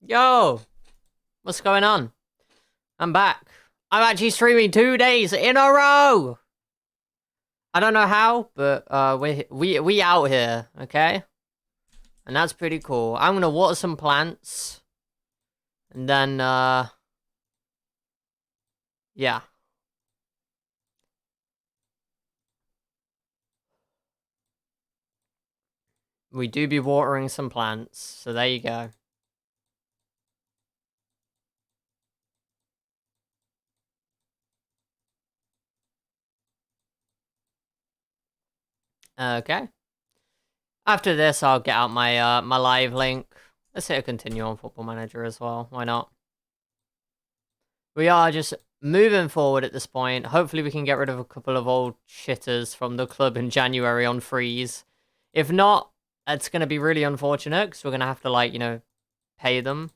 Yo, what's going on? I'm back. I'm actually streaming 2 days in a row. I don't know how, but we out here, okay? And that's pretty cool. I'm gonna water some plants, and then yeah. We do be watering some plants, so there you go. Okay. After this, I'll get out my my live link. Let's hit a continue on Football Manager as well. Why not? We are just moving forward at this point. Hopefully we can get rid of a couple of old shitters from the club in January on freeze. If not, it's going to be really unfortunate because we're going to have to, like, pay them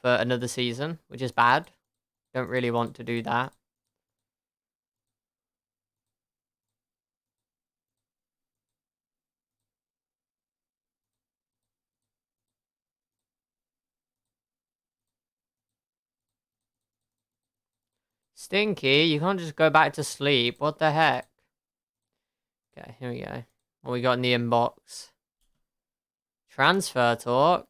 for another season, which is bad. Don't really want to do that. Stinky, you can't just go back to sleep. What the heck? Okay, here we go. What we got in the inbox? Transfer talk.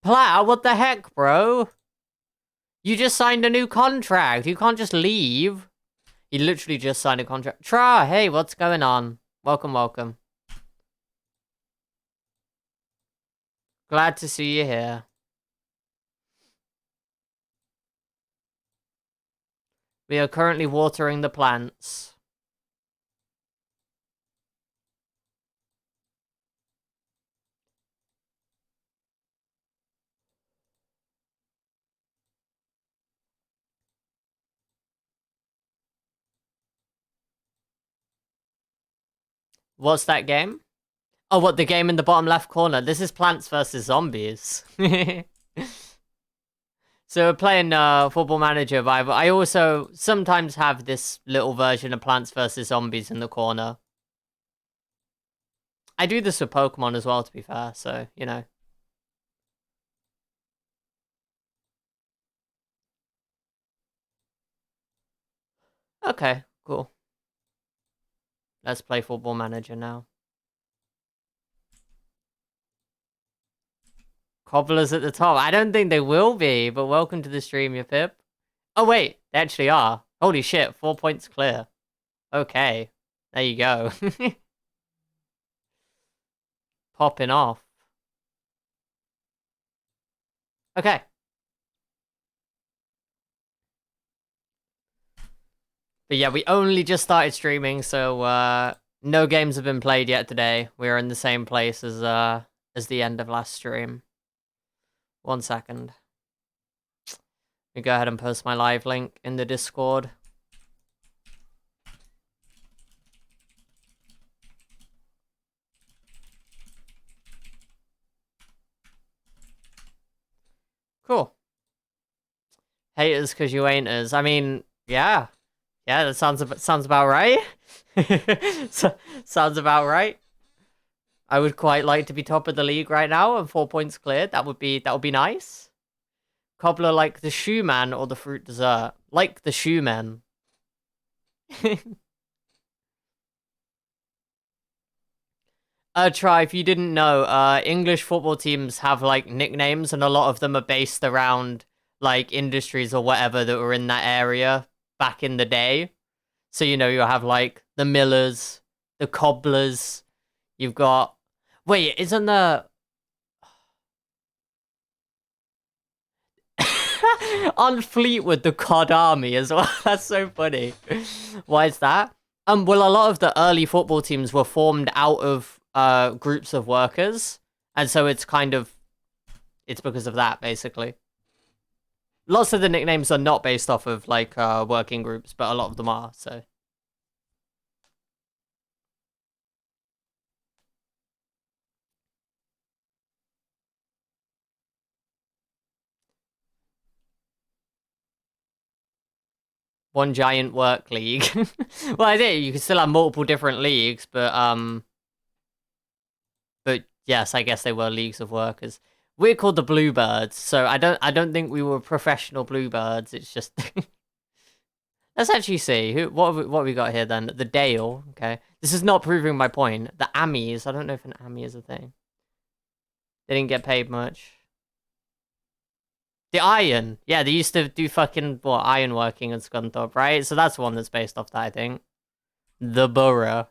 Plow, what the heck, bro? You just signed a new contract. You can't just leave. He literally just signed a contract. Tra, hey, what's going on? Welcome, welcome. Glad to see you here. We are currently watering the plants. What's that game? Oh, what, the game in the bottom left corner? This is Plants vs. Zombies. So we're playing Football Manager, but I also sometimes have this little version of Plants vs. Zombies in the corner. I do this with Pokemon as well, to be fair, so, you know. Okay, cool. Let's play Football Manager now. Cobblers at the top. I don't think they will be, but welcome to the stream, you pip. Oh, wait. They actually are. Holy shit. 4 points clear. Okay. There you go. Popping off. Okay. But yeah, we only just started streaming, so no games have been played yet today. We're in the same place as the end of last stream. 1 second. Let me go ahead and post my live link in the Discord. Cool. Haters because you ain't us. I mean, yeah. Yeah, that sounds about right. Sounds about right. I would quite like to be top of the league right now and 4 points cleared. That would be nice. Cobbler like the shoe man or the fruit dessert? Like the shoe man. Try, if you didn't know, English football teams have, like, nicknames, and a lot of them are based around, like, industries or whatever that were in that area back in the day. So, you know, you'll have, like, the millers, the cobblers, you've got... Wait, isn't the... On Fleetwood, the COD Army as well. That's so funny. Why is that? Well, a lot of the early football teams were formed out of groups of workers, and so it's because of that, basically. Lots of the nicknames are not based off of, like, working groups, but a lot of them are, so. one giant work league. Well, I think you can still have multiple different leagues, but yes, I guess they were leagues of workers. We're called the Bluebirds, so I don't think we were professional Bluebirds. It's just let's actually see what have we got here then. The Dale, okay. This is not proving my point. The Ammies, I don't know if an Ammie is a thing. They didn't get paid much. The Iron, yeah, they used to do fucking ironworking and Scunthorpe, right? So that's one that's based off that, I think. The Borough.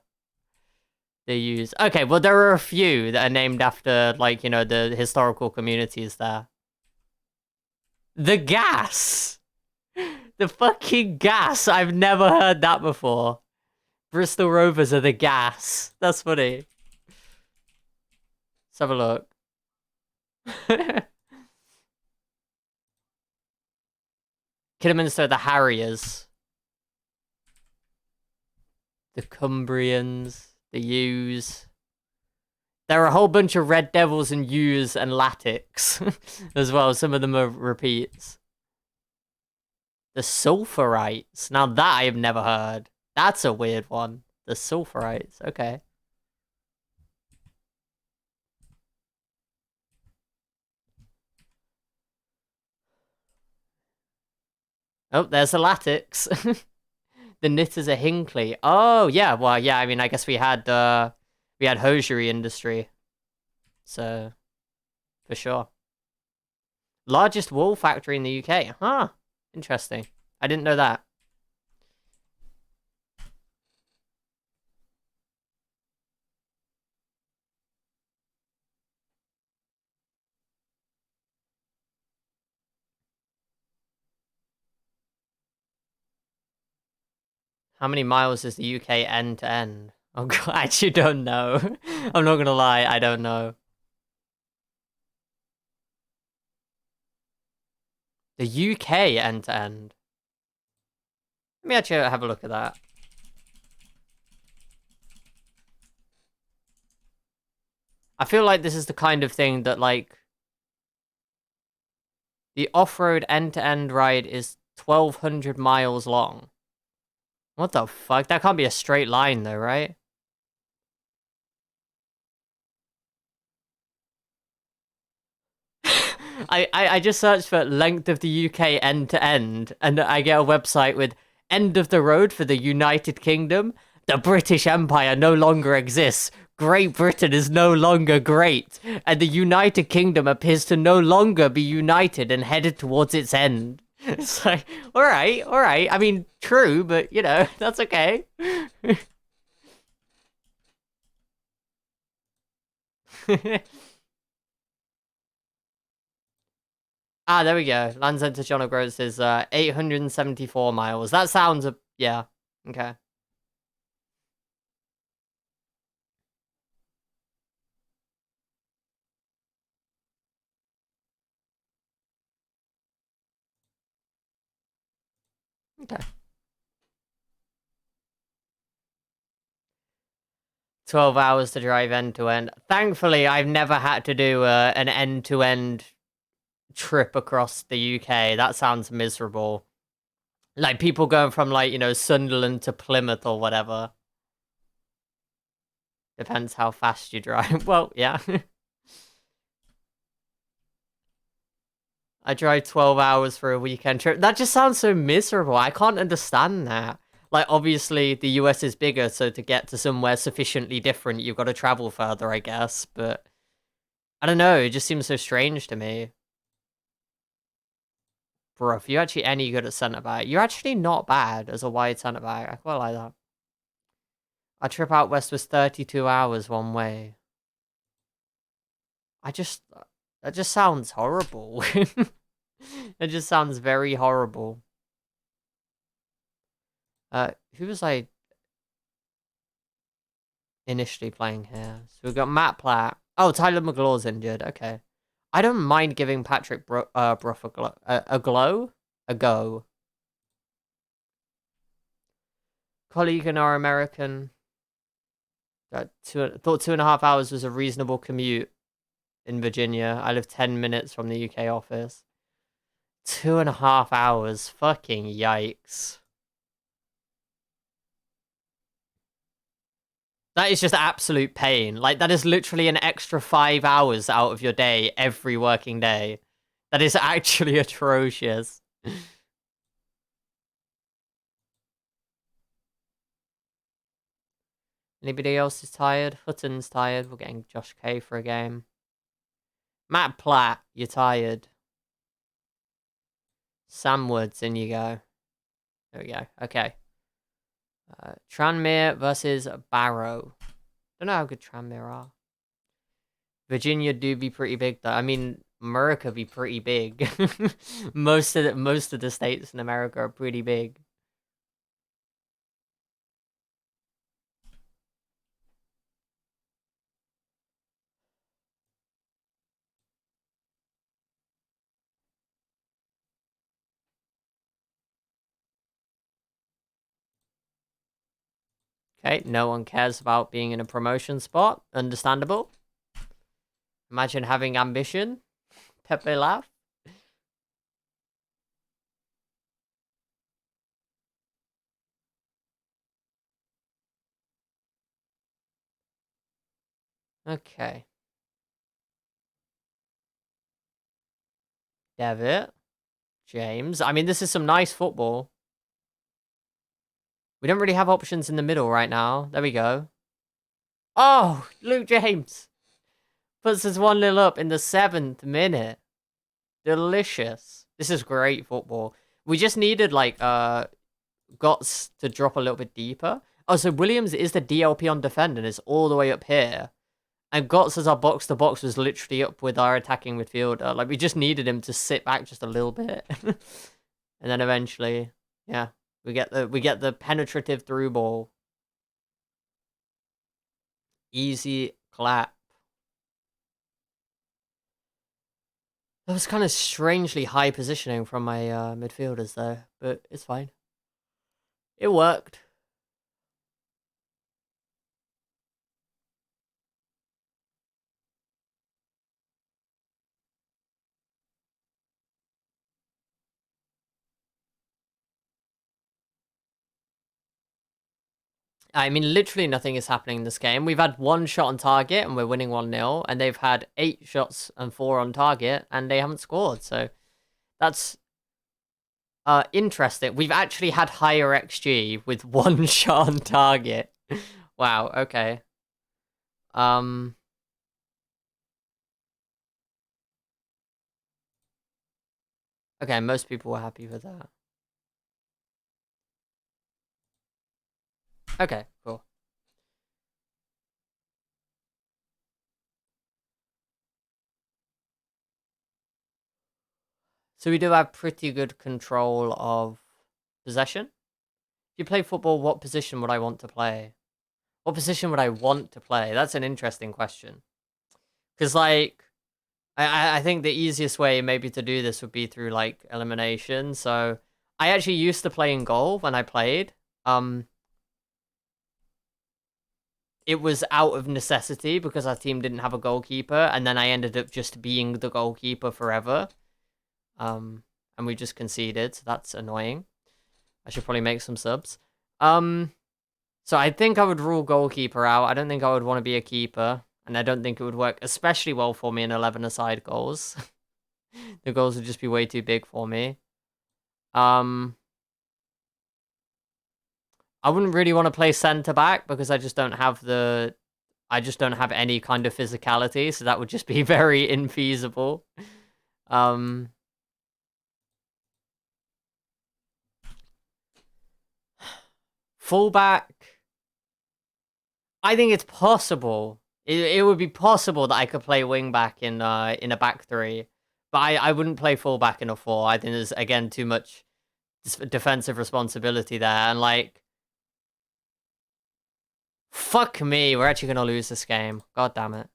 They use. Okay, well, there are a few that are named after, like, you know, the historical communities there. The Gas! The fucking Gas! I've never heard that before. Bristol Rovers are the Gas. That's funny. Let's have a look. Kidderminster, the Harriers. The Cumbrians. The U's. There are a whole bunch of Red Devils and U's and Latics as well. Some of them are repeats. The Sulphurites. Now that I have never heard. That's a weird one. The Sulphurites. Okay. Oh, there's the Latics. The Knitters are Hinckley. Oh, yeah. Well, yeah, I mean, I guess we had hosiery industry. So, for sure. Largest wool factory in the UK. Huh. Interesting. I didn't know that. How many miles is the UK end to end? Oh, God, I actually don't know. I'm not gonna lie, I don't know. The UK end to end. Let me actually have a look at that. I feel like this is the kind of thing that, like, the off-road end-to-end ride is 1,200 miles long. What the fuck? That can't be a straight line, though, right? I just searched for length of the UK end to end, and I get a website with end of the road for the United Kingdom. The British Empire no longer exists. Great Britain is no longer great, and the United Kingdom appears to no longer be united and headed towards its end. It's like, all right. I mean, true, but you know, that's okay. Ah, there we go. Land's End to John O'Groats is 874 miles. That sounds yeah. Okay. Okay. 12 hours to drive end to end. Thankfully, I've never had to do an end to end trip across the UK. That sounds miserable. Like people going from, like, you know, Sunderland to Plymouth or whatever. Depends how fast you drive. Well, yeah. I drive 12 hours for a weekend trip. That just sounds so miserable. I can't understand that. Like, obviously, the US is bigger, so to get to somewhere sufficiently different, you've got to travel further, I guess. But I don't know. It just seems so strange to me. Bro, if you're actually any good at centre back, you're actually not bad as a wide centre back. I quite like that. Our trip out west was 32 hours one way. That just sounds horrible. It just sounds very horrible. Who was I initially playing here? So we've got Matt Platt. Oh, Tyler McGlaw's injured. Okay. I don't mind giving Patrick Brough a go. Colleague and our American. Thought 2.5 hours was a reasonable commute in Virginia. I live 10 minutes from the UK office. 2.5 hours. Fucking yikes. That is just absolute pain. Like, that is literally an extra 5 hours out of your day every working day. That is actually atrocious. Anybody else is tired? Hutton's tired. We're getting Josh K for a game. Matt Platt, you're tired. Sam Woods, in you go. There we go. Okay. Tranmere versus Barrow. Don't know how good Tranmere are. Virginia do be pretty big, though. I mean, America be pretty big. most of the states in America are pretty big. Okay, no one cares about being in a promotion spot. Understandable. Imagine having ambition. Pepe laugh. Okay. Devitt. James. I mean, this is some nice football. We don't really have options in the middle right now. There we go. Oh, Luke James. Puts us 1-0 up in the 7th minute. Delicious. This is great football. We just needed, like, Gots to drop a little bit deeper. Oh, so Williams is the DLP on defend and is all the way up here. And Gots as our box-to-box was literally up with our attacking midfielder. Like, we just needed him to sit back just a little bit. And then eventually, yeah, we get the penetrative through ball. Easy clap. That was kind of strangely high positioning from my midfielders, though. But it's fine. It worked. I mean, literally nothing is happening in this game. We've had 1 shot on target and we're winning 1-0. And they've had 8 shots and 4 on target and they haven't scored. So that's interesting. We've actually had higher XG with 1 shot on target. Wow, okay. Okay, most people were happy with that. Okay, cool. So we do have pretty good control of possession. If you play football, what position would I want to play? What position would I want to play? That's an interesting question. Because, like, I think the easiest way maybe to do this would be through, like, elimination. So I actually used to play in goal when I played. It was out of necessity because our team didn't have a goalkeeper, and then I ended up just being the goalkeeper forever. And we just conceded, so that's annoying. I should probably make some subs. So I think I would rule goalkeeper out. I don't think I would want to be a keeper, and I don't think it would work especially well for me in 11-a-side goals. The goals would just be way too big for me. I wouldn't really want to play centre back because I just don't have any kind of physicality, so that would just be very infeasible. Fullback, I think it's possible. It would be possible that I could play wing back in a back three, but I wouldn't play fullback in a four. I think there's again too much defensive responsibility there, and like, fuck me, we're actually gonna lose this game. God damn it.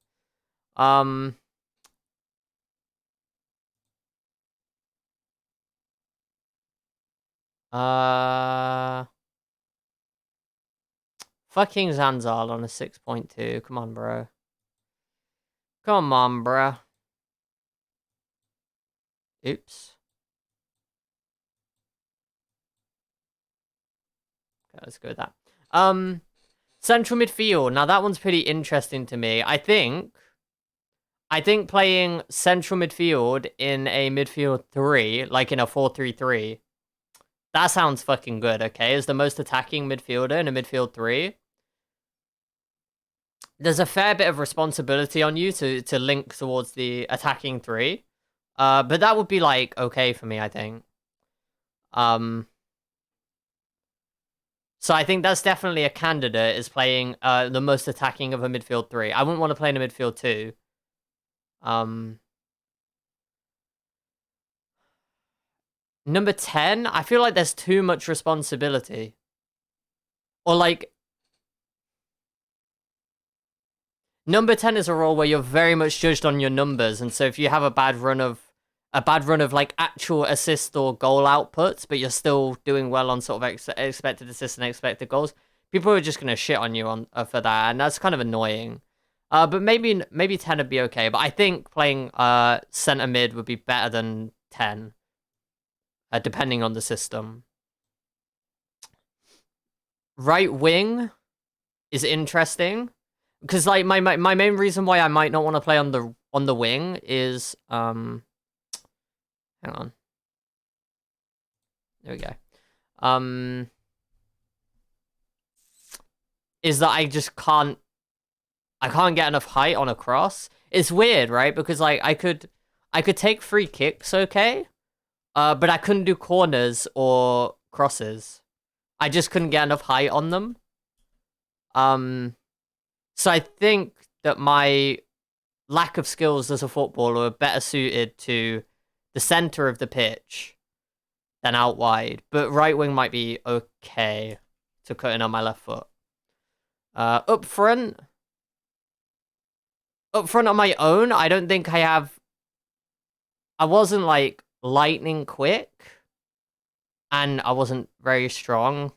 Fucking Zanzal on a 6.2. Come on, bro. Come on, bro. Oops. Okay, let's go with that. Central midfield. Now that one's pretty interesting to me. I think playing central midfield in a midfield 3, like in a 4-3-3, that sounds fucking good, okay? As the most attacking midfielder in a midfield 3, there's a fair bit of responsibility on you to link towards the attacking 3. But that would be, like, okay for me, I think. So I think that's definitely a candidate, is playing the most attacking of a midfield 3. I wouldn't want to play in a midfield 2. Number 10, I feel like there's too much responsibility. Or, like, number 10 is a role where you're very much judged on your numbers, and so if you have a bad run of like actual assist or goal outputs, but you're still doing well on sort of expected assists and expected goals, people are just gonna shit on you on for that, and that's kind of annoying. But maybe 10 would be okay. But I think playing center mid would be better than 10, depending on the system. Right wing is interesting. Because, like, my main reason why I might not want to play on the wing is hang on. There we go. Is that I just can't get enough height on a cross. It's weird, right? Because, like, I could take free kicks, okay? But I couldn't do corners or crosses. I just couldn't get enough height on them. So I think that my lack of skills as a footballer are better suited to the center of the pitch than out wide. But right wing might be okay to cut in on my left foot. Up front on my own, I don't think I wasn't, like, lightning quick, and I wasn't very strong.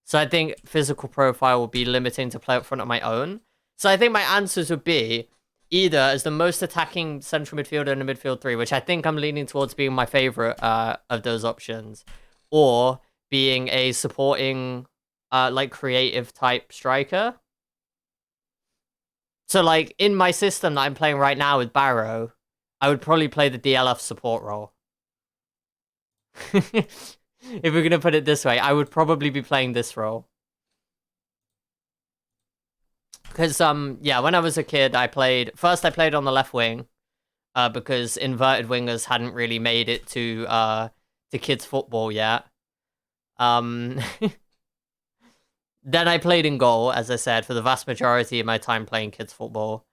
So I think physical profile will be limiting to play up front on my own. So I think my answers would be either as the most attacking central midfielder in a midfield 3, which I think I'm leaning towards being my favorite of those options, or being a supporting, like, creative type striker. So, like, in my system that I'm playing right now with Barrow, I would probably play the DLF support role. If we're going to put it this way, I would probably be playing this role. Because, yeah, when I was a kid, I played on the left wing, because inverted wingers hadn't really made it to kids football yet. Then I played in goal, as I said, for the vast majority of my time playing kids football.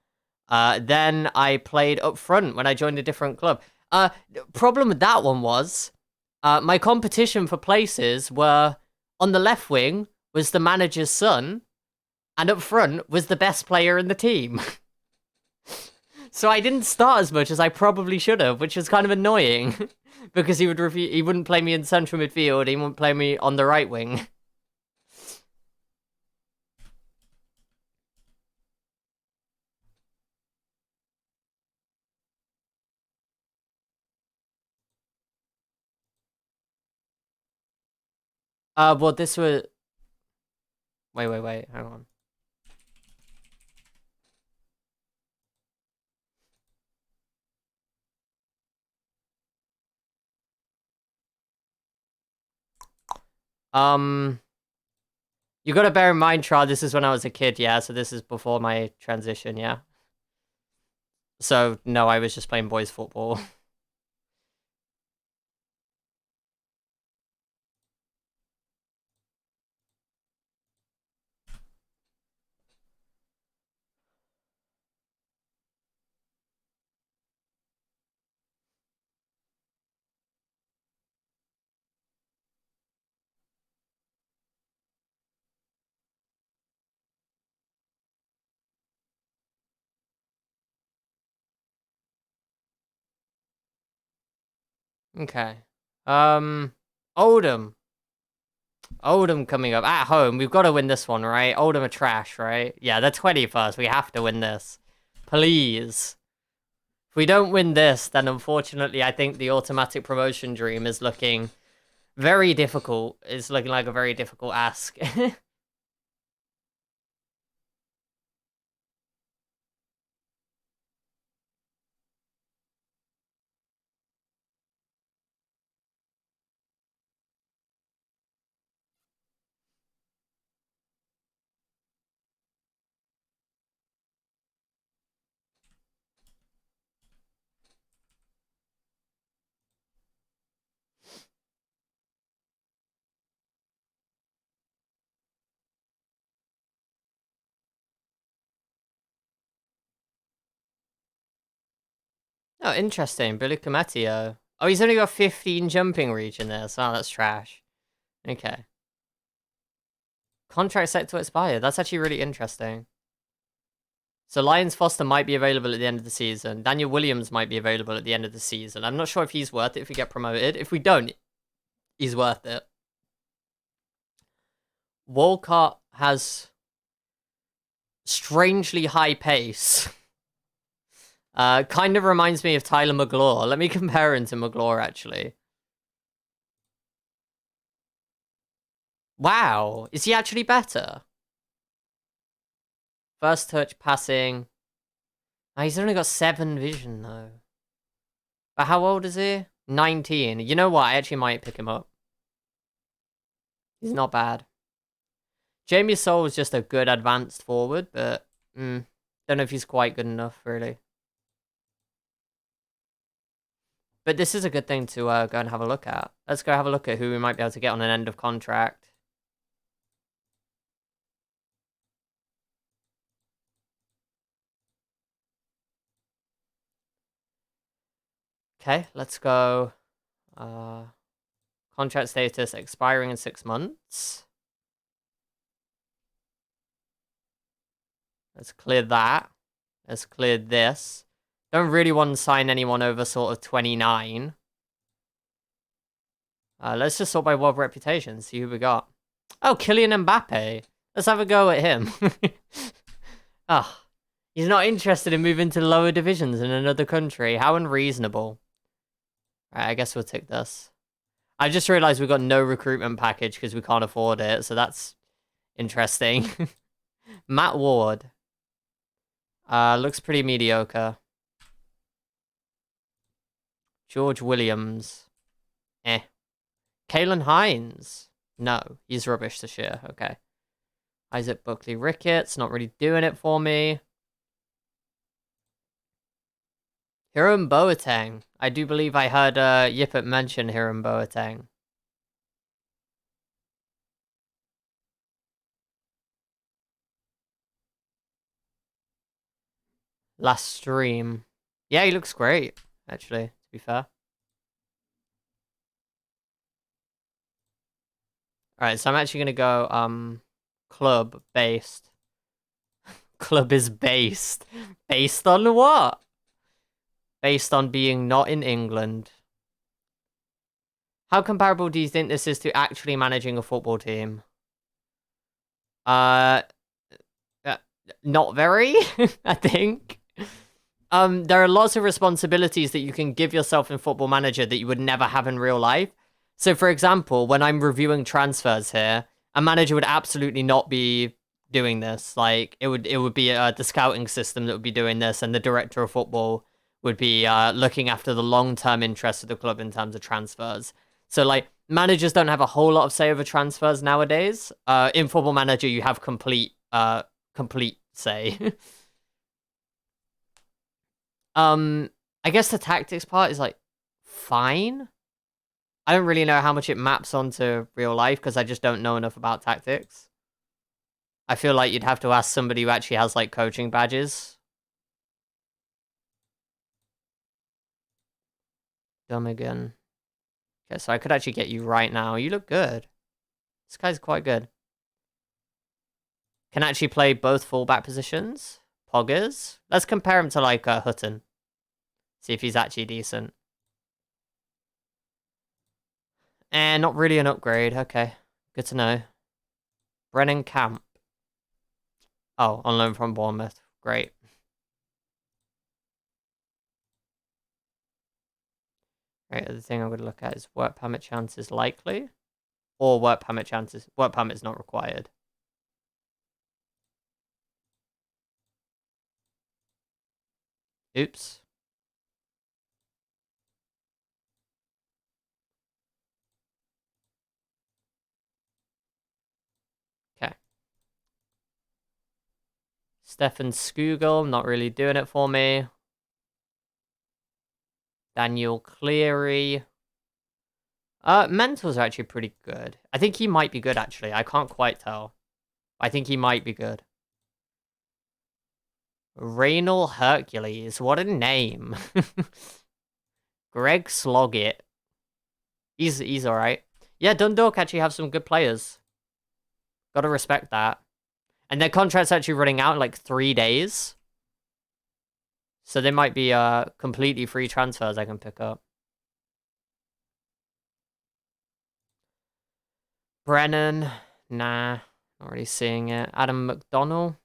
Then I played up front when I joined a different club. Problem with that one was, my competition for places were, on the left wing was the manager's son, and up front was the best player in the team. So I didn't start as much as I probably should have, which was kind of annoying, because he wouldn't play me in central midfield, he wouldn't play me on the right wing. Well, this was... Wait, hang on. You gotta bear in mind, Tra, this is when I was a kid, yeah? So this is before my transition, yeah? So, no, I was just playing boys football. Okay. Oldham. Oldham coming up. At home, we've got to win this one, right? Oldham are trash, right? Yeah, they're 21st. We have to win this. Please. If we don't win this, then unfortunately, I think the automatic promotion dream is looking very difficult. It's looking like a very difficult ask. Oh, interesting. Billy Cometio. Oh, he's only got 15 jumping reach in this. Oh, that's trash. Okay. Contract set to expire. That's actually really interesting. So Lyons Foster might be available at the end of the season. Daniel Williams might be available at the end of the season. I'm not sure if he's worth it if we get promoted. If we don't, he's worth it. Walcott has strangely high pace. Kind of reminds me of Tyler McGlaw. Let me compare him to McGlaw, actually. Wow. Is he actually better? First touch, passing. Oh, he's only got 7 vision, though. But how old is he? 19. You know what? I actually might pick him up. He's not bad. Jamie Soule was just a good advanced forward, but don't know if he's quite good enough, really. But this is a good thing to go and have a look at. Let's go have a look at who we might be able to get on an end of contract. Okay, let's go. Contract status expiring in 6 months. Let's clear that. Let's clear this. Don't really want to sign anyone over sort of 29. Let's just sort by world reputation, see who we got. Oh, Kylian Mbappe. Let's have a go at him. Oh, he's not interested in moving to lower divisions in another country. How unreasonable. Alright, I guess we'll take this. I just realized we've got no recruitment package because we can't afford it, so that's interesting. Matt Ward. Looks pretty mediocre. George Williams. Kalen Hines. No, he's rubbish this year. Okay. Isaac Buckley Ricketts. Not really doing it for me. Hiram Boateng. I do believe I heard Yippet mention Hiram Boateng. Last stream. Yeah, he looks great, actually, to be fair. Alright, so I'm actually going to go club-based. Club is based. Based on what? Based on being not in England. How comparable do you think this is to actually managing a football team? Not very, I think. There are lots of responsibilities that you can give yourself in Football Manager that you would never have in real life. So, for example, when I'm reviewing transfers here, a manager would absolutely not be doing this. Like, it would be the scouting system that would be doing this, and the director of football would be looking after the long-term interests of the club in terms of transfers. So, like, managers don't have a whole lot of say over transfers nowadays. In Football Manager, you have complete say. I guess the tactics part is, like, fine. I don't really know how much it maps onto real life because I just don't know enough about tactics. I feel like you'd have to ask somebody who actually has, like, coaching badges. Dumb again. Okay, so I could actually get you right now. You look good. This guy's quite good. Can actually play both fullback positions. Poggers. Let's compare him to, like, Hutton. See if he's actually decent. Not really an upgrade. Okay, good to know. Brennan Camp. Oh, on loan from Bournemouth. Great. Right, the thing I'm going to look at is work permit chances likely. Or work permit chances. Work permit is not required. Oops. Okay. Stefan Skugel, not really doing it for me. Daniel Cleary. Mentals are actually pretty good. I think he might be good, actually. I can't quite tell. I think he might be good. Raynal Hercules. What a name. Greg Sloggett. He's alright. Yeah, Dundalk actually have some good players. Gotta respect that. And their contract's actually running out in like 3 days. So they might be completely free transfers I can pick up. Brennan. Nah. Not really seeing it. Adam McDonnell.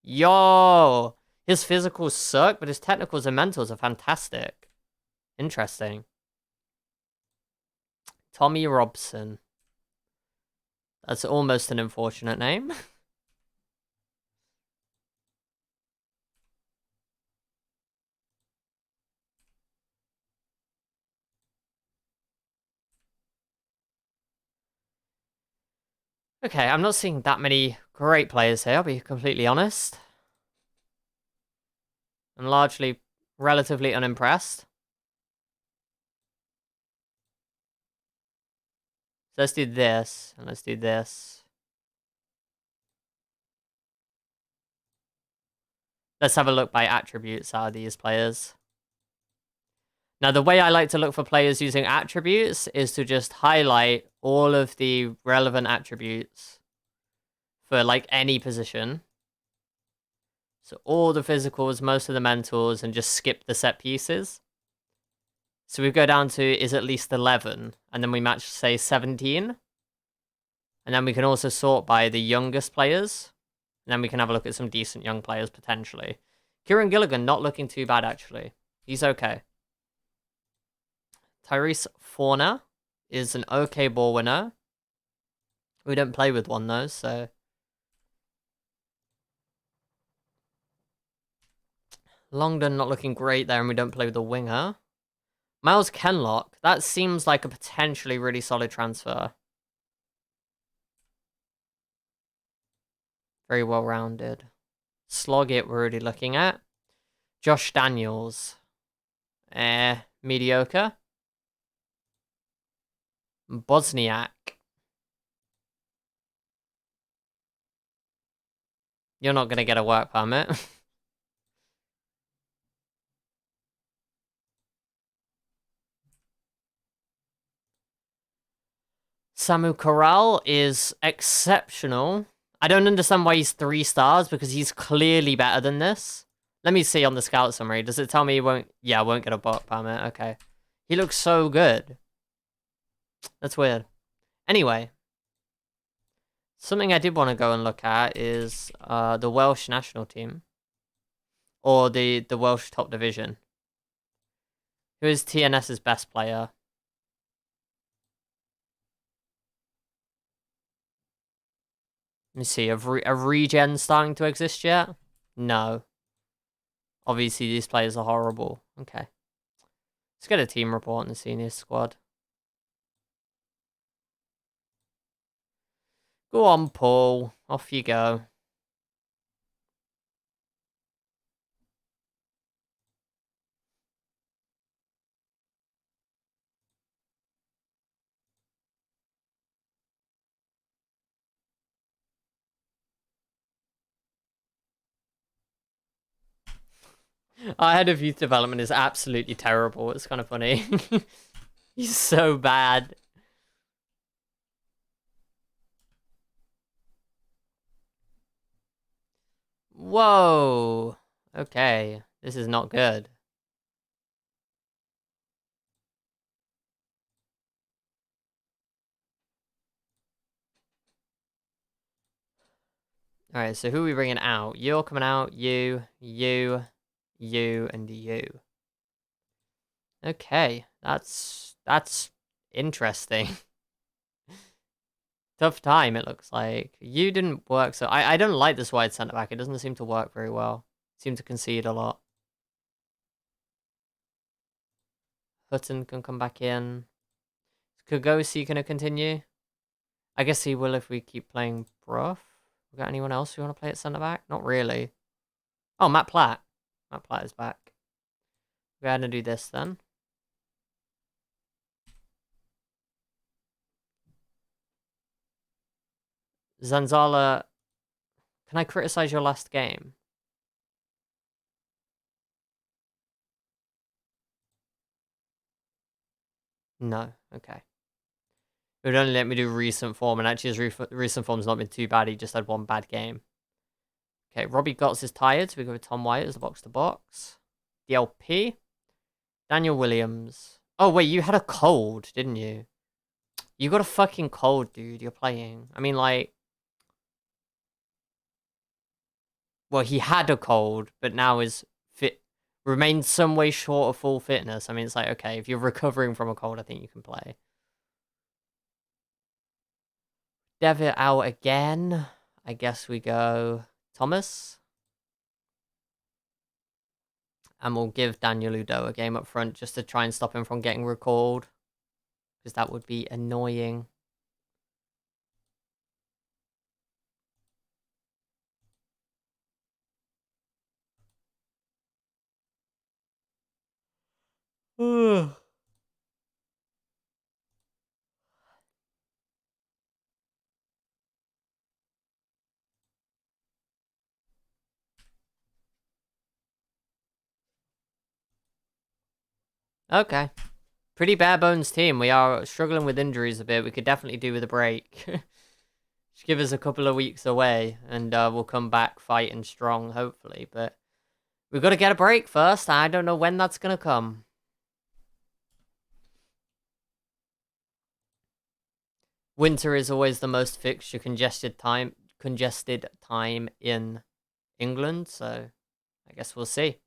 Yo! His physicals suck, but his technicals and mentals are fantastic. Interesting. Tommy Robson. That's almost an unfortunate name. Okay, I'm not seeing that many great players here, I'll be completely honest. I'm largely relatively unimpressed. So let's do this, and let's do this. Let's have a look by attributes out of these players. Now, the way I like to look for players using attributes is to just highlight all of the relevant attributes for, like, any position. So all the physicals, most of the mentals, and just skip the set pieces. So we go down to is at least 11, and then we match, say, 17. And then we can also sort by the youngest players. And then we can have a look at some decent young players, potentially. Kieran Gilligan, not looking too bad, actually. He's okay. Tyrese Forner is an okay ball winner. We don't play with one, though, so... Longdon not looking great there, and we don't play with a winger. Miles Kenlock, that seems like a potentially really solid transfer. Very well-rounded. Sloggett we're already looking at. Josh Daniels. Mediocre. Bosniak. You're not going to get a work permit. Samu Corral is exceptional. I don't understand why he's 3 stars, because he's clearly better than this. Let me see on the scout summary. Does it tell me he won't... Yeah, I won't get a work permit. Okay. He looks so good. That's weird. Anyway. Something I did want to go and look at is the Welsh national team. Or the Welsh top division. Who is TNS's best player? Let me see. Are regen starting to exist yet? No. Obviously, these players are horrible. Okay. Let's get a team report in the senior squad. Go on, Paul. Off you go. Our head of youth development is absolutely terrible. It's kind of funny. He's so bad. Whoa. Okay. This is not good. Alright, so who are we bringing out? You're coming out. You, and you. Okay. That's interesting. Tough time, it looks like. You didn't work, so... I don't like this wide centre-back. It doesn't seem to work very well. Seem to concede a lot. Hutton can come back in. Is Kugosi going to continue? I guess he will if we keep playing Bruff. We got anyone else who want to play at centre-back? Not really. Oh, Matt Platt. Matt Platt is back. Go ahead and do this then. Zanzala, can I criticize your last game? No. Okay. It would only let me do recent form, and actually his recent form's not been too bad. He just had one bad game. Okay, Robbie Gotts is tired, so we go with Tom White as the box-to-box. DLP. Daniel Williams. Oh, wait, you had a cold, didn't you? You got a fucking cold, dude. You're playing. I mean, like... Well, he had a cold, but now is fit... Remains some way short of full fitness. I mean, it's like, okay, if you're recovering from a cold, I think you can play. Devitt out again. I guess we go Thomas. And we'll give Daniel Udo a game up front just to try and stop him from getting recalled. Because that would be annoying. Okay. Pretty bare bones team. We are struggling with injuries a bit. We could definitely do with a break. Just give us a couple of weeks away and we'll come back fighting strong, hopefully. But we've got to get a break first. I don't know when that's going to come. Winter is always the most fixture congested time in England, so I guess we'll see.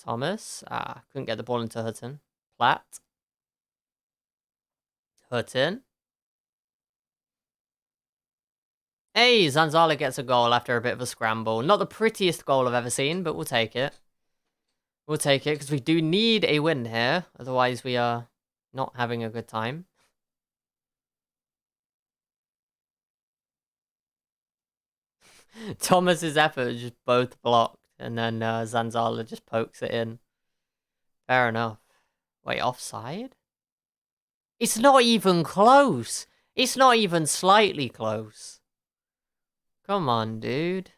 Thomas. Couldn't get the ball into Hutton. Platt. Hutton. Hey, Zanzala gets a goal after a bit of a scramble. Not the prettiest goal I've ever seen, but we'll take it. We'll take it, because we do need a win here. Otherwise, we are not having a good time. Thomas's effort just both blocked, and then Zanzala just pokes it in. Fair enough. Wait, offside? It's not even close. It's not even slightly close. Come on, dude.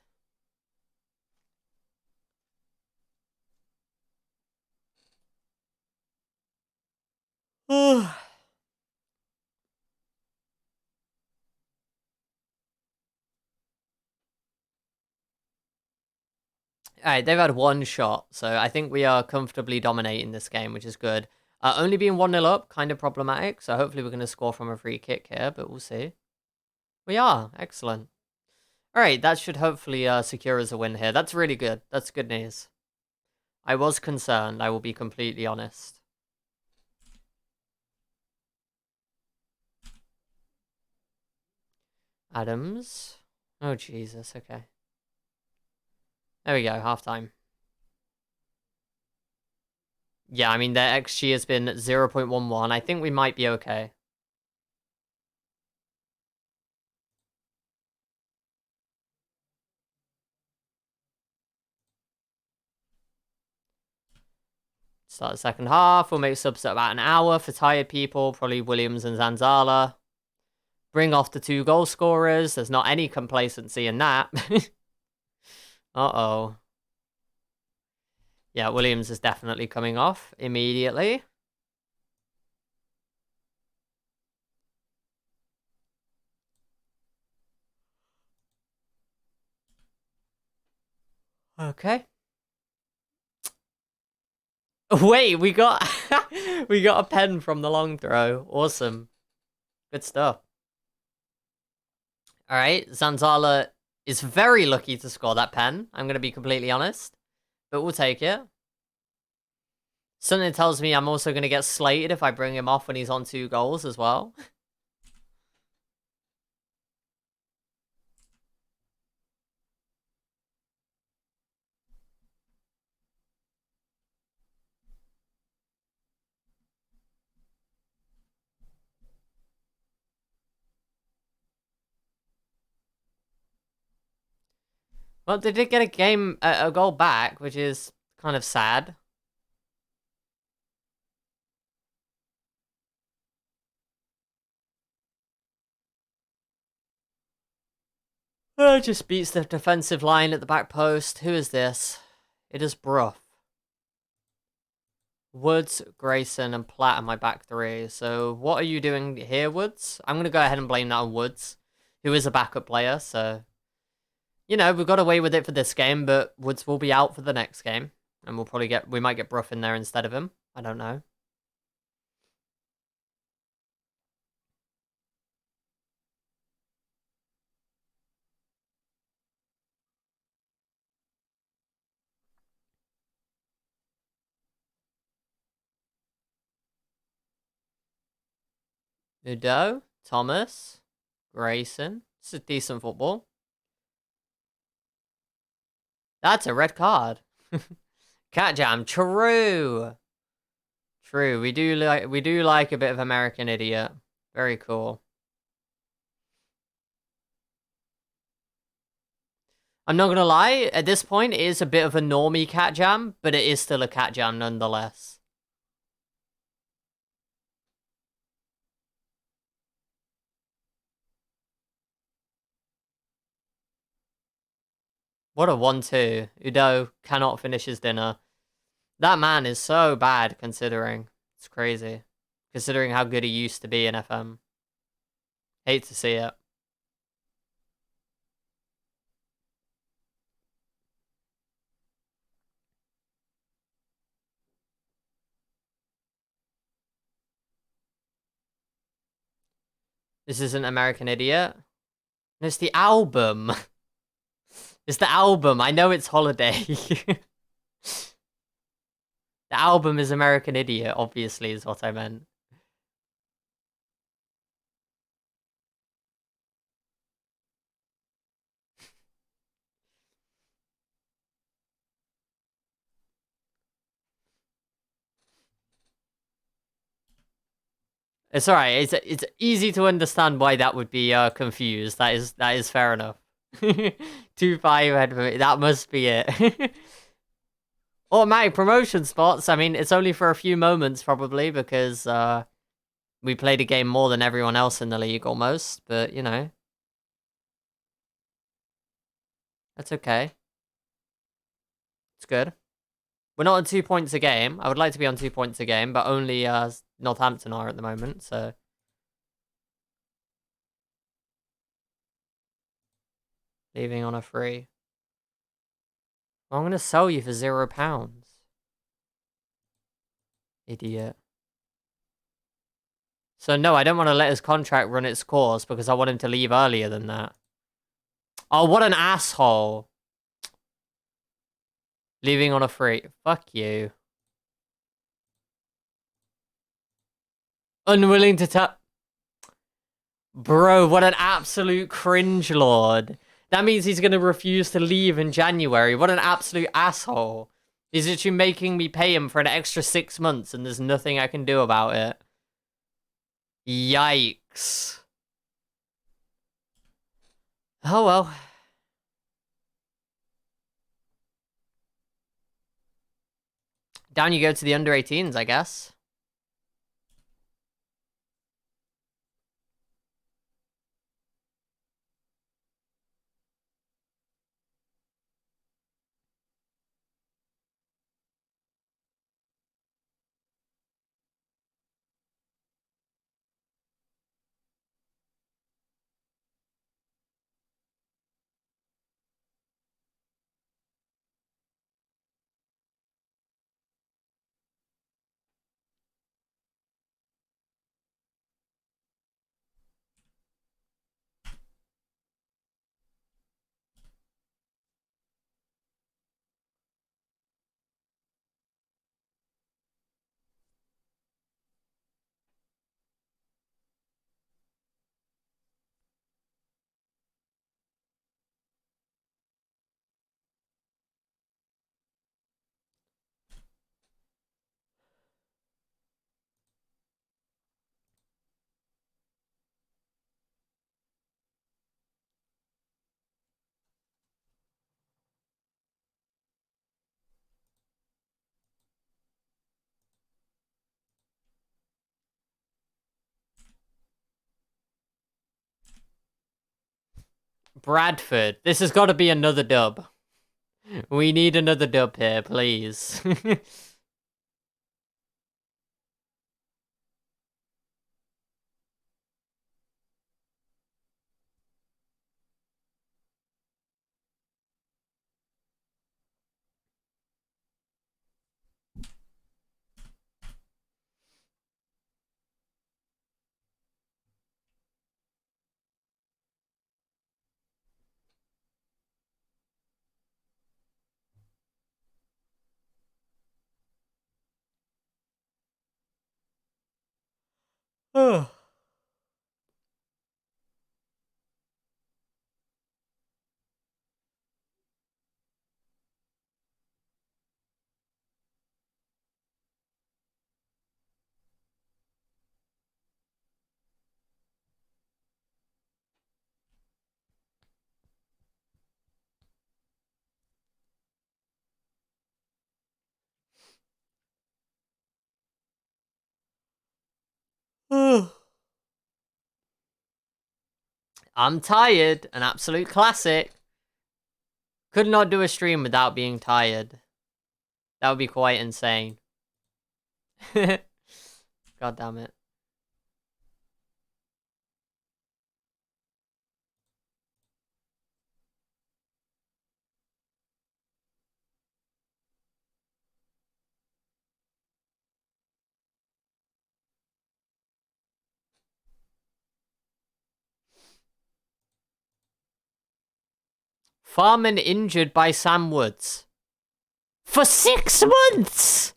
Alright, they've had one shot, so I think we are comfortably dominating this game, which is good. Only being 1-0 up, kind of problematic, so hopefully we're going to score from a free kick here, but we'll see. We are. Excellent. Alright, that should hopefully secure us a win here. That's really good. That's good news. I was concerned, I will be completely honest. Adams. Oh, Jesus. Okay. There we go. Halftime. Yeah, I mean, their XG has been 0.11. I think we might be okay. Start the second half. We'll make subs at about an hour for tired people. Probably Williams and Zanzala. Bring off the 2 goal scorers. There's not any complacency in that. Uh-oh. Yeah, Williams is definitely coming off immediately. Okay. Wait, we got we got a pen from the long throw. Awesome. Good stuff. All right, Zanzala is very lucky to score that pen. I'm going to be completely honest, but we'll take it. Something tells me I'm also going to get slated if I bring him off when he's on 2 goals as well. Well, they did get a goal back, which is kind of sad. Just beats the defensive line at the back post. Who is this? It is Bruff. Woods, Grayson, and Platt are my back three. So what are you doing here, Woods? I'm going to go ahead and blame that on Woods, who is a backup player. So, you know, we got away with it for this game, but Woods will be out for the next game. And we might get Bruff in there instead of him. I don't know. Udo, Thomas, Grayson. This is decent football. That's a red card. Cat jam, true. True. We do like a bit of American Idiot. Very cool. I'm not gonna lie, at this point it is a bit of a normie cat jam, but it is still a cat jam nonetheless. What a 1-2. Udo cannot finish his dinner. That man is so bad considering. It's crazy. Considering how good he used to be in FM. Hate to see it. This isn't American Idiot. It's the album. It's the album. I know it's Holiday. The album is American Idiot, obviously, is what I meant. It's alright. It's easy to understand why that would be confused. That is fair enough. 2-5 head for me. That must be it. Automatic promotion spots. I mean, it's only for a few moments probably because we played a game more than everyone else in the league almost. But you know, that's okay. It's good. We're not on 2 points a game. I would like to be on 2 points a game, but only Northampton are at the moment. So leaving on a free. Well, I'm gonna sell you for £0. Idiot. So no, I don't want to let his contract run its course because I want him to leave earlier than that. Oh, what an asshole. Leaving on a free. Fuck you. Unwilling to tell. Bro, what an absolute cringe lord. That means he's going to refuse to leave in January. What an absolute asshole. He's literally making me pay him for an extra 6 months and there's nothing I can do about it. Yikes. Oh well. Down you go to the under 18s, I guess. Bradford. This has got to be another dub. We need another dub here, please. Oh. I'm tired. An absolute classic. Could not do a stream without being tired. That would be quite insane. God damn it. Farman injured by Sam Woods. For 6 months!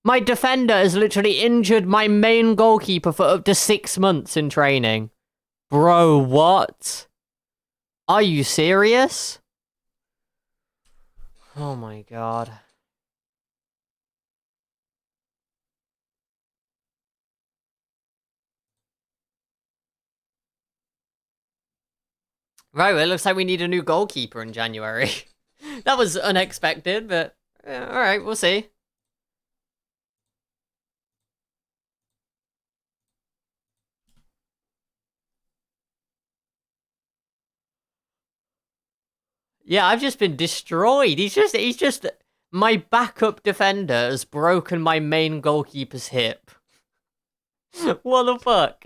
My defender has literally injured my main goalkeeper for up to 6 months in training. Bro, what? Are you serious? Oh my god. Right, well, it looks like we need a new goalkeeper in January. That was unexpected, but alright, we'll see. Yeah, I've just been destroyed. He's just my backup defender has broken my main goalkeeper's hip. What the fuck?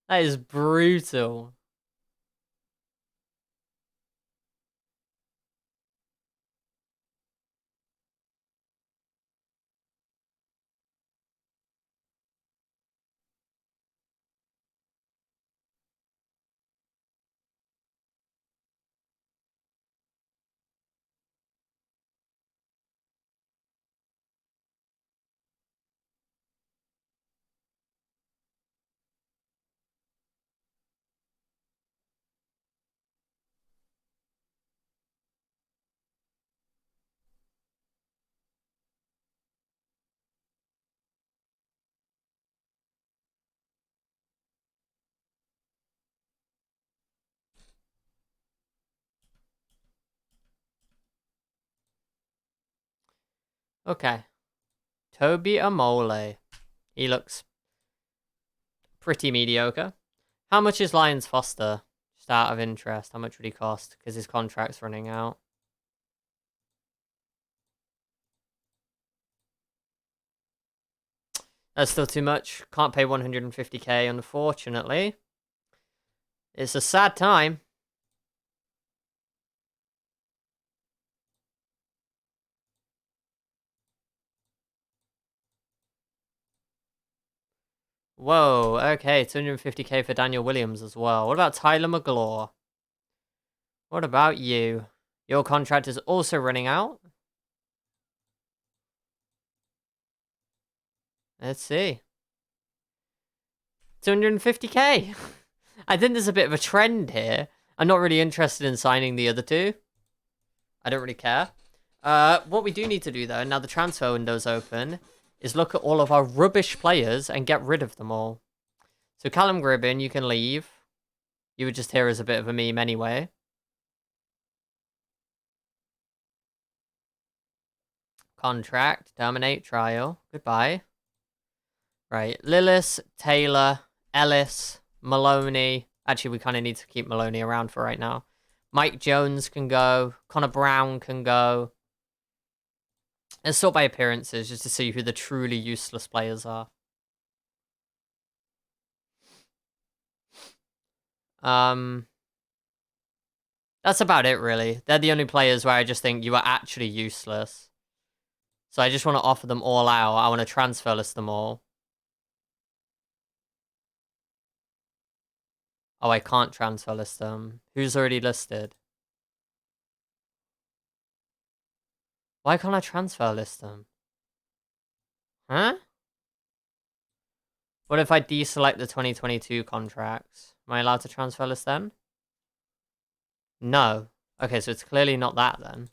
That is brutal. Okay. Toby Amole. He looks pretty mediocre. How much is Lions Foster? Just out of interest, how much would he cost? Because his contract's running out. That's still too much. Can't pay 150k, unfortunately. It's a sad time. Whoa, okay, 250k for Daniel Williams as well. What about Tyler McGlaw? What about you? Your contract is also running out. Let's see. 250k. I think there's a bit of a trend here. I'm not really interested in signing the other two. I don't really care. What we do need to do, though, now the transfer window's open, is look at all of our rubbish players and get rid of them all. So Callum Gribbin, you can leave. You would just hear as a bit of a meme anyway. Contract, terminate, trial. Goodbye. Right, Lillis, Taylor, Ellis, Maloney. Actually, we kind of need to keep Maloney around for right now. Mike Jones can go. Connor Brown can go. Let's sort by appearances just to see who the truly useless players are. That's about it, really. They're the only players where I just think you are actually useless. So I just want to offer them all out. I want to transfer list them all. Oh, I can't transfer list them. Who's already listed? Why can't I transfer list them? Huh? What if I deselect the 2022 contracts? Am I allowed to transfer list them? No. Okay, so it's clearly not that then.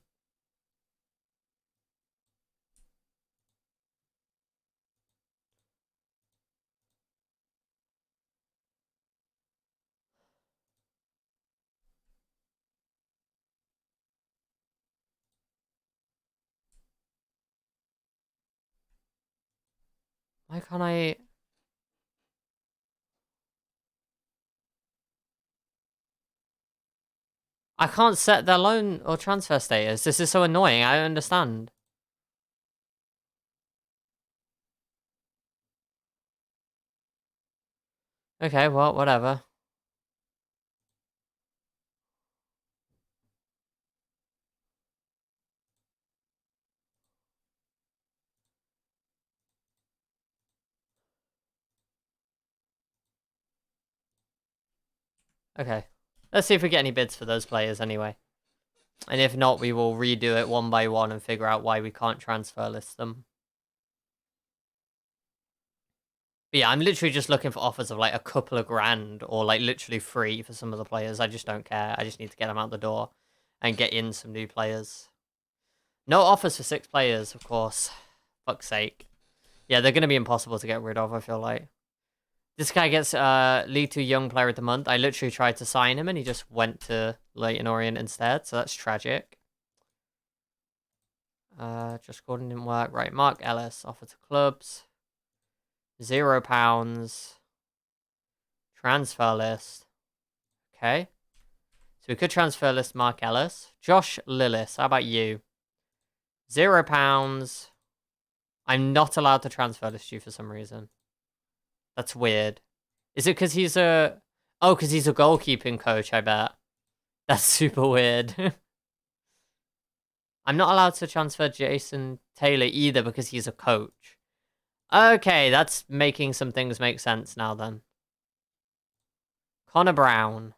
Why can't I... I can't set their loan or transfer status. This is so annoying. I don't understand. Okay, well, whatever. Okay. Let's see if we get any bids for those players anyway. And if not, we will redo it one by one and figure out why we can't transfer list them. But yeah, I'm literally just looking for offers of like a couple of grand or like literally free for some of the players. I just don't care. I just need to get them out the door and get in some new players. No offers for 6 players, of course. Fuck's sake. Yeah, they're going to be impossible to get rid of, I feel like. This guy gets League 2 Young Player of the Month. I literally tried to sign him and he just went to Leyton Orient instead, so that's tragic. Just Gordon didn't work. Right, Mark Ellis, offer to clubs. £0. Transfer list. Okay. So we could transfer list Mark Ellis. Josh Lillis, how about you? £0. I'm not allowed to transfer list you for some reason. That's weird. Is it because he's a... Oh, because he's a goalkeeping coach, I bet. That's super weird. I'm not allowed to transfer Jason Taylor either because he's a coach. Okay, that's making some things make sense now then. Connor Brown.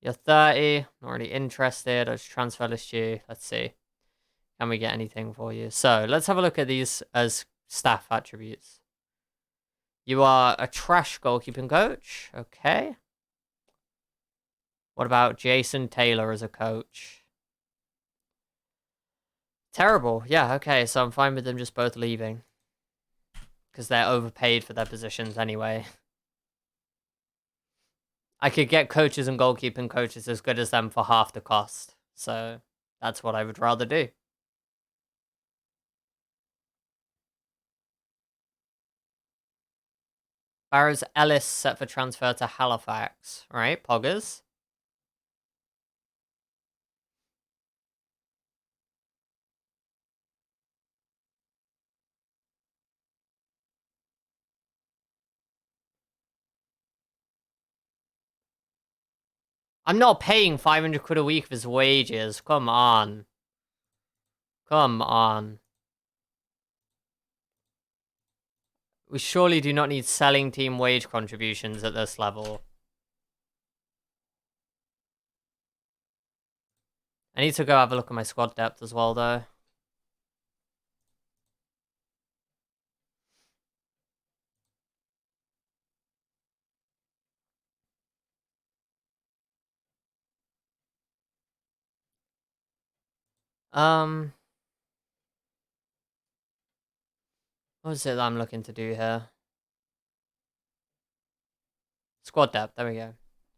You're 30. Not really interested. I'll just transfer list you. Let's see. Can we get anything for you? So, let's have a look at these as staff attributes. You are a trash goalkeeping coach. Okay. What about Jason Taylor as a coach? Terrible. Yeah, okay. So I'm fine with them just both leaving. Because they're overpaid for their positions anyway. I could get coaches and goalkeeping coaches as good as them for half the cost. So that's what I would rather do. Barrow's Ellis set for transfer to Halifax. Right, Poggers. I'm not paying 500 quid a week of his wages. Come on. Come on. We surely do not need selling team wage contributions at this level. I need to go have a look at my squad depth as well, though. What is it that I'm looking to do here? Squad depth, there we go.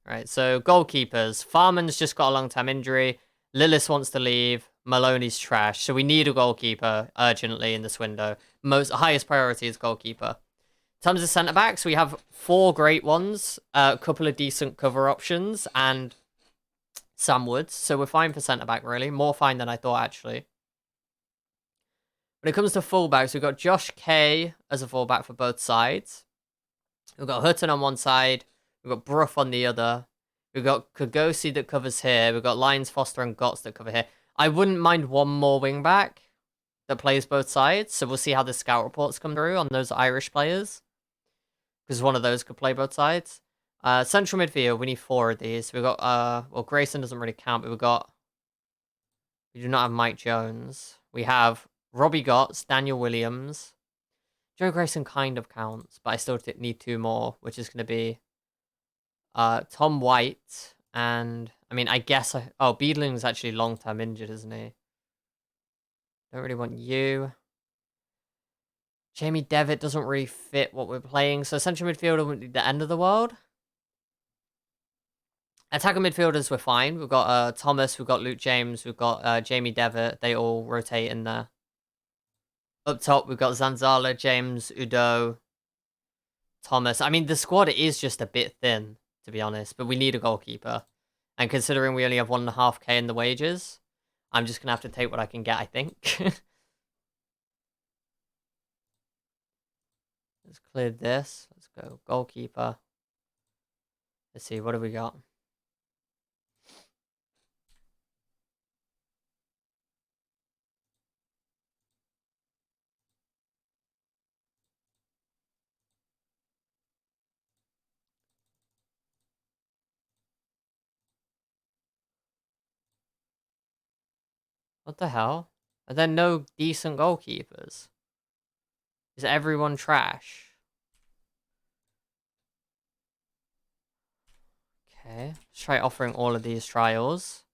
Right, so goalkeepers. Farman's just got a long-term injury. Lillis wants to leave. Maloney's trash. So we need a goalkeeper urgently in this window. Highest priority is goalkeeper. terms of centre-backs, we have 4 great ones, a couple of decent cover options, and Sam Woods. So we're fine for centre-back, really. More fine than I thought, actually. When it comes to fullbacks, we've got Josh Kay as a fullback for both sides. We've got Hutton on one side. We've got Brough on the other. We've got Kogosi that covers here. We've got Lyons, Foster, and Gotts that cover here. I wouldn't mind one more wing-back that plays both sides. So we'll see how the scout reports come through on those Irish players. Because one of those could play both sides. Central midfield, we need 4 of these. We've got, well, Grayson doesn't really count, but we do not have Mike Jones. We have Robbie Gotts, Daniel Williams. Joe Grayson kind of counts, but I still need 2 more, which is going to be Tom White and, I mean, I guess, oh, Beadling's actually long-term injured, isn't he? Don't really want you. Jamie Devitt doesn't really fit what we're playing, so central midfielder wouldn't be the end of the world. Attacker midfielders, we're fine. We've got Thomas, we've got Luke James, we've got Jamie Devitt. They all rotate in there. Up top, we've got Zanzala, James, Udo, Thomas. I mean, the squad is just a bit thin, to be honest, but we need a goalkeeper. And considering we only have 1.5k in the wages, I'm just going to have to take what I can get, I think. Let's clear this. Let's go. Goalkeeper. Let's see, what have we got? What the hell? Are there no decent goalkeepers? Is everyone trash? Okay, let's try offering all of these trials.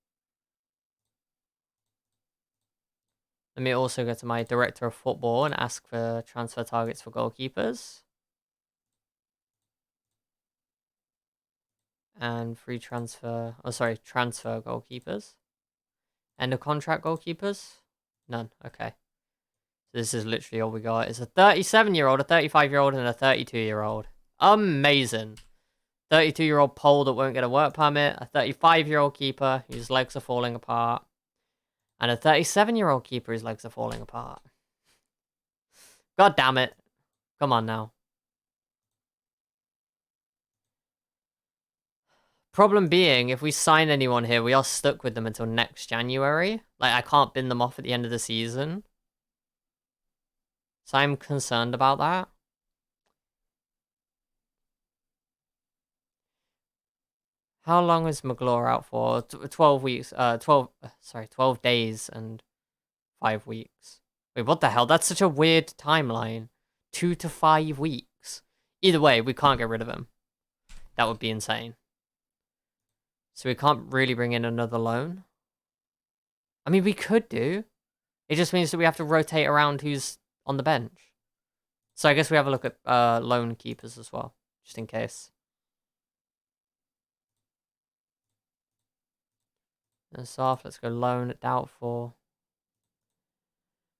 Let me also go to my director of football and ask for transfer targets for goalkeepers. And free transfer, oh sorry, transfer goalkeepers. End of contract goalkeepers? None, okay. So this is literally all we got. It's a 37-year-old, a 35-year-old, and a 32-year-old. Amazing. 32-year-old Pole that won't get a work permit, a 35-year-old keeper whose legs are falling apart, and a 37-year-old keeper whose legs are falling apart. God damn it. Come on now. Problem being, if we sign anyone here, we are stuck with them until next January. Like, I can't bin them off at the end of the season. So I'm concerned about that. How long is McGlaw out for? 12 weeks, 12 days and 5 weeks. Wait, what the hell? That's such a weird timeline. 2 to 5 weeks. Either way, we can't get rid of him. That would be insane. So we can't really bring in another loan. I mean, we could do. It just means that we have to rotate around who's on the bench. So I guess we have a look at loan keepers as well, just in case. And soft, let's go loan, doubtful.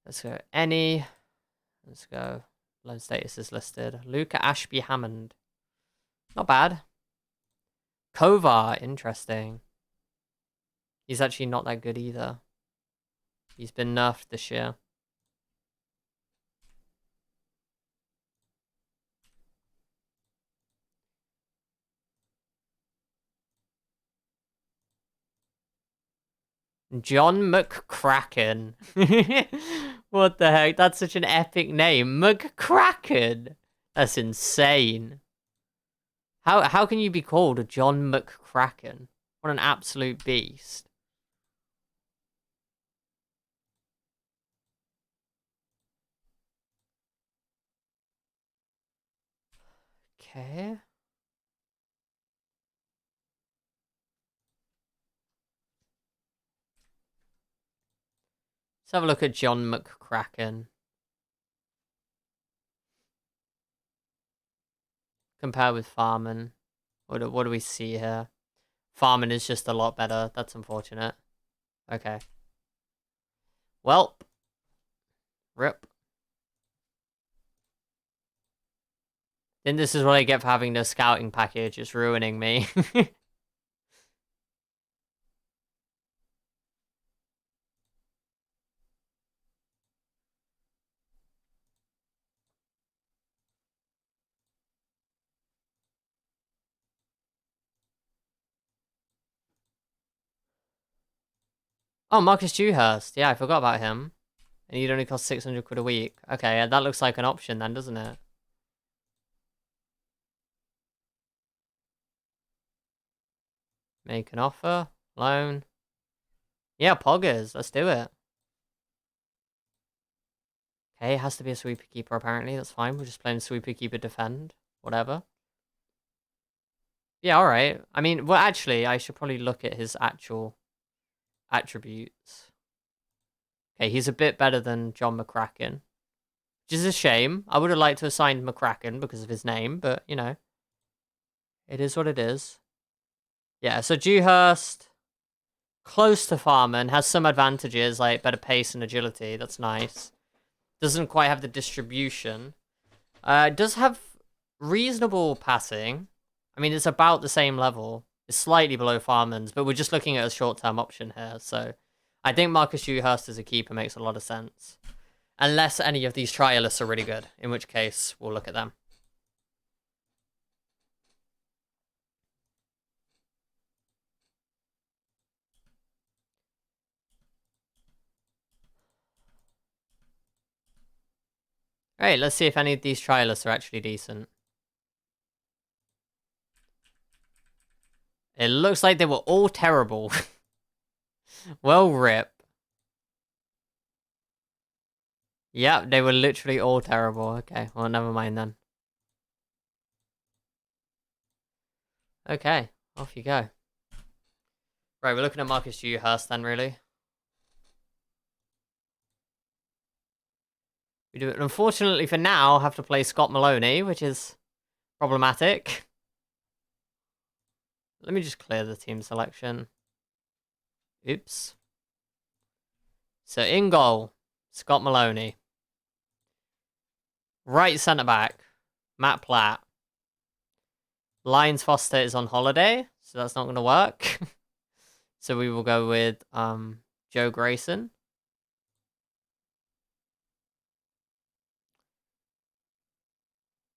Let's go any. Let's go. Loan status is listed. Luca Ashby Hammond. Not bad. Kovar, interesting. He's actually not that good either. He's been nerfed this year. John Mccracken. What the heck? That's such an epic name. Mccracken. That's insane. How can you be called John Mccracken? What an absolute beast. Okay. Let's have a look at John Mccracken. Compare with Farman. What do we see here? Farman is just a lot better. That's unfortunate. Okay. Welp. Rip. Then this is what I get for having no scouting package. It's ruining me. Oh, Marcus Dewhurst. Yeah, I forgot about him. And he'd only cost 600 quid a week. Okay, yeah, that looks like an option then, doesn't it? Make an offer. Loan. Yeah, Poggers. Let's do it. Okay, it has to be a sweeper keeper apparently. That's fine. We're just playing sweeper keeper defend. Whatever. Yeah, alright. I mean, well, actually, I should probably look at his actual attributes. Okay, he's a bit better than John Mccracken. Which is a shame. I would have liked to have signed Mccracken because of his name, but, you know. It is what it is. Yeah, so Dewhurst, close to Farman, has some advantages, like better pace and agility. That's nice. Doesn't quite have the distribution. Does have reasonable passing. I mean, it's about the same level. It's slightly below Farman's, but we're just looking at a short-term option here. So I think Marcus Dewhurst as a keeper makes a lot of sense. Unless any of these trialists are really good, in which case we'll look at them. Alright, let's see if any of these trialists are actually decent. It looks like they were all terrible. Well, rip. Yep, they were literally all terrible. Okay, well, never mind then. Okay, off you go. Right, we're looking at Marcus Dewhurst then, really. We do, unfortunately for now, have to play Scott Maloney, which is problematic. Let me just clear the team selection. Oops. So in goal, Scott Maloney. Right centre back, Matt Platt. Lyons Foster is on holiday, so that's not going to work. So we will go with Joe Grayson.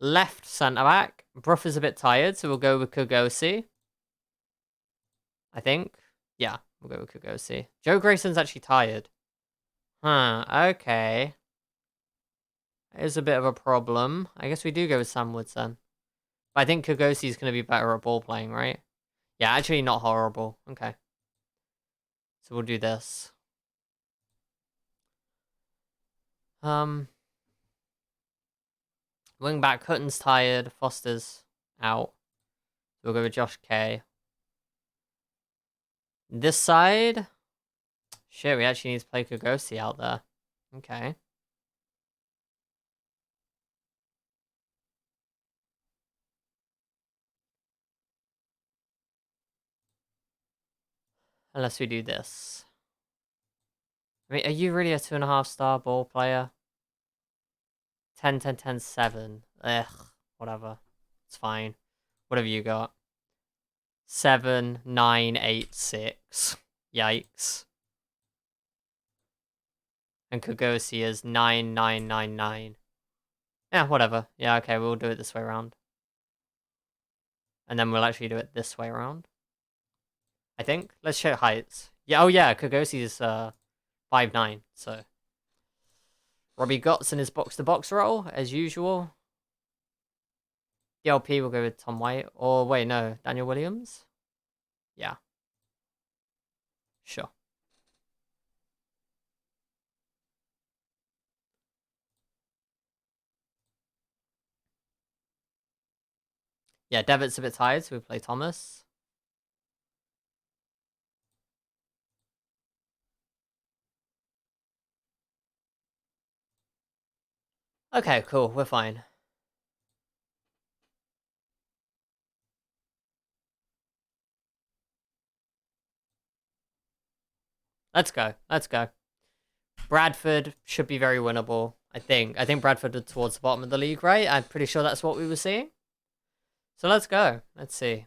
Left centre back, Bruff is a bit tired, so we'll go with Kugosi. I think. Yeah, we'll go with Kugosi. Joe Grayson's actually tired. Huh, okay. That is a bit of a problem. I guess we do go with Sam Woods then. But I think Kogosi's going to be better at ball playing, right? Yeah, actually not horrible. Okay. So we'll do this. Wing back, Hutton's tired. Foster's out. So we'll go with Josh K. This side... Shit, we actually need to play Kogosi out there. Okay. Unless we do this. I mean, are you really a 2.5-star ball player? 10, 10, 10, 7. Ugh, whatever. It's fine. Whatever you got. 7, 9, 8, 6. Yikes. And Kogosi is 9, 9, 9, 9. Yeah, whatever. Yeah, okay, we'll do it this way around. And then we'll actually do it this way around. I think. Let's show heights. Yeah, oh yeah, Kogosi's 5'9", so. Robbie Gotts in his box-to-box role, as usual. DLP will go with Tom White. Or, wait, no, Daniel Williams? Yeah. Sure. Yeah, Devitt's a bit tired, so we play Thomas. Okay, cool, we're fine. Let's go, let's go. Bradford should be very winnable, I think. I think Bradford are towards the bottom of the league, right? I'm pretty sure that's what we were seeing. So let's go. Let's see.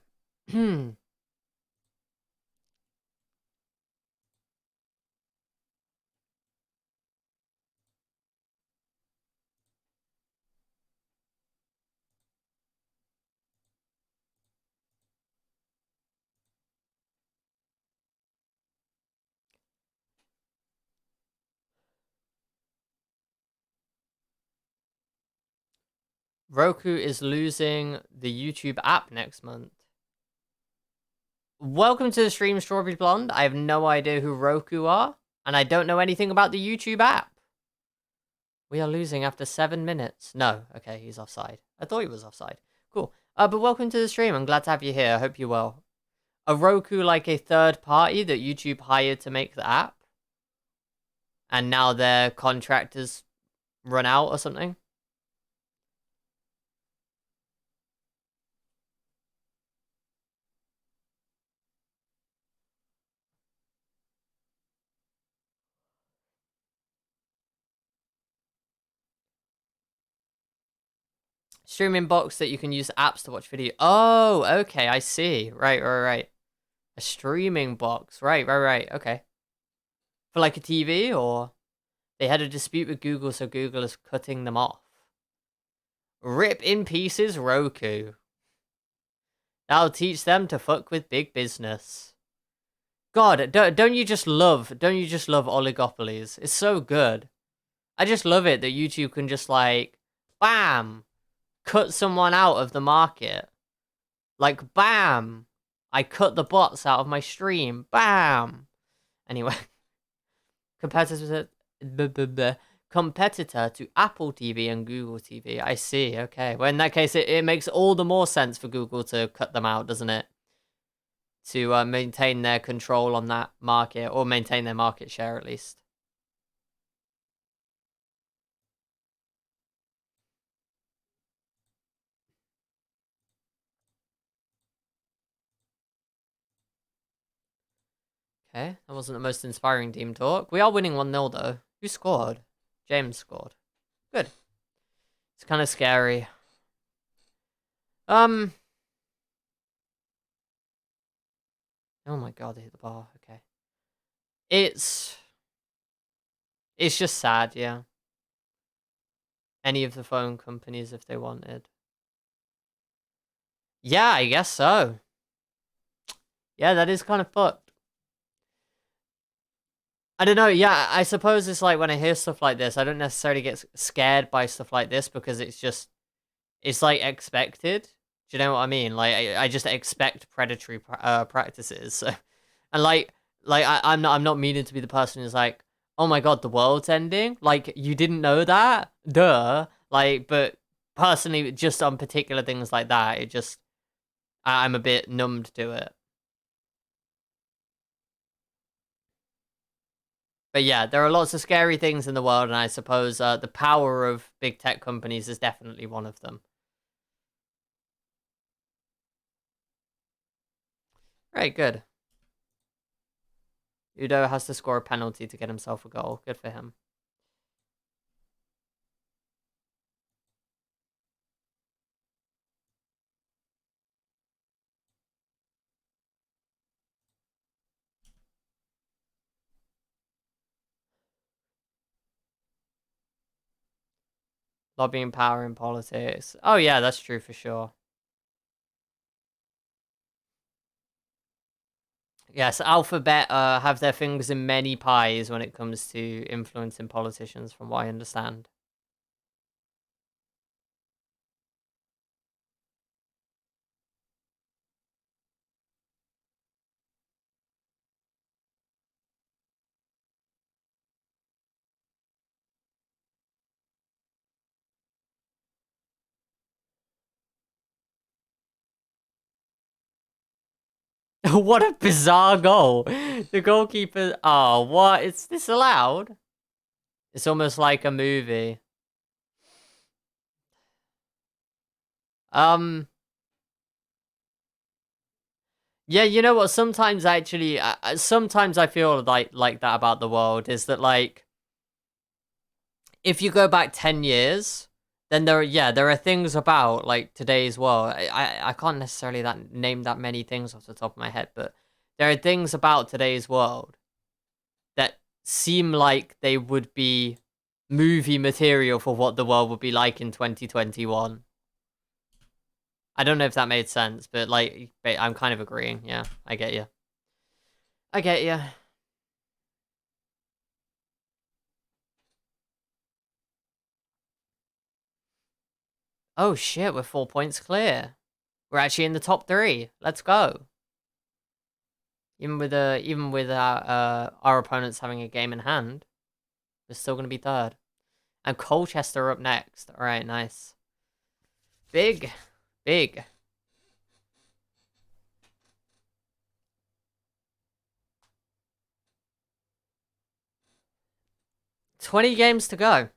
Roku is losing the YouTube app next month. Welcome to the stream, Strawberry Blonde. I have no idea who Roku are, and I don't know anything about the YouTube app. We are losing after 7 minutes. No, okay, he's offside. I thought he was offside. Cool. But welcome to the stream. I'm glad to have you here. I hope you're well. Are Roku like a third party that YouTube hired to make the app? And now their contract has run out or something? Streaming box that you can use apps to watch video. Oh, okay, I see. Right. A streaming box. Right. Okay. For like a TV, or they had a dispute with Google, so Google is cutting them off. Rip in pieces, Roku. That'll teach them to fuck with big business. God, don't you just love oligopolies? It's so good. I just love it that YouTube can just like, bam, cut someone out of the market. Like, bam, I cut the bots out of my stream. Bam. Anyway, competitor to Apple TV and Google TV. I see. Okay. Well, in that case, it makes all the more sense for Google to cut them out, doesn't it? To maintain their control on that market, or maintain their market share at least. Okay, that wasn't the most inspiring team talk. We are winning 1-0 though. Who scored? James scored. Good. It's kind of scary. Oh my god, they hit the bar. Okay. It's just sad, yeah. Any of the phone companies if they wanted. Yeah, I guess so. Yeah, that is kind of fucked. I don't know, yeah, I suppose it's like when I hear stuff like this, I don't necessarily get scared by stuff like this because it's like expected. Do you know what I mean? Like, I just expect predatory practices. So, and I'm not meaning to be the person who's like, oh my god, the world's ending? Like, you didn't know that? Duh. Like, but personally, just on particular things like that, I'm a bit numbed to it. But yeah, there are lots of scary things in the world, and I suppose the power of big tech companies is definitely one of them. Right, good. Udo has to score a penalty to get himself a goal. Good for him. Lobbying power in politics. Oh yeah, that's true for sure. Yes, Alphabet have their fingers in many pies when it comes to influencing politicians, from what I understand. What a bizarre goal. The goalkeeper... Oh, what? Is this allowed? It's almost like a movie. Yeah, you know what? Sometimes actually, sometimes I feel like that about the world, is that like, if you go back 10 years, then there are things about like today's world. I can't necessarily name that many things off the top of my head, but there are things about today's world that seem like they would be movie material for what the world would be like in 2021. I don't know if that made sense, but like I'm kind of agreeing. Yeah, I get you. I get you. Oh shit, we're 4 points clear. We're actually in the top 3. Let's go. Even with our opponents having a game in hand, we're still gonna be third. And Colchester up next. All right, nice. Big, big. $20 games to go.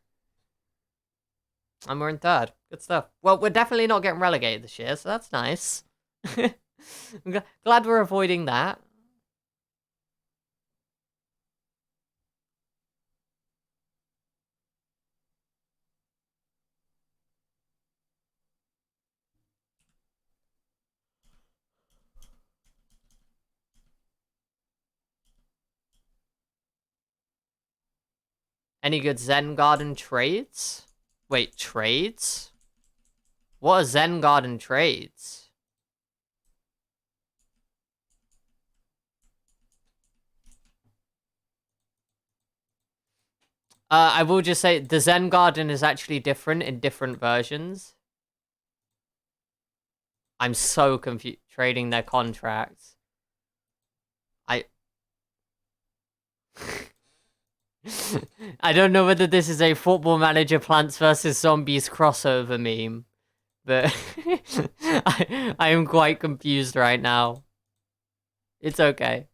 And we're in third. Good stuff. Well, we're definitely not getting relegated this year, so that's nice. I'm glad we're avoiding that. Any good Zen Garden trades? Wait, trades? What are Zen Garden trades? I will just say the Zen Garden is actually different in different versions. I'm so confused trading their contracts. I don't know whether this is a Football Manager Plants vs Zombies crossover meme, but I am quite confused right now. It's okay.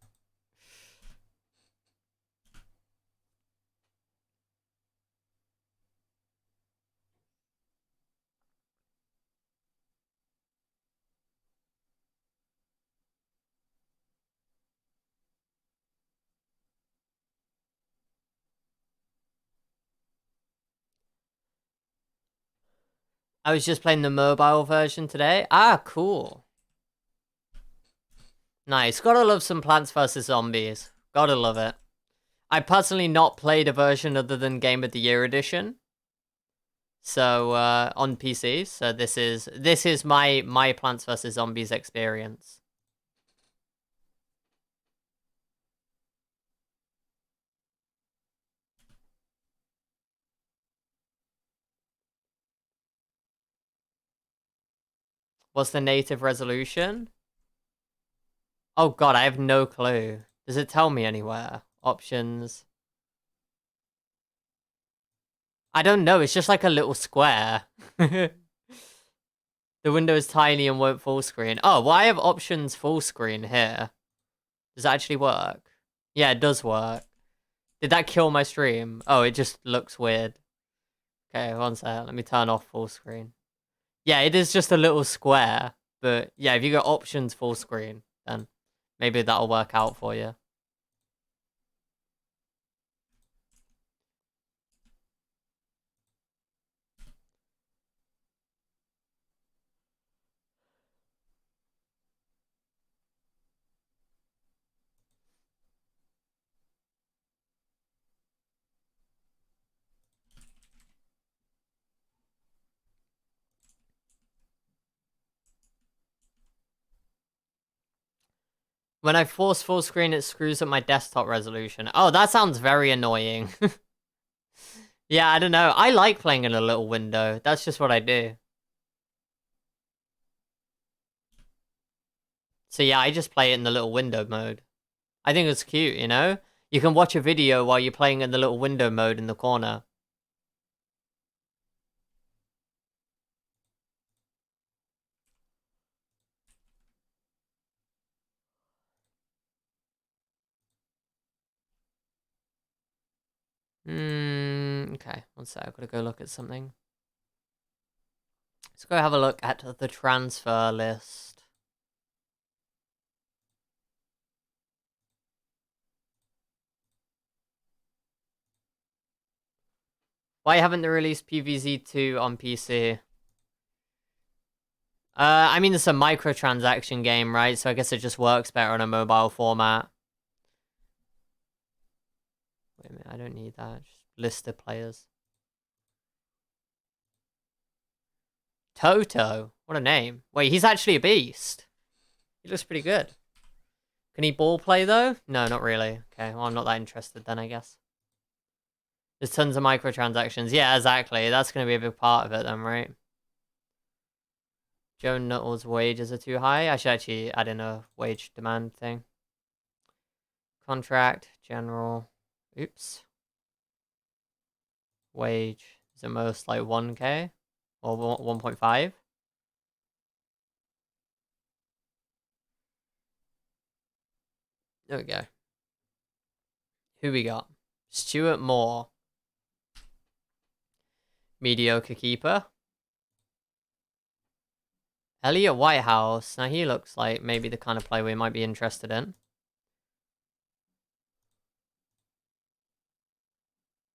I was just playing the mobile version today. Ah, cool. Nice. Gotta love some Plants vs Zombies. Gotta love it. I personally not played a version other than Game of the Year edition. So on PC. So this is my Plants vs Zombies experience. What's the native resolution? Oh god, I have no clue. Does it tell me anywhere? Options. I don't know, it's just like a little square. The window is tiny and won't full screen. Oh, well I have options full screen here. Does that actually work? Yeah, it does work. Did that kill my stream? Oh, it just looks weird. Okay, one sec. Let me turn off full screen. Yeah, it is just a little square. But yeah, if you go options full screen, then maybe that'll work out for you. When I force full screen, it screws up my desktop resolution. Oh, that sounds very annoying. Yeah, I don't know. I like playing in a little window. That's just what I do. So yeah, I just play it in the little window mode. I think it's cute, you know? You can watch a video while you're playing in the little window mode in the corner. Okay. One sec, I've got to go look at something. Let's go have a look at the transfer list. Why haven't they released PvZ2 on PC? I mean, it's a microtransaction game, right? So I guess it just works better on a mobile format. Wait a minute, I don't need that. Just list the players. Toto. What a name. Wait, he's actually a beast. He looks pretty good. Can he ball play, though? No, not really. Okay, well, I'm not that interested then, I guess. There's tons of microtransactions. Yeah, exactly. That's going to be a big part of it then, right? Joe Nuttall's wages are too high. I should actually add in a wage demand thing. Contract, general. Oops. Wage is at most like 1k or 1.5. There we go. Who we got? Stuart Moore. Mediocre keeper. Elliot Whitehouse. Now he looks like maybe the kind of player we might be interested in.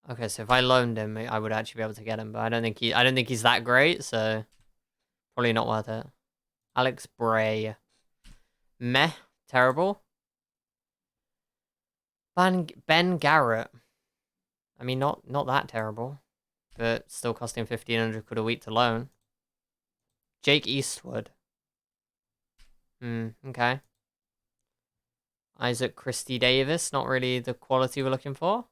Okay, so if I loaned him, I would actually be able to get him, but I don't think he's that great, so probably not worth it. Alex Bray. Meh. Terrible. Ben Garrett. I mean, not that terrible, but still costing 1,500 quid a week to loan. Jake Eastwood. Okay. Isaac Christie Davis. Not really the quality we're looking for.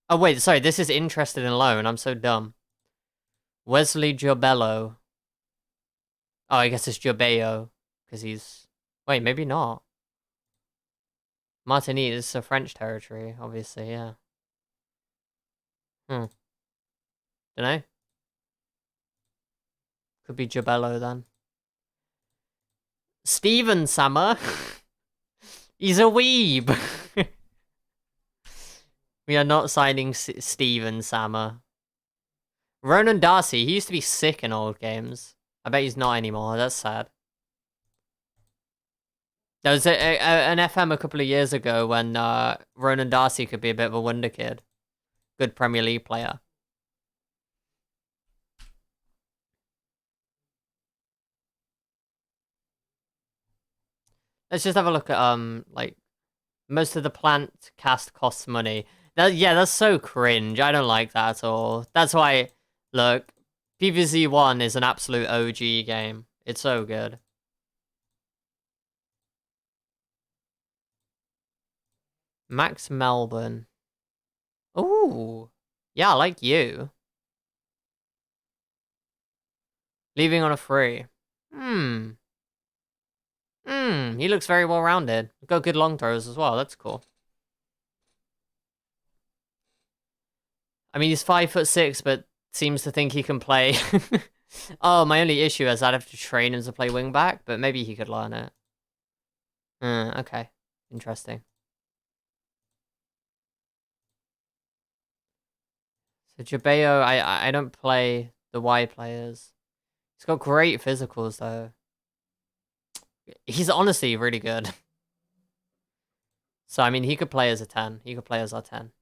Oh, wait, sorry. This is interested in loan. I'm so dumb. Wesley Jobello. Oh, I guess it's Jobeo. Because he's... Wait, maybe not. Martinique is a French territory, obviously, yeah. Dunno. Could be Jobello then. Steven Sammer. He's a weeb. We are not signing Steven Sammer. Ronan Darcy, he used to be sick in old games. I bet he's not anymore. That's sad. There was an FM a couple of years ago when Ronan Darcy could be a bit of a wonder kid. Good Premier League player. Let's just have a look at like most of the plant cast costs money. Yeah, that's so cringe. I don't like that at all. That's why, look, PvZ 1 is an absolute OG game. It's so good. Max Melbourne. Ooh. Yeah, I like you. Leaving on a free. He looks very well-rounded. Got good long throws as well. That's cool. I mean, he's 5'6", but seems to think he can play. Oh, my only issue is I'd have to train him to play wing back, but maybe he could learn it. Okay. Interesting. So Jabeo, I don't play the Y players. He's got great physicals though. He's honestly really good. So I mean, he could play as a 10. He could play as our 10.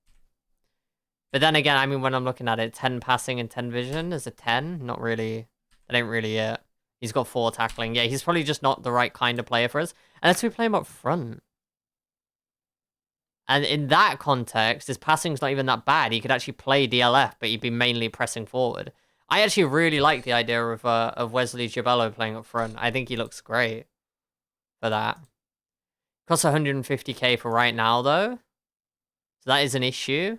But then again, I mean, when I'm looking at it, 10 passing and 10 vision as a 10, not really. That ain't really it. He's got 4 tackling. Yeah, he's probably just not the right kind of player for us. Unless we play him up front. And in that context, his passing's not even that bad. He could actually play DLF, but he'd be mainly pressing forward. I actually really like the idea of Wesley Jabello playing up front. I think he looks great for that. Costs 150k for right now, though. So that is an issue.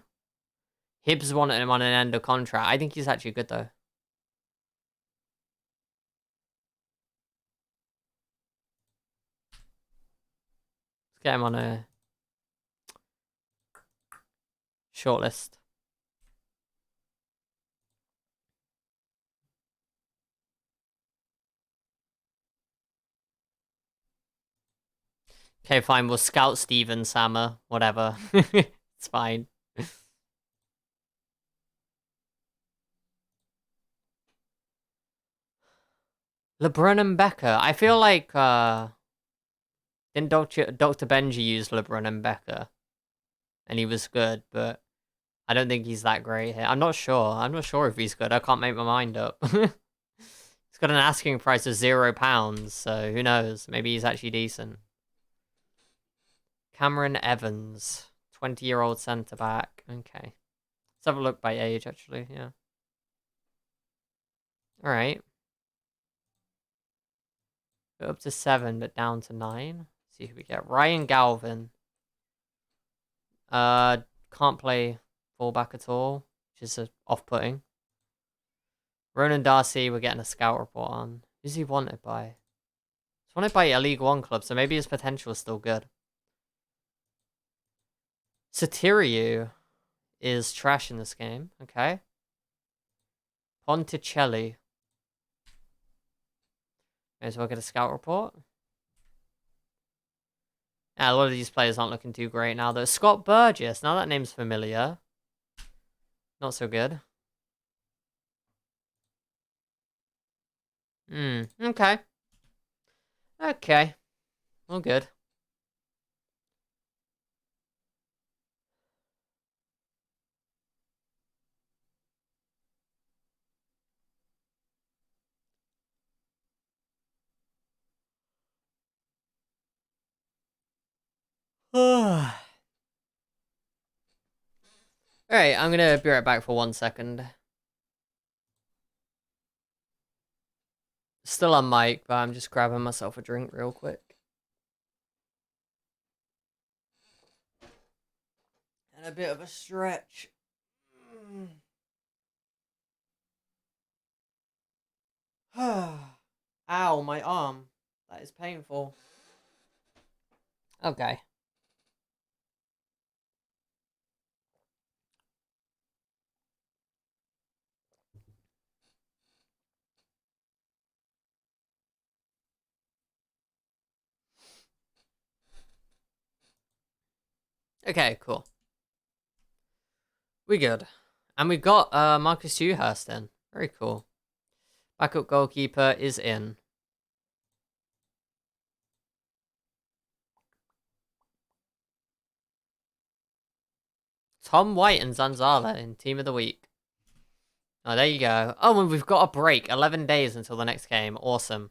Hibbs wanted him on an end of contract. I think he's actually good, though. Let's get him on a shortlist. Okay, fine. We'll scout Steven Sammer. Whatever. It's fine. LeBron and Becker. I feel like didn't Dr. Benji use LeBron and Becker? And he was good, but I don't think he's that great here. I'm not sure. I'm not sure if he's good. I can't make my mind up. He's got an asking price of £0, so who knows? Maybe he's actually decent. Cameron Evans, 20-year-old centre back. Okay. Let's have a look by age, actually. Yeah. All right. Go up to 7, but down to 9. Let's see who we get. Ryan Galvin. Can't play fullback at all, which is off-putting. Ronan Darcy, we're getting a scout report on. Who's he wanted by? He's wanted by a League One club, so maybe his potential is still good. Satiriu is trash in this game. Okay. Ponticelli. May as well get a scout report. Yeah, a lot of these players aren't looking too great now, though. Scott Burgess. Now that name's familiar. Not so good. Okay. Okay. All good. Alright, I'm gonna be right back for 1 second. Still on mic, but I'm just grabbing myself a drink real quick. And a bit of a stretch. Ow, my arm. That is painful. Okay. Okay, cool. We good. And we got Marcus Dewhurst in. Very cool. Backup goalkeeper is in. Tom White and Zanzala in Team of the Week. Oh, there you go. Oh, and we've got a break. 11 days until the next game. Awesome.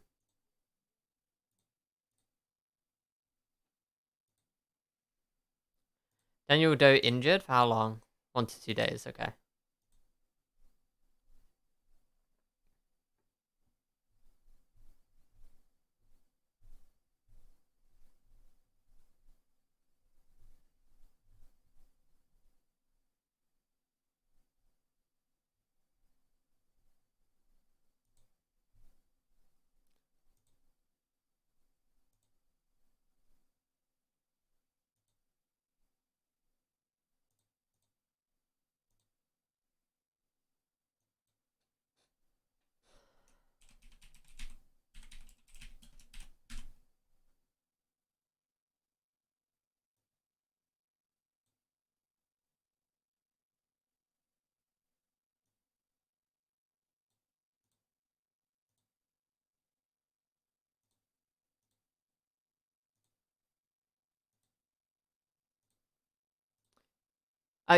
Daniel Doe injured? For how long? 1 to 2 days. Okay.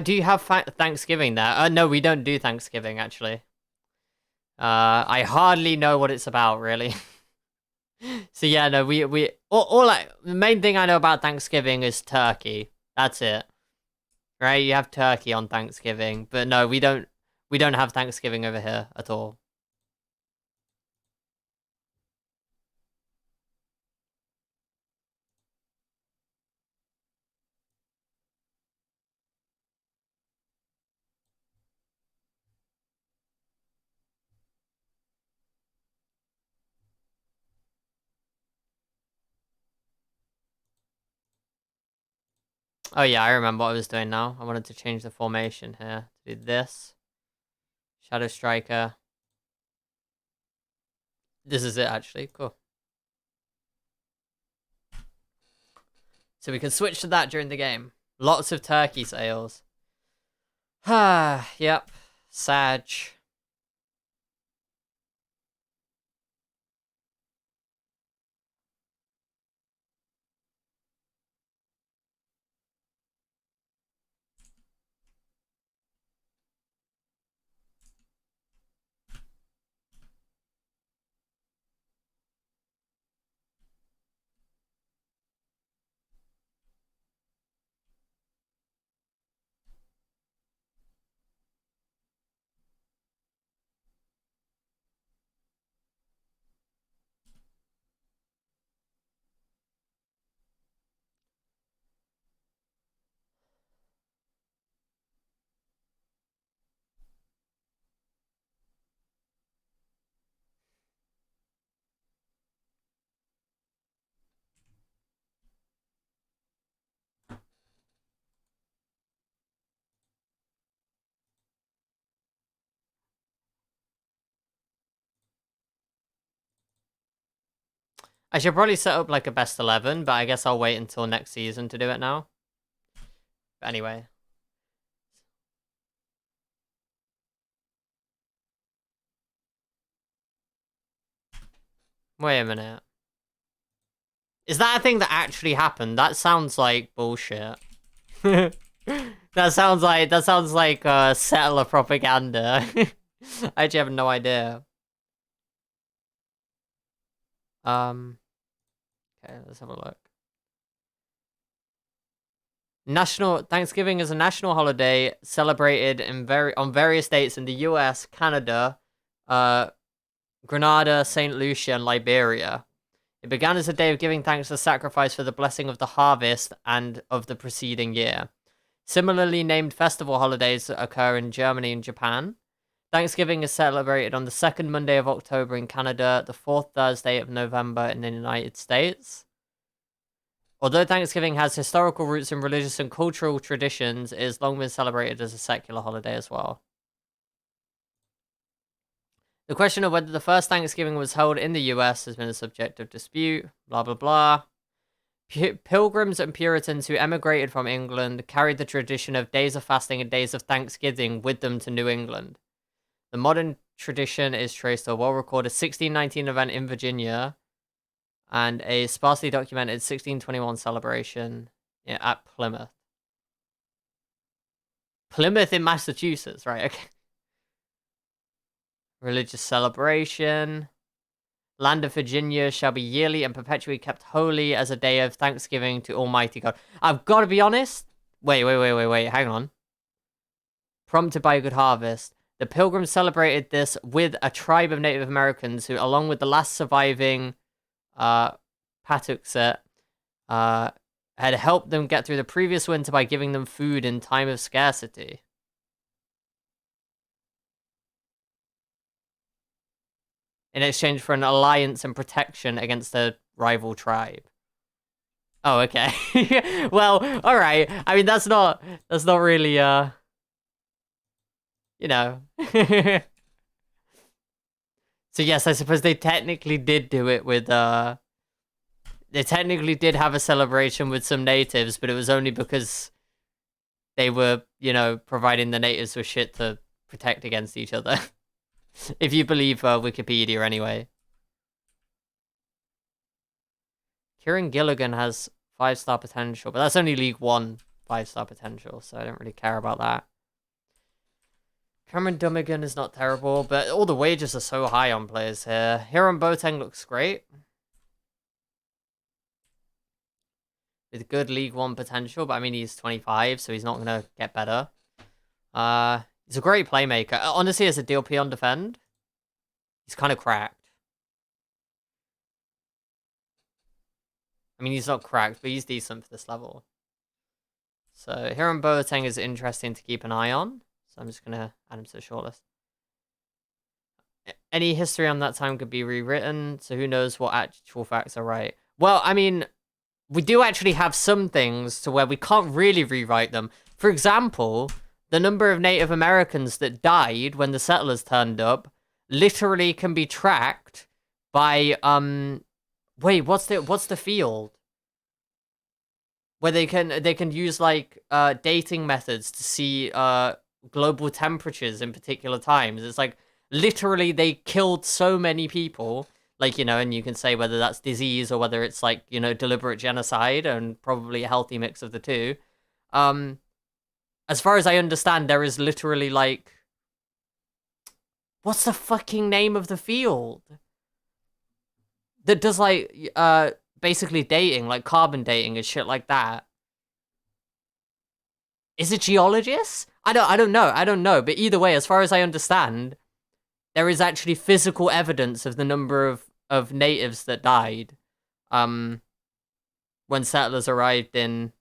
Do you have Thanksgiving there? No, we don't do Thanksgiving, actually. I hardly know what it's about, really. So yeah, no, all like the main thing I know about Thanksgiving is turkey. That's it. Right? You have turkey on Thanksgiving, but no, we don't have Thanksgiving over here at all. Oh yeah, I remember what I was doing now. I wanted to change the formation here. Do this. Shadow Striker. This is it, actually. Cool. So we can switch to that during the game. Lots of turkey sales. Ah, yep. Sag. I should probably set up like a best 11, but I guess I'll wait until next season to do it now. But anyway. Wait a minute. Is that a thing that actually happened? That sounds like bullshit. that sounds like settler propaganda. I actually have no idea. Okay, let's have a look. Thanksgiving is a national holiday celebrated on various dates in the US, Canada, Grenada, St. Lucia, and Liberia. It began as a day of giving thanks for sacrifice for the blessing of the harvest and of the preceding year. Similarly named festival holidays occur in Germany and Japan. Thanksgiving is celebrated on the second Monday of October in Canada, the fourth Thursday of November in the United States. Although Thanksgiving has historical roots in religious and cultural traditions, it has long been celebrated as a secular holiday as well. The question of whether the first Thanksgiving was held in the US has been a subject of dispute, blah blah blah. Pilgrims and Puritans who emigrated from England carried the tradition of days of fasting and days of Thanksgiving with them to New England. The modern tradition is traced to a well-recorded 1619 event in Virginia and a sparsely documented 1621 celebration at Plymouth. Plymouth in Massachusetts, right? Okay. Religious celebration. Land of Virginia shall be yearly and perpetually kept holy as a day of thanksgiving to Almighty God. I've got to be honest. Wait. Hang on. Prompted by a good harvest. The Pilgrims celebrated this with a tribe of Native Americans who, along with the last surviving Patuxet, had helped them get through the previous winter by giving them food in time of scarcity. In exchange for an alliance and protection against a rival tribe. Oh, okay. Well, all right. I mean, that's not really you know. So yes, I suppose they technically did do it with they technically did have a celebration with some natives, but it was only because they were, providing the natives with shit to protect against each other. If you believe Wikipedia, anyway. Kieran Gilligan has 5-star potential, but that's only League 1 5-star potential, so I don't really care about that. Cameron Dummigan is not terrible, but all the wages are so high on players here. Hiram Boateng looks great. With good League 1 potential, but I mean, he's 25, so he's not going to get better. He's a great playmaker. Honestly, as a DLP on defend, he's kind of cracked. I mean, he's not cracked, but he's decent for this level. So, Hiram Boateng is interesting to keep an eye on. So, I'm just going to add him to the shortlist. Any history on that time could be rewritten, so who knows what actual facts are right. Well, I mean, we do actually have some things to where we can't really rewrite them. For example, the number of Native Americans that died when the settlers turned up literally can be tracked by wait, what's the field where they can use like dating methods to see global temperatures in particular times. It's like literally they killed so many people, like, and you can say whether that's disease or whether it's like, deliberate genocide, and probably a healthy mix of the two. As far as I understand, there is literally, like... What's the fucking name of the field? That does, like, basically dating, like carbon dating and shit like that. Is it geologists? I don't know. But either way, as far as I understand, there is actually physical evidence of the number of natives that died when settlers arrived in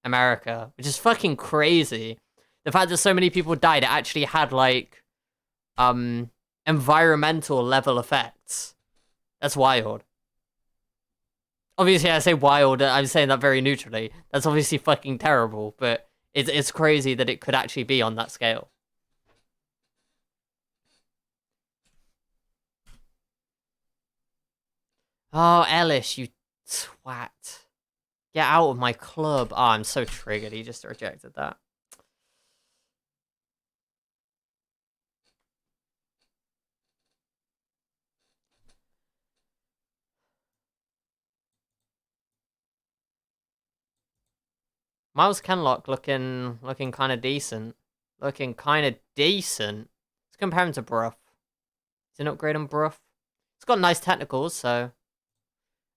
America, which is fucking crazy. The fact that so many people died, it actually had like environmental level effects. That's wild. Obviously, I say wild, I'm saying that very neutrally. That's obviously fucking terrible, but it's crazy that it could actually be on that scale. Oh, Ellis, you twat. Get out of my club. Oh, I'm so triggered. He just rejected that. Miles Kenlock looking kind of decent. Looking kind of decent. Let's compare him to Bruff. Is an upgrade on Bruff? He's got nice technicals, so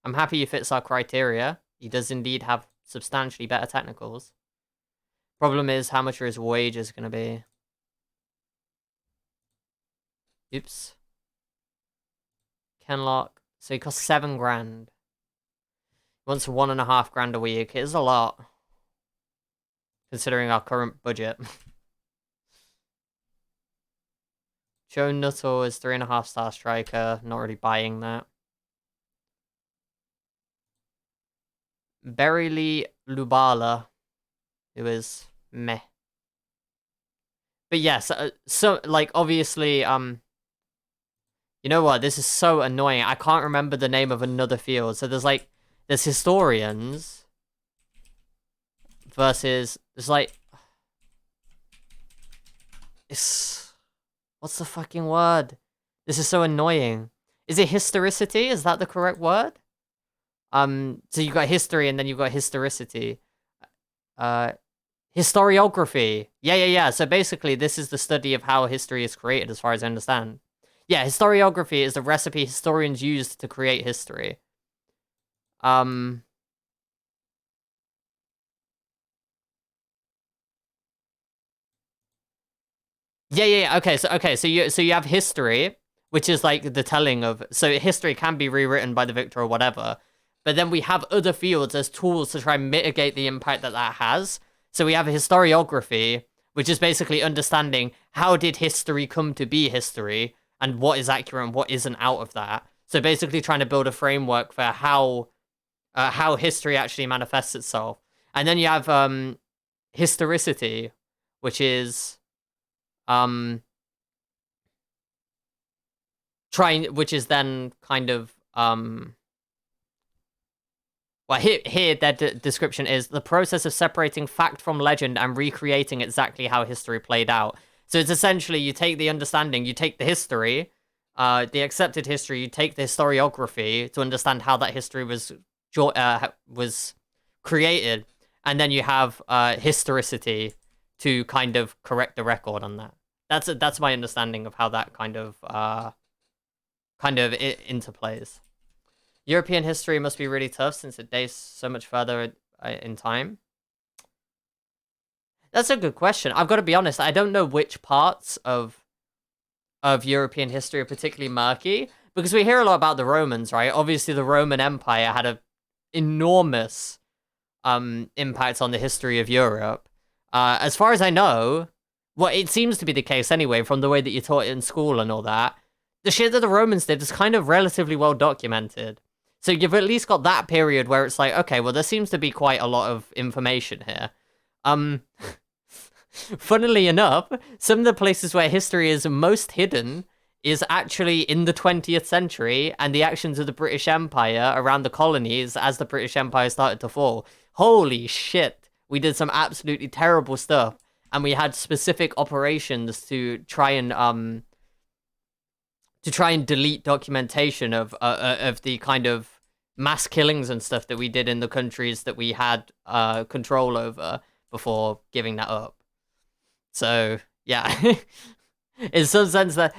I'm happy he fits our criteria. He does indeed have substantially better technicals. Problem is, how much are his wages going to be? Oops. Kenlock. So he costs 7 grand. He wants 1.5 grand a week. It is a lot, considering our current budget. Joe Nuttall is 3.5-star striker. Not really buying that. Beryley Lubala, who is meh. But yes, so like obviously, you know what? This is so annoying. I can't remember the name of another field. So there's historians versus there's like what's the fucking word? This is so annoying. Is it historicity? Is that the correct word? So you got history and then you got historicity. Historiography. Yeah. So basically, this is the study of how history is created, as far as I understand. Yeah, historiography is the recipe historians use to create history. Yeah. Okay, so you have history, which is like the telling of. So history can be rewritten by the victor or whatever. But then we have other fields as tools to try and mitigate the impact that has. So we have historiography, which is basically understanding how did history come to be history and what is accurate and what isn't out of that. So basically trying to build a framework for how history actually manifests itself. And then you have historicity, which is which is then kind of well, here their description is the process of separating fact from legend and recreating exactly how history played out. So it's essentially you take the understanding, you take the history, the accepted history, you take the historiography to understand how that history was created, and then you have historicity to kind of correct the record on that. That's my understanding of how that kind of interplays. European history must be really tough since it dates so much further in time. That's a good question. I've got to be honest. I don't know which parts of European history are particularly murky because we hear a lot about the Romans, right? Obviously, the Roman Empire had an enormous impact on the history of Europe. As far as I know, well, it seems to be the case anyway, from the way that you taught it in school and all that. The shit that the Romans did is kind of relatively well documented. So you've at least got that period where it's like, okay, well, there seems to be quite a lot of information here. Funnily enough, some of the places where history is most hidden is actually in the 20th century and the actions of the British Empire around the colonies as the British Empire started to fall. Holy shit. We did some absolutely terrible stuff. And we had specific operations to try and delete documentation of the kind of mass killings and stuff that we did in the countries that we had control over before giving that up. So yeah, in some sense that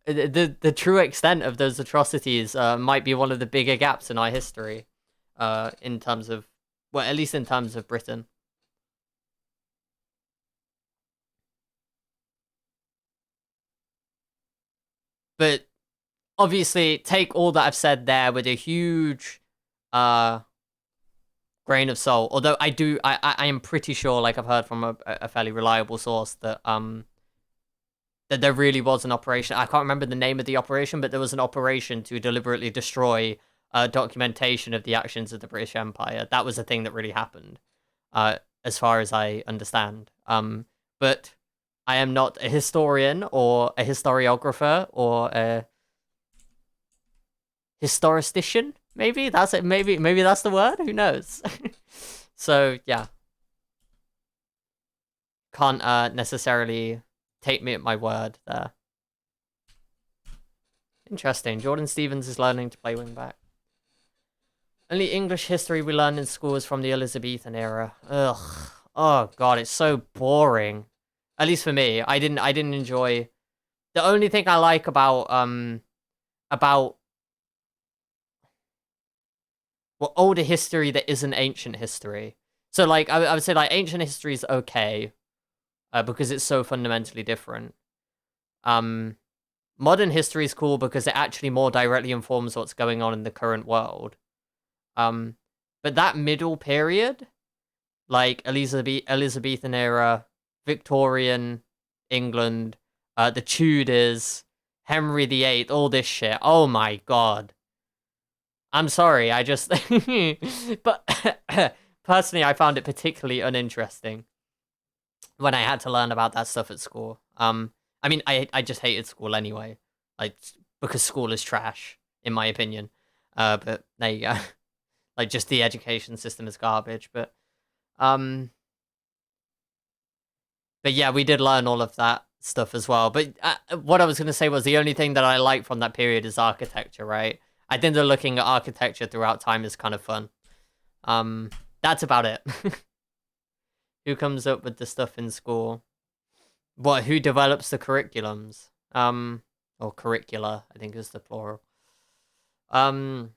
the true extent of those atrocities might be one of the bigger gaps in our history, in terms of, well, at least in terms of Britain. But obviously, take all that I've said there with a huge grain of salt. Although I am pretty sure, like I've heard from a fairly reliable source, that that there really was an operation. I can't remember the name of the operation, but there was an operation to deliberately destroy documentation of the actions of the British Empire. That was a thing that really happened, as far as I understand. But I am not a historian or a historiographer or a historistician. Maybe that's it. Maybe that's the word. Who knows? So yeah, can't necessarily take me at my word there. Interesting. Jordan Stevens is learning to play wing back. Only English history we learned in school is from the Elizabethan era. Ugh. Oh god, it's so boring. At least for me, I didn't enjoy. The only thing I like about well, older history that isn't ancient history. So like I would say like ancient history is okay, because it's so fundamentally different. Modern history is cool because it actually more directly informs what's going on in the current world. But that middle period, like Elizabethan era, Victorian England, the Tudors, Henry VIII, all this shit. Oh my god. I'm sorry, I just... but personally, I found it particularly uninteresting when I had to learn about that stuff at school. I mean, I just hated school anyway, like, because school is trash, in my opinion. But there you go. Like, just the education system is garbage, but yeah, we did learn all of that stuff as well. But what I was going to say was the only thing that I like from that period is architecture, right? I think that looking at architecture throughout time is kind of fun. That's about it. Who comes up with the stuff in school? What? Who develops the curriculums? Or curricula, I think is the plural. You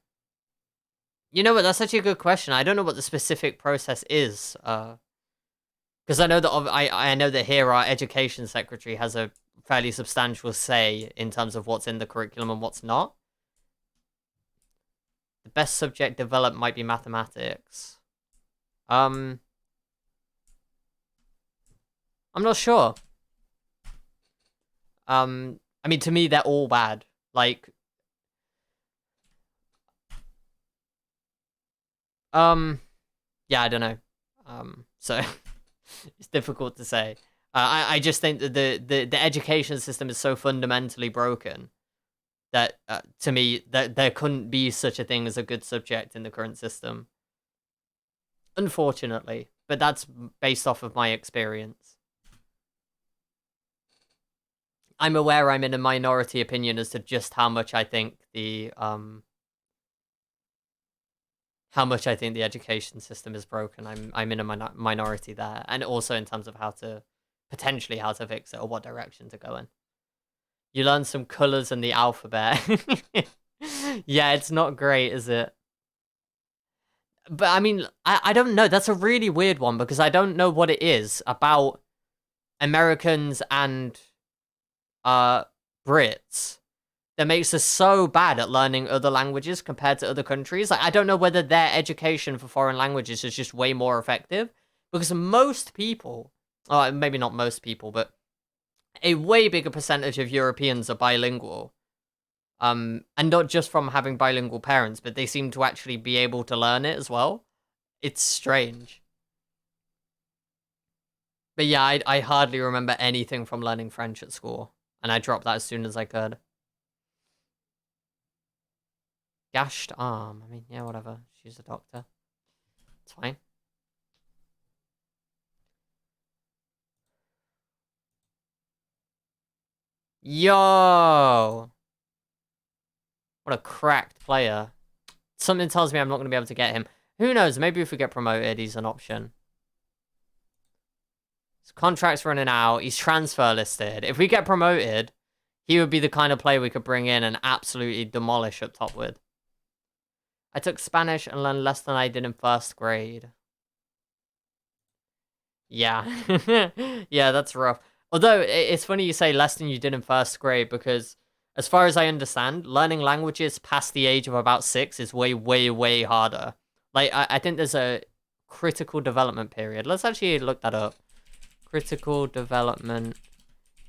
know what? That's actually a good question. I don't know what the specific process is. Because I know that I know that here our education secretary has a fairly substantial say in terms of what's in the curriculum and what's not. The best subject developed might be mathematics. I'm not sure. I mean, to me, they're all bad. Like, yeah, I don't know. So it's difficult to say. I just think that the education system is so fundamentally broken that to me that there couldn't be such a thing as a good subject in the current system. Unfortunately, but that's based off of my experience. I'm aware I'm in a minority opinion as to just how much I think the education system is broken. I'm in a minority there, and also in terms of how to fix it or what direction to go in. You learn some colors in the alphabet. Yeah, it's not great, is it? But I mean, I don't know. That's a really weird one because I don't know what it is about Americans and Brits that makes us so bad at learning other languages compared to other countries. Like, I don't know whether their education for foreign languages is just way more effective because most people, maybe not most people, but a way bigger percentage of Europeans are bilingual. And not just from having bilingual parents, but they seem to actually be able to learn it as well. It's strange. But yeah, I hardly remember anything from learning French at school. And I dropped that as soon as I could. Gashed arm. I mean, yeah, whatever. She's a doctor. It's fine. Yo! What a cracked player. Something tells me I'm not going to be able to get him. Who knows? Maybe if we get promoted, he's an option. His contract's running out. He's transfer listed. If we get promoted, he would be the kind of player we could bring in and absolutely demolish up top with. I took Spanish and learned less than I did in first grade. Yeah. Yeah, that's rough. Although, it's funny you say less than you did in first grade because, as far as I understand, learning languages past the age of about 6 is way, way, way harder. Like, I think there's a critical development period. Let's actually look that up. Critical development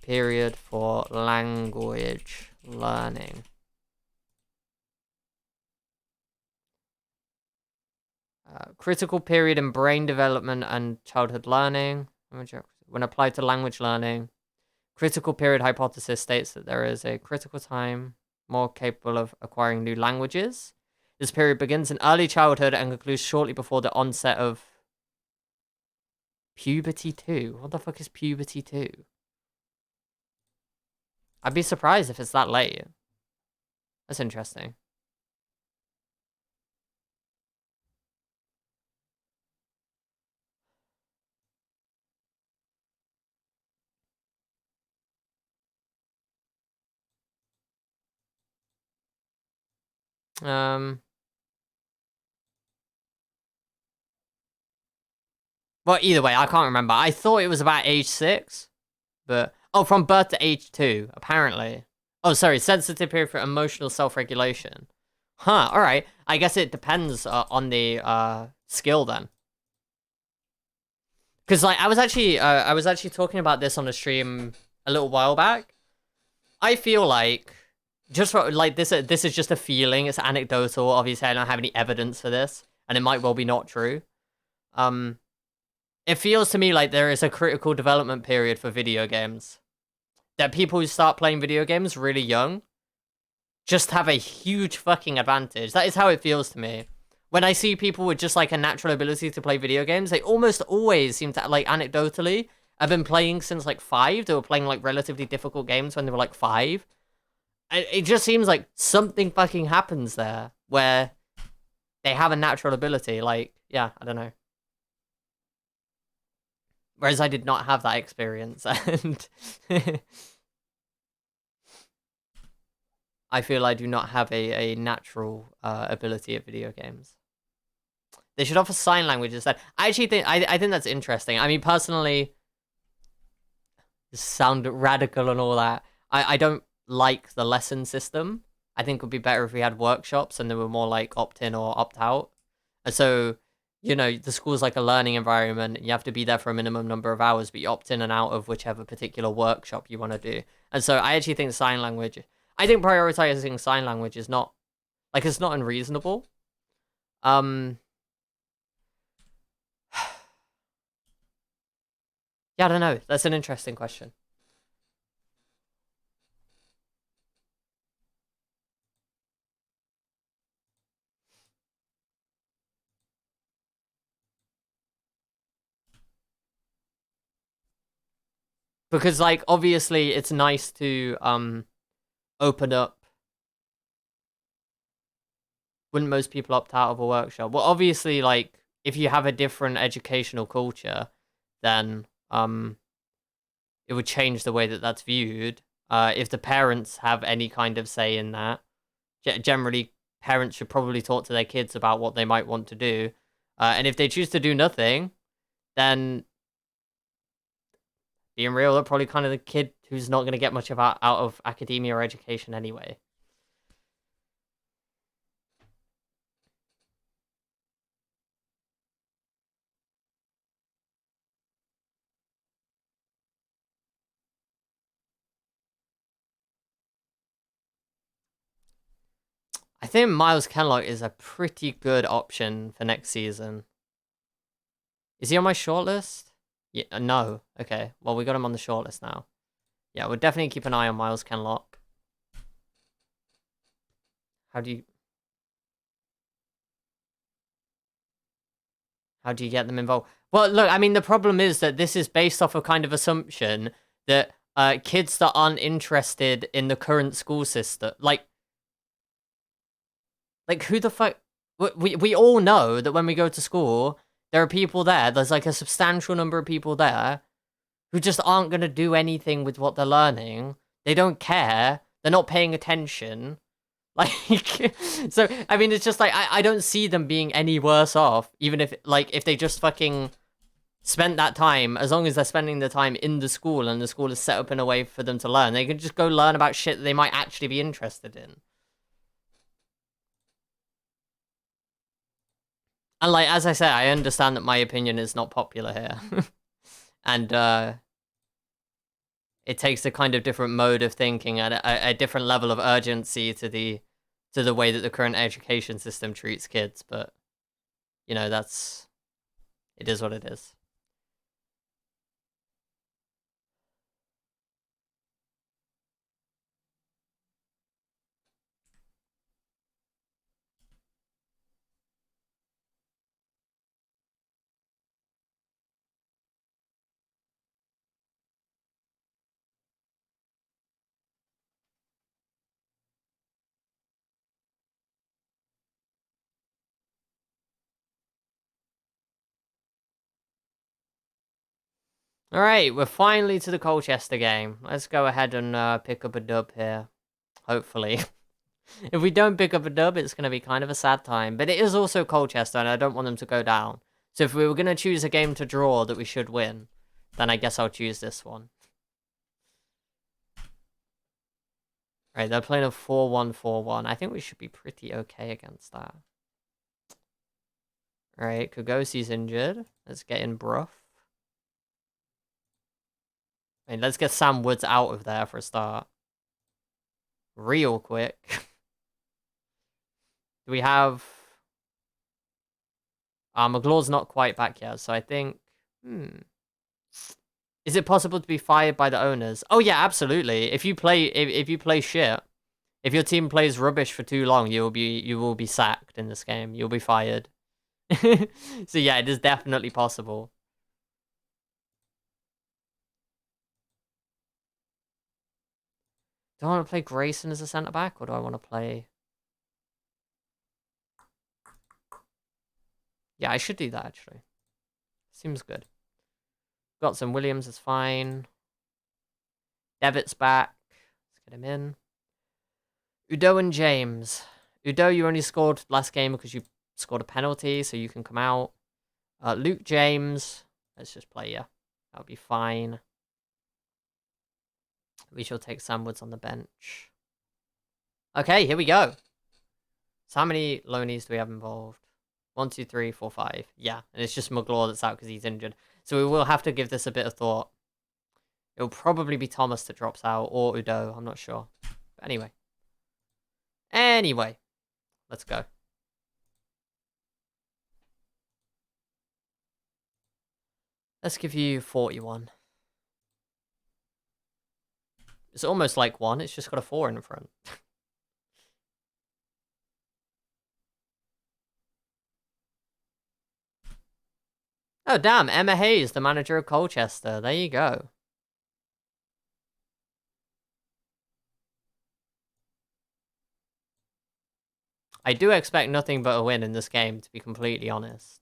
period for language learning. Critical period in brain development and childhood learning. When applied to language learning, critical period hypothesis states that there is a critical time more capable of acquiring new languages. This period begins in early childhood and concludes shortly before the onset of puberty 2. What the fuck is puberty 2? I'd be surprised if it's that late. That's interesting. Well, either way, I can't remember. I thought it was about age 6, but oh, from birth to age 2, apparently. Oh, sorry, sensitive period for emotional self-regulation. Huh, all right. I guess it depends on the skill then. Because like I was actually talking about this on a stream a little while back. I feel like just like this is just a feeling. It's anecdotal. Obviously, I don't have any evidence for this, and it might well be not true. It feels to me like there is a critical development period for video games. That people who start playing video games really young just have a huge fucking advantage. That is how it feels to me. When I see people with just like a natural ability to play video games, they almost always seem to, like, anecdotally, have been playing since like 5. They were playing like relatively difficult games when they were like 5. It just seems like something fucking happens there where they have a natural ability. Like, yeah, I don't know. Whereas I did not have that experience, and I feel I do not have a natural ability at video games. They should offer sign language instead. I actually think I think that's interesting. I mean, personally, sound radical and all that. I don't like the lesson system. I think it would be better if we had workshops and they were more like opt-in or opt-out. And so, you know, the school's like a learning environment. You have to be there for a minimum number of hours, but you opt in and out of whichever particular workshop you want to do. And so I actually think sign language... I think prioritizing sign language is not... Like, it's not unreasonable. Yeah, I don't know. That's an interesting question. Because, like, obviously it's nice to open up. Wouldn't most people opt out of a workshop? Well, obviously, like, if you have a different educational culture, then it would change the way that that's viewed. If the parents have any kind of say in that, generally parents should probably talk to their kids about what they might want to do. And if they choose to do nothing, then being real, they're probably kind of the kid who's not going to get much of out of academia or education anyway. I think Miles Kenlock is a pretty good option for next season. Is he on my shortlist? Yeah, no. Okay, well, we got him on the shortlist now. Yeah, we'll definitely keep an eye on Miles Kenlock. How do you get them involved? Well, look, I mean, the problem is that this is based off a kind of assumption that kids that aren't interested in the current school system, like who the fuck? We all know that when we go to school, there are people there. There's like a substantial number of people there who just aren't going to do anything with what they're learning. They don't care. They're not paying attention. Like, so, I mean, it's just like, I don't see them being any worse off, even if, like, if they just fucking spent that time, as long as they're spending the time in the school and the school is set up in a way for them to learn, they can just go learn about shit that they might actually be interested in. And, like, as I said, I understand that my opinion is not popular here. And, it takes a kind of different mode of thinking and a different level of urgency to the way that the current education system treats kids, but, you know, it is what it is. Alright, we're finally to the Colchester game. Let's go ahead and pick up a dub here. Hopefully. If we don't pick up a dub, it's going to be kind of a sad time. But it is also Colchester, and I don't want them to go down. So if we were going to choose a game to draw that we should win, then I guess I'll choose this one. Right, they're playing a 4-1-4-1. I think we should be pretty okay against that. Alright, Kogosi's injured. Let's get in Bruff. I mean, let's get Sam Woods out of there for a start. Real quick. Do we have... McLaw's not quite back yet, so I think... Is it possible to be fired by the owners? Oh yeah, absolutely. If you play if you play shit, if your team plays rubbish for too long, you will be sacked in this game. You'll be fired. So yeah, it is definitely possible. Do I want to play Grayson as a centre back, or do I want to play? Yeah, I should do that actually. Seems good. Got some Williams is fine. Devitt's back. Let's get him in. Udo and James. Udo, you only scored last game because you scored a penalty, so you can come out. Luke James. Let's just play you. That'll be fine. We shall take Sam Woods on the bench. Okay, here we go. So how many loanies do we have involved? 1, 2, 3, 4, 5. Yeah, and it's just McLaw that's out because he's injured. So we will have to give this a bit of thought. It'll probably be Thomas that drops out, or Udo. I'm not sure. But anyway. Anyway. Let's go. Let's give you 41. It's almost like 1. It's just got a 4 in front. Oh, damn. Emma Hayes, the manager of Colchester. There you go. I do expect nothing but a win in this game, to be completely honest.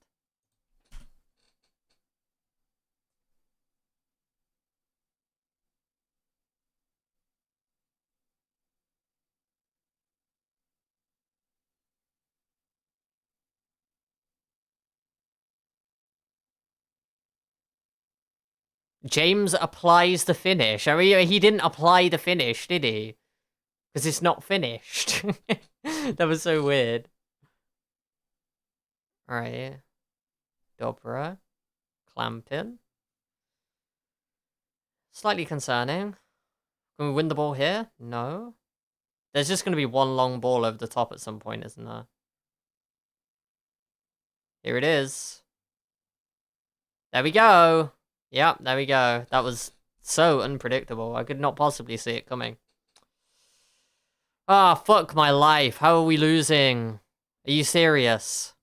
James applies the finish. I mean, he didn't apply the finish, did he? Because it's not finished. That was so weird. Alright. Dobra. Clampin. Slightly concerning. Can we win the ball here? No. There's just going to be one long ball over the top at some point, isn't there? Here it is. There we go. Yep, there we go. That was so unpredictable. I could not possibly see it coming. Ah, fuck my life. How are we losing? Are you serious?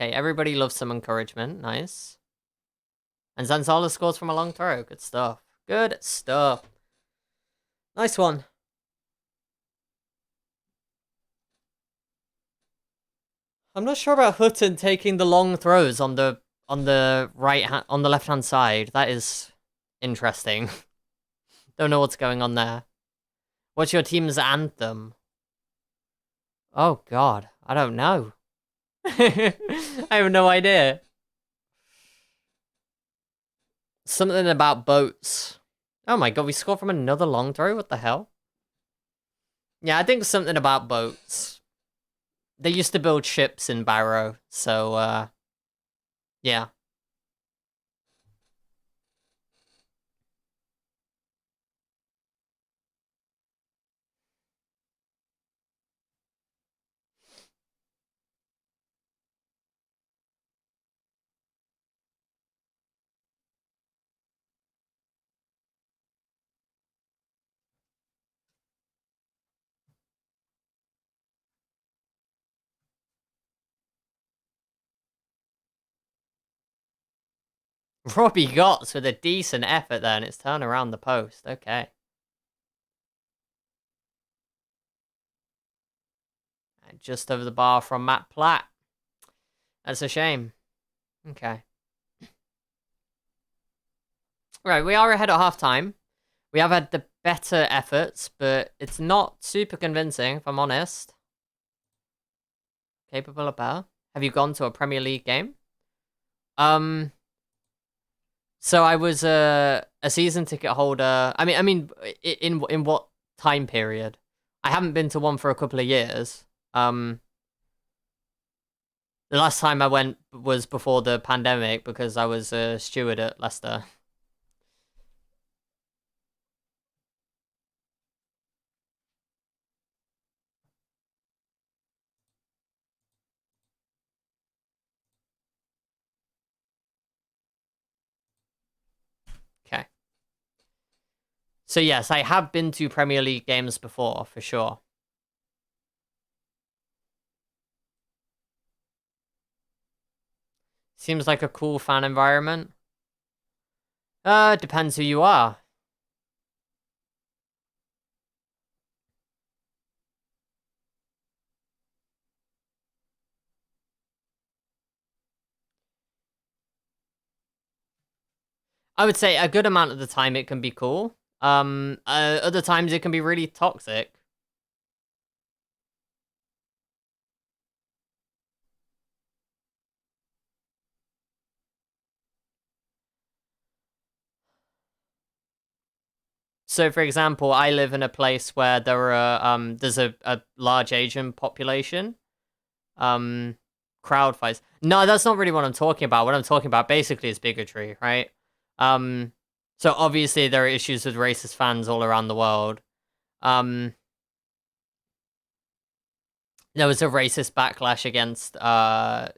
Okay, everybody loves some encouragement. Nice. And Zanzala scores from a long throw. Good stuff. Good stuff. Nice one. I'm not sure about Hutton taking the long throws on the left hand side. That is interesting. Don't know what's going on there. What's your team's anthem? Oh god, I don't know. I have no idea. Something about boats. Oh my god, we scored from another long throw? What the hell? Yeah, I think something about boats. They used to build ships in Barrow, so, yeah. Robbie Gotts with a decent effort there, and it's turned around the post. Okay. And just over the bar from Matt Platt. That's a shame. Okay. Right, we are ahead at halftime. We have had the better efforts, but it's not super convincing, if I'm honest. Capable of better. Have you gone to a Premier League game? So I was a season ticket holder. I mean, in what time period? I haven't been to one for a couple of years. The last time I went was before the pandemic because I was a steward at Leicester. Okay. So yes, I have been to Premier League games before, for sure. Seems like a cool fan environment. Depends who you are. I would say a good amount of the time it can be cool. Other times it can be really toxic. So, for example, I live in a place where there's a large Asian population. Um, Crowd fights. No, that's not really what I'm talking about. What I'm talking about basically is bigotry, right? Um, so obviously there are issues with racist fans all around the world. Um, there was a racist backlash against the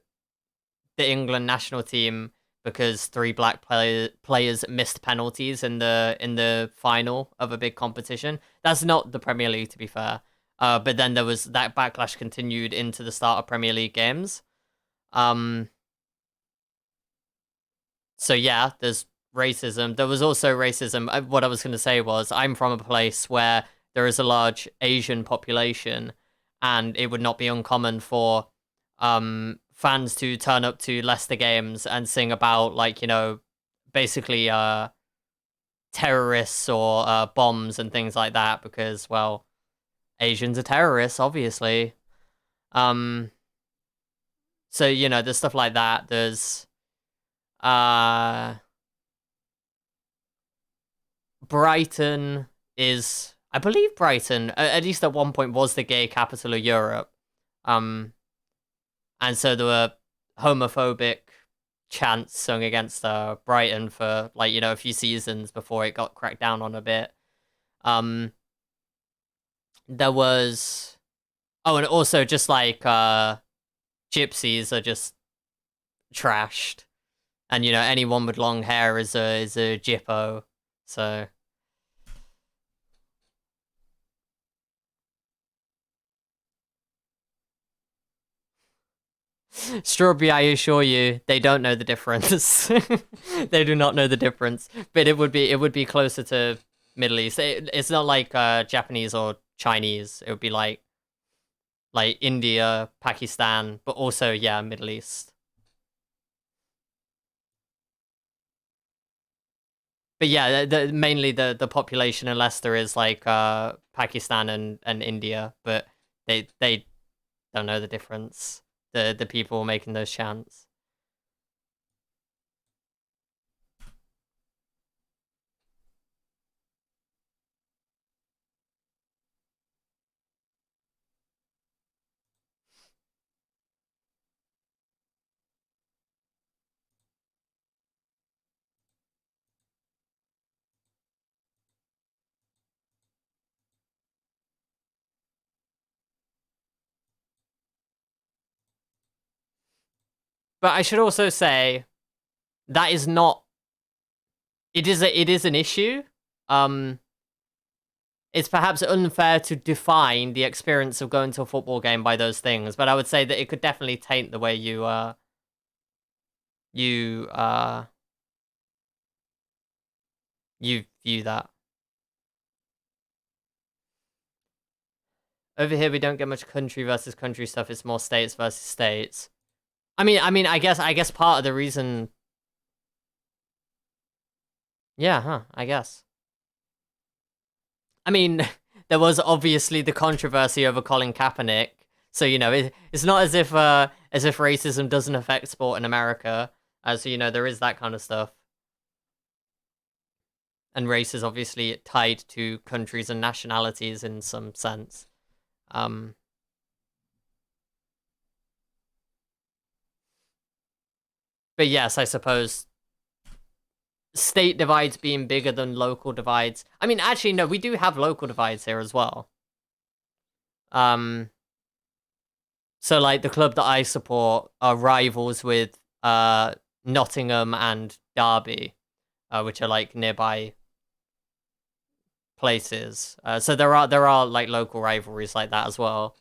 England national team because three black players missed penalties in the final of a big competition. That's not the Premier League, to be fair. But then there was that backlash continued into the start of Premier League games. Um, so yeah, there's racism. There was also racism. What I was going to say was I'm from a place where there is a large Asian population, and it would not be uncommon for fans to turn up to Leicester games and sing about like basically terrorists or bombs and things like that because well Asians are terrorists obviously. Um, so there's stuff like that. There's uh Brighton is, I believe Brighton, at least at one point, was the gay capital of Europe. Um, and so there were homophobic chants sung against Brighton for like a few seasons before it got cracked down on a bit. Um, there was and also just like gypsies are just trashed, and anyone with long hair is a gyppo. So Strawberry, I assure you, they don't know the difference. They do not know the difference. But it would be closer to Middle East. It's not like Japanese or Chinese. It would be like India, Pakistan, but also yeah, Middle East. But yeah, mainly the population in Leicester is like Pakistan and India, but they don't know the difference. The people making those chants. But I should also say that is not it is an issue. Um, it's perhaps unfair to define the experience of going to a football game by those things, but I would say that it could definitely taint the way you you view that. Over here, we don't get much country versus country stuff. It's more states versus states. I guess part of the reason. Yeah, huh? I guess. I mean, there was obviously the controversy over Colin Kaepernick, so it's not as if racism doesn't affect sport in America. So there is that kind of stuff, and race is obviously tied to countries and nationalities in some sense. Um, but yes, I suppose state divides being bigger than local divides. I mean, actually, no, we do have local divides here as well. Um, so like the club that I support are rivals with Nottingham and Derby, which are like nearby places. So there are like local rivalries like that as well.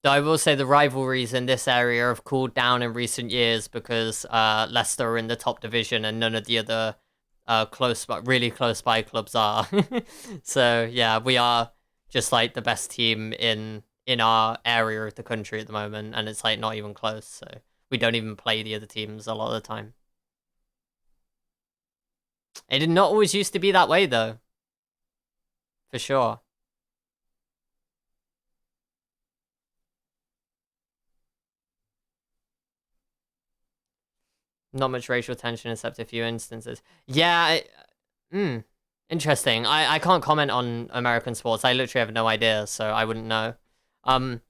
Though I will say the rivalries in this area have cooled down in recent years because Leicester are in the top division and none of the other really close by clubs are. So yeah, we are just like the best team in our area of the country at the moment, and it's like not even close. So we don't even play the other teams a lot of the time. It did not always used to be that way though, for sure. Not much racial tension except a few instances. Yeah, interesting. I can't comment on American sports. I literally have no idea, so I wouldn't know. Um,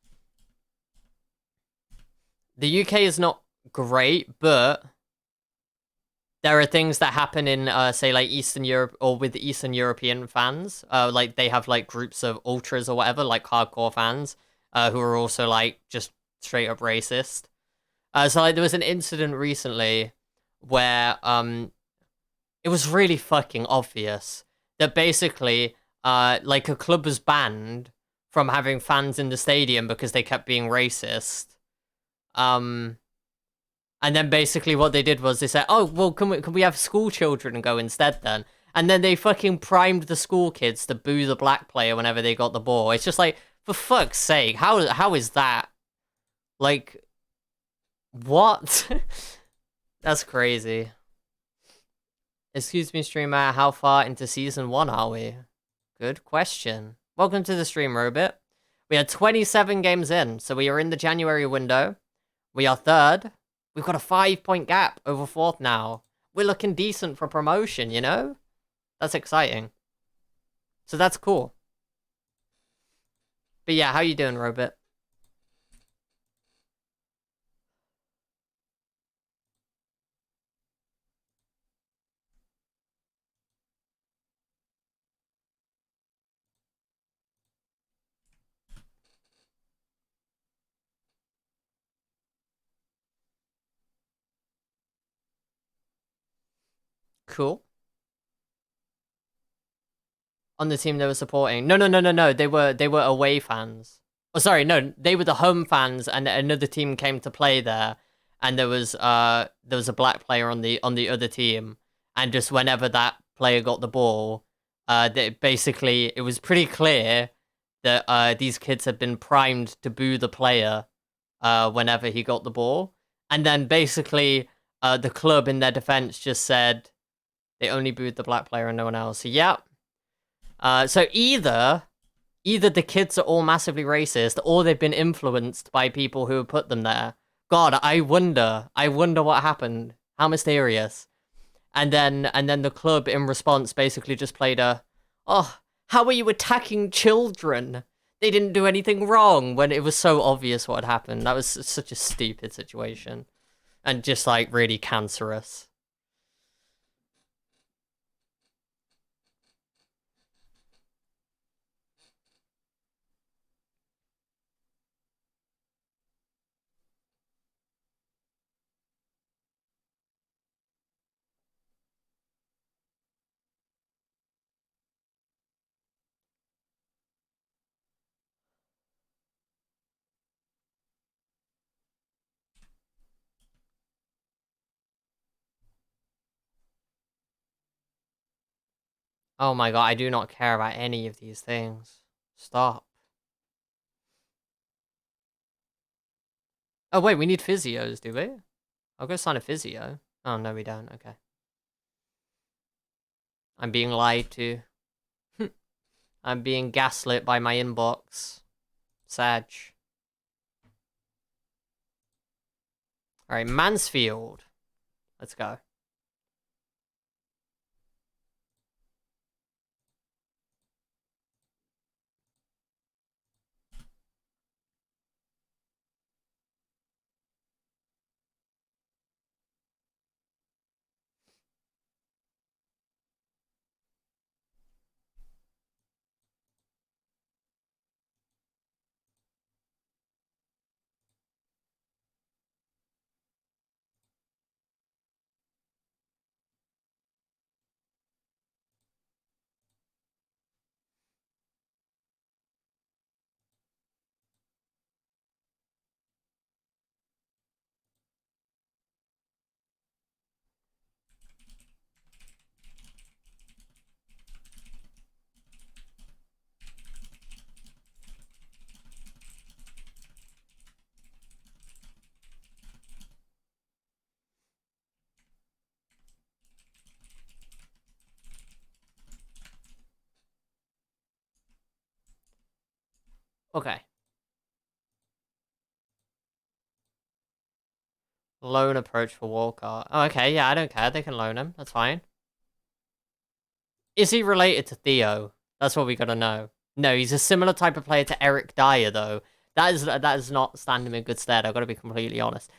the UK is not great, but there are things that happen in, say, like Eastern Europe or with Eastern European fans. Like they have like groups of ultras or whatever, like hardcore fans, who are also like just straight up racist. So like there was an incident recently where it was really fucking obvious that basically like a club was banned from having fans in the stadium because they kept being racist. Um and then basically what they did was they said, "Oh, well can we have school children go instead then?" And then they fucking primed the school kids to boo the black player whenever they got the ball. It's just like, for fuck's sake, how is that? Like, what? That's crazy. Excuse me, streamer, how far into season 1 are we? Good question. Welcome to the stream, Robit. We are 27 games in, so we are in the January window. We are third. We've got a 5-point gap over fourth now. We're looking decent for promotion, you know? That's exciting. So that's cool. But yeah, how you doing, Robit? Cool. On the team they were supporting. No, no, no, no, no. They were away fans. Oh, sorry, no, they were the home fans, and another team came to play there, and there was a black player on the other team, and just whenever that player got the ball, basically it was pretty clear that these kids had been primed to boo the player, whenever he got the ball, and then basically the club in their defense just said they only booed the black player and no one else. So yeah, so either the kids are all massively racist, or they've been influenced by people who have put them there. God, I wonder what happened. How mysterious. And then the club in response basically just played oh, how are you attacking children? They didn't do anything wrong, when it was so obvious what had happened. That was such a stupid situation. And just like really cancerous. Oh my god, I do not care about any of these things. Stop. Oh wait, we need physios, do we? I'll go sign a physio. Oh no, we don't. Okay. I'm being lied to. I'm being gaslit by my inbox. Sag. Alright, Mansfield. Let's go. Okay. Loan approach for Walcott. Oh, okay, yeah, I don't care. They can loan him. That's fine. Is he related to Theo? That's what we gotta know. No, he's a similar type of player to Eric Dyer, though. That is not standing him in good stead. I've got to be completely honest.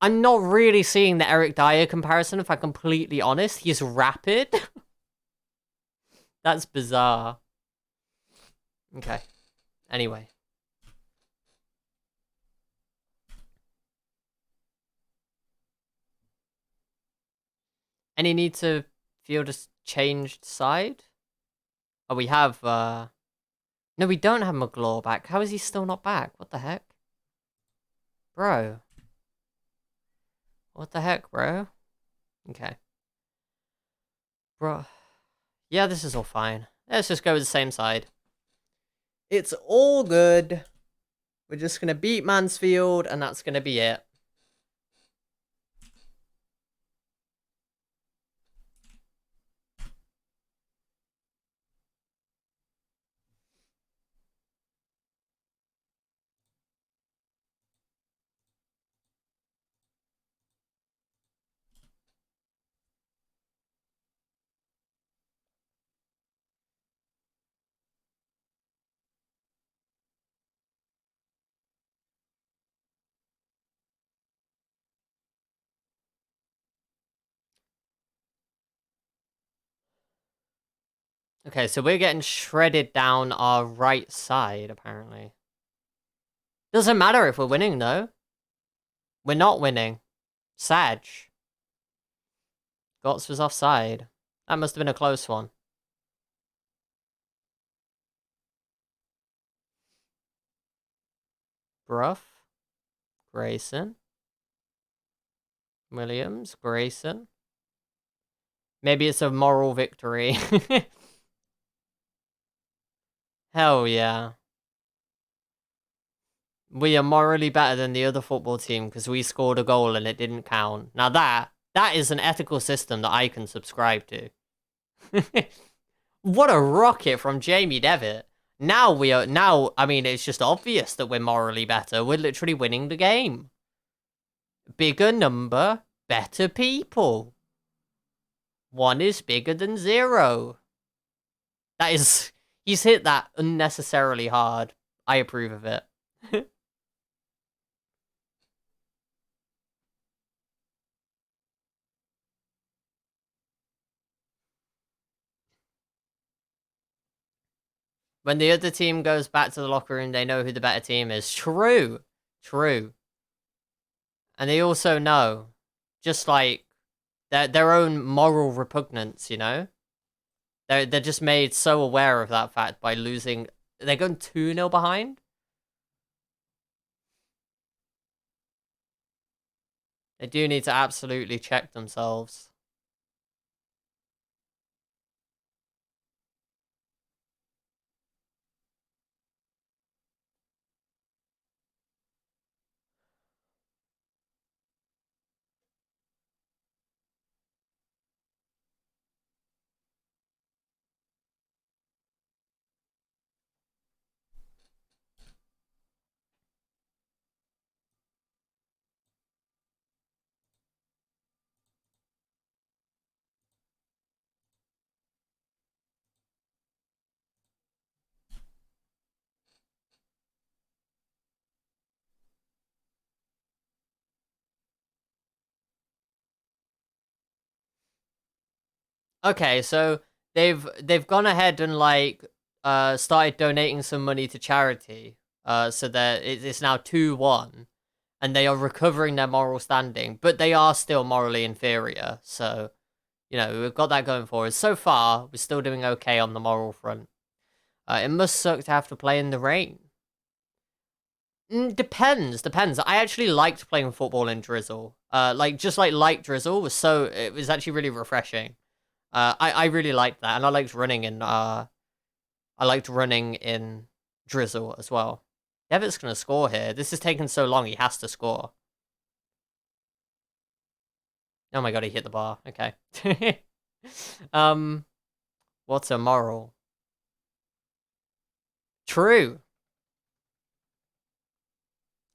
I'm not really seeing the Eric Dyer comparison, if I'm completely honest. He's rapid. That's bizarre. Okay. Anyway. Any need to feel just changed side? Oh, we have, No, we don't have McGlaw back. How is he still not back? What the heck? Bro. What the heck, bro? Okay. Bro. Yeah, this is all fine. Let's just go with the same side. It's all good. We're just gonna beat Mansfield, and that's gonna be it. Okay, so we're getting shredded down our right side, apparently. Doesn't matter if we're winning, though. We're not winning. Sag. Gots was offside. That must have been a close one. Bruff. Grayson. Williams. Grayson. Maybe it's a moral victory. Hell yeah. We are morally better than the other football team because we scored a goal and it didn't count. Now that is an ethical system that I can subscribe to. What a rocket from Jamie Devitt. Now, I mean, it's just obvious that we're morally better. We're literally winning the game. Bigger number, better people. 1 is bigger than 0. That is, he's hit that unnecessarily hard. I approve of it. When the other team goes back to the locker room, they know who the better team is. True. True. And they also know, just like their own moral repugnance, you know? They're just made so aware of that fact by losing. They're going 2-0 behind. They do need to absolutely check themselves. Okay, so they've gone ahead and like started donating some money to charity. So that it's now 2-1, and they are recovering their moral standing, but they are still morally inferior. So, you know, we've got that going for us. So far, we're still doing okay on the moral front. It must suck to have to play in the rain. Depends. I actually liked playing football in drizzle. Like just like light drizzle it was actually really refreshing. I really liked that, and I liked running in drizzle as well. Devitt's gonna score here. This is taking so long, he has to score. Oh my god, he hit the bar. Okay. um, what's a moral? True.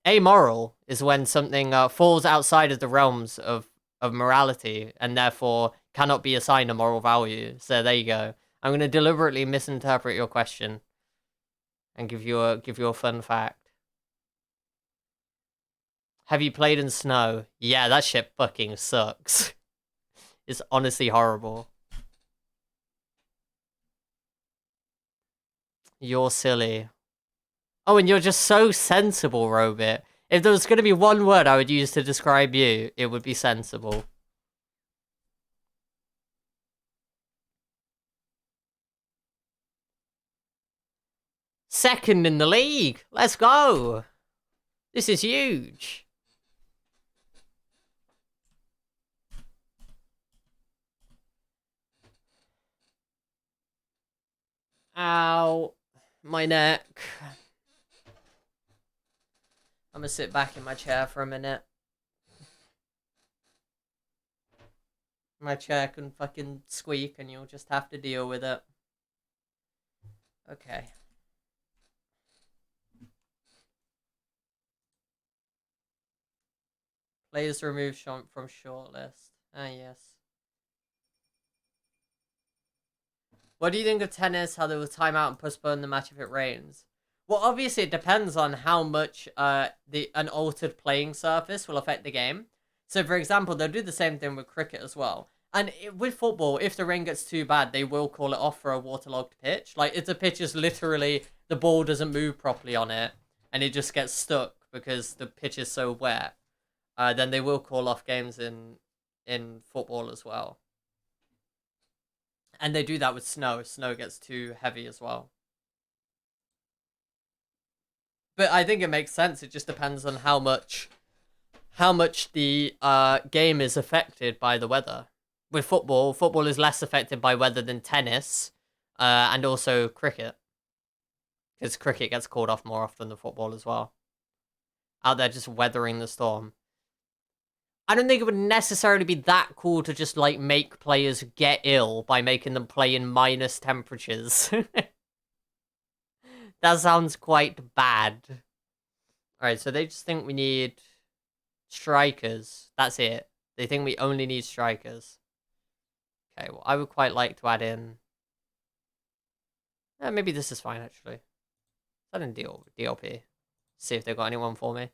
Amoral is when something falls outside of the realms of morality and therefore cannot be assigned a moral value. So there you go. I'm going to deliberately misinterpret your question and give you a fun fact. Have you played in snow? Yeah, that shit fucking sucks. It's honestly horrible. You're silly. Oh, and you're just so sensible, Robit. If there was going to be one word I would use to describe you, it would be sensible. Second in the league. Let's go. This is huge. Ow. My neck. I'm gonna sit back in my chair for a minute. My chair can fucking squeak and you'll just have to deal with it. Okay. Players removed from shortlist. Ah, yes. What do you think of tennis? How they will time out and postpone the match if it rains? Well, obviously it depends on how much an altered playing surface will affect the game. So, for example, they'll do the same thing with cricket as well. And with football, if the rain gets too bad, they will call it off for a waterlogged pitch. Like, if the pitch is literally, the ball doesn't move properly on it, and it just gets stuck because the pitch is so wet, then they will call off games in football as well. And they do that with snow if snow gets too heavy as well. But I think it makes sense. It just depends on how much the game is affected by the weather. With football is less affected by weather than tennis, and also cricket, because cricket gets called off more often than football as well. Out there just weathering the storm. I don't think it would necessarily be that cool to just like make players get ill by making them play in minus temperatures. That sounds quite bad. Alright, so they just think we need strikers. That's it. They think we only need strikers. Okay, well, I would quite like to add in... maybe this is fine, actually. Add in DLP. See if they've got anyone for me.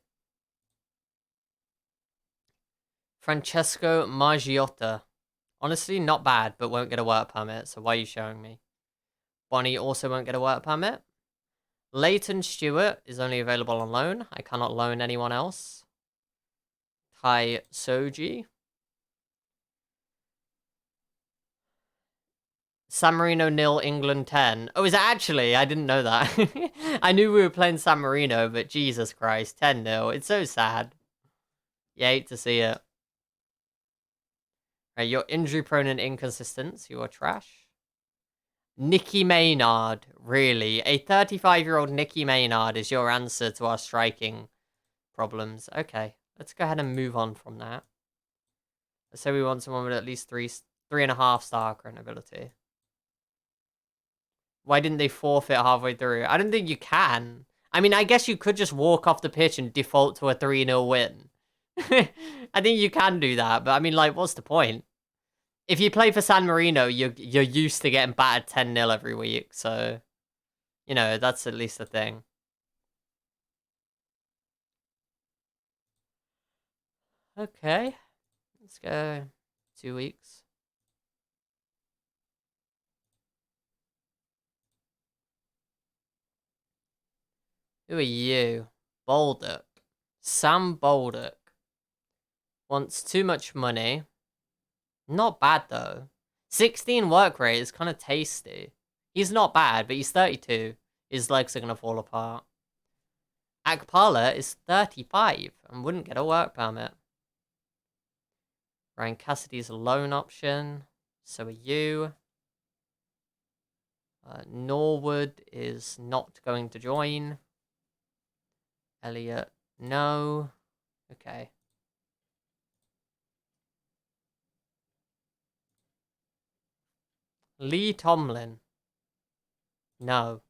Francesco Margiotta. Honestly, not bad, but won't get a work permit, so why are you showing me? Bonnie also won't get a work permit. Leighton Stewart is only available on loan. I cannot loan anyone else. Tai Soji. San Marino 0, England 10. Oh, is it actually? I didn't know that. I knew we were playing San Marino, but Jesus Christ, 10-0. It's so sad. You hate to see it. Right, you're injury prone and inconsistent. So you are trash. Nicky Maynard, really? A 35-year-old Nicky Maynard is your answer to our striking problems. Okay, let's go ahead and move on from that. Let's say we want someone with at least 3.5 star current ability. Why didn't they forfeit halfway through? I don't think you can. I mean, I guess you could just walk off the pitch and default to a 3-0 win. I think you can do that, but I mean, like, what's the point? If you play for San Marino, you're used to getting battered 10-0 every week, so, you know, that's at least a thing. Okay, let's go 2 weeks. Who are you? Baldock. Sam Baldock. Wants too much money. Not bad, though. 16 work rate is kind of tasty. He's not bad, but he's 32. His legs are going to fall apart. Akpala is 35 and wouldn't get a work permit. Ryan Cassidy's a loan option. So are you. Norwood is not going to join. Elliot, no. Okay. Lee Tomlin. No.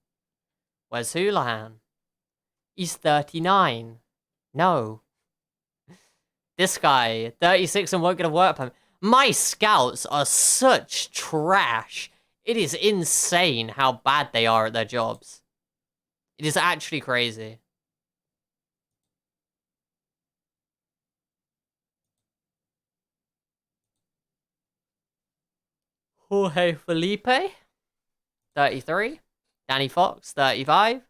Where's Houlihan? He's 39. No. This guy, 36 and won't get a work permit. My scouts are such trash. It is insane how bad they are at their jobs. It is actually crazy. Jorge Felipe, 33. Danny Fox, 35.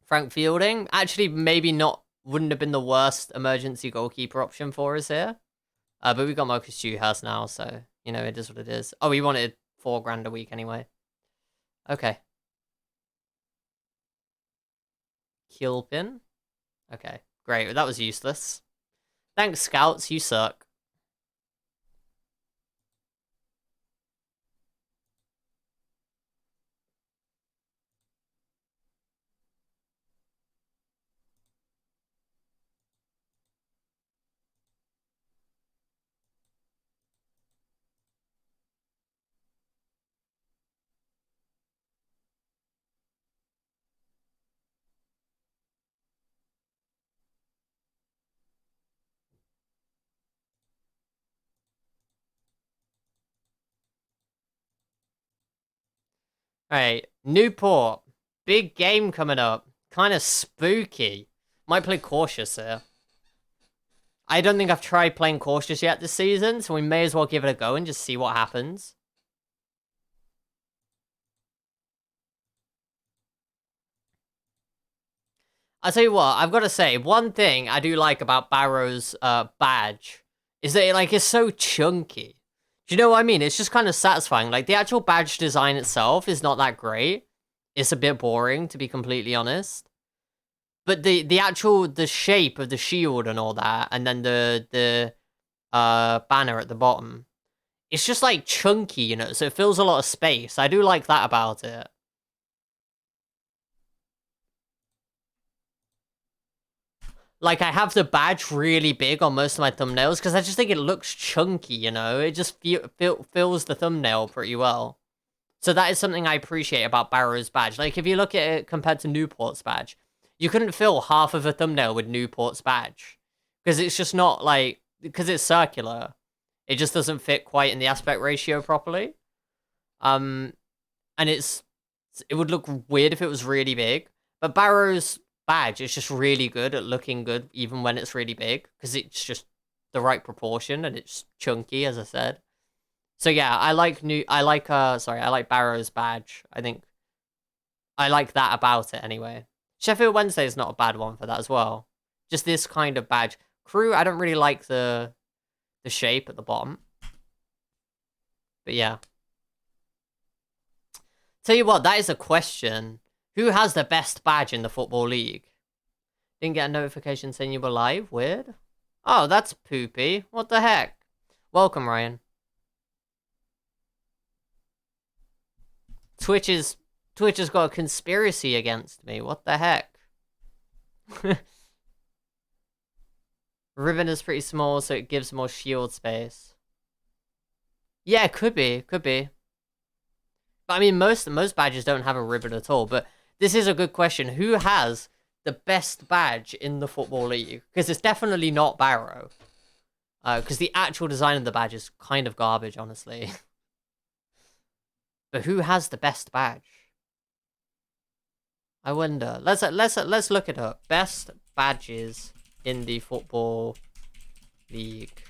Frank Fielding, actually maybe not, wouldn't have been the worst emergency goalkeeper option for us here. But we got Marcus Dewhurst now, so, you know, it is what it is. Oh, we wanted $4,000 a week anyway. Okay. Kilpin. Okay, great. That was useless. Thanks, scouts. You suck. Alright, Newport. Big game coming up. Kind of spooky. Might play cautious here. I don't think I've tried playing cautious yet this season, so we may as well give it a go and just see what happens. I'll tell you what, I've got to say, one thing I do like about Barrow's badge is that it is so chunky. Do you know what I mean? It's just kind of satisfying. Like, the actual badge design itself is not that great. It's a bit boring, to be completely honest. But the shape of the shield and all that, and then the banner at the bottom, it's just like chunky, you know, so it fills a lot of space. I do like that about it. Like, I have the badge really big on most of my thumbnails because I just think it looks chunky, you know? It just fills the thumbnail pretty well. So that is something I appreciate about Barrow's badge. Like, if you look at it compared to Newport's badge, you couldn't fill half of a thumbnail with Newport's badge. Because it's just not, like... Because it's circular. It just doesn't fit quite in the aspect ratio properly. And it would look weird if it was really big. But Barrow's badge is just really good at looking good even when it's really big. Because it's just the right proportion and it's chunky, as I said. So yeah, I like Barrow's badge. I think I like that about it anyway. Sheffield Wednesday is not a bad one for that as well. Just this kind of badge. Crew, I don't really like the shape at the bottom. But yeah. Tell you what, that is a question. Who has the best badge in the Football League? Didn't get a notification saying you were live. Weird. Oh, that's poopy. What the heck? Welcome, Ryan. Twitch has got a conspiracy against me. What the heck? Ribbon is pretty small, so it gives more shield space. Yeah, could be. But I mean, most badges don't have a ribbon at all. But this is a good question. Who has the best badge in the Football League? Because it's definitely not Barrow. Because the actual design of the badge is kind of garbage, honestly. But who has the best badge? I wonder. Let's look it up. Best badges in the Football League.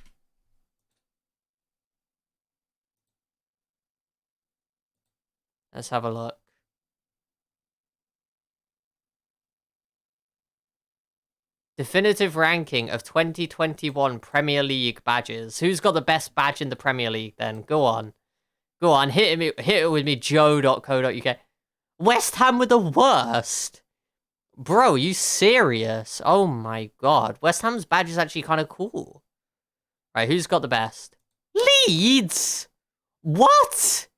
Let's have a look. Definitive ranking of 2021 Premier League badges. Who's got the best badge in the Premier League then? Go on. Go on, hit it with me, joe.co.uk. West Ham were the worst. Bro, you serious? Oh my god. West Ham's badge is actually kind of cool. Right, who's got the best? Leeds? What?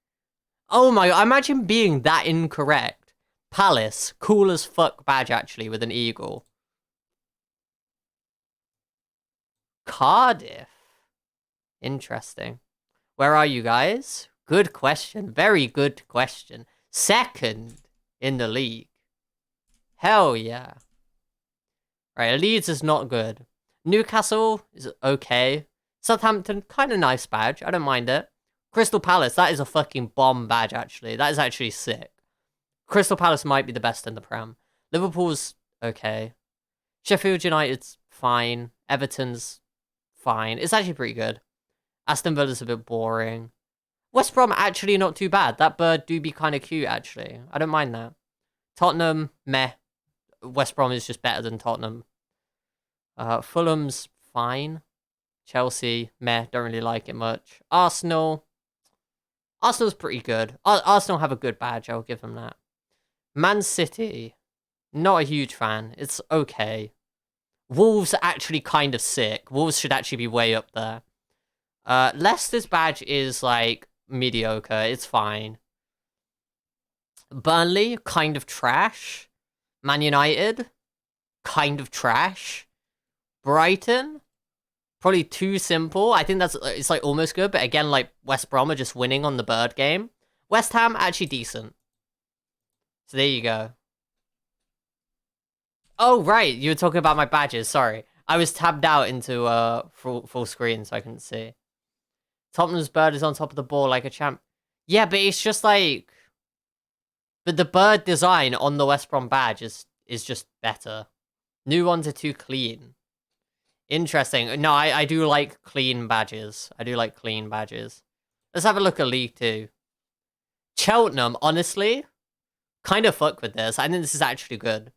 Oh my god, imagine being that incorrect. Palace, cool as fuck badge actually with an eagle. Cardiff. Interesting. Where are you guys? Good question. Very good question. Second in the league. Hell yeah. Right, Leeds is not good. Newcastle is okay. Southampton, kind of nice badge. I don't mind it. Crystal Palace, that is a fucking bomb badge, actually. That is actually sick. Crystal Palace might be the best in the Prem. Liverpool's okay. Sheffield United's fine. Everton's fine. It's actually pretty good. Aston Villa's a bit boring. West Brom, actually not too bad. That bird do be kind of cute, actually. I don't mind that. Tottenham, meh. West Brom is just better than Tottenham. Fulham's fine. Chelsea, meh. Don't really like it much. Arsenal's pretty good. Arsenal have a good badge. I'll give them that. Man City, not a huge fan. It's okay. Wolves are actually kind of sick. Wolves should actually be way up there. Leicester's badge is, like, mediocre. It's fine. Burnley, kind of trash. Man United, kind of trash. Brighton, probably too simple. I think it's, like, almost good. But again, like, West Brom are just winning on the bird game. West Ham, actually decent. So there you go. Oh, right. You were talking about my badges. Sorry. I was tabbed out into full screen, so I couldn't see. Tottenham's bird is on top of the ball like a champ. Yeah, but it's just like... But the bird design on the West Brom badge is just better. New ones are too clean. Interesting. No, I do like clean badges. I do like clean badges. Let's have a look at League 2. Cheltenham, honestly, kind of fuck with this. I think this is actually good.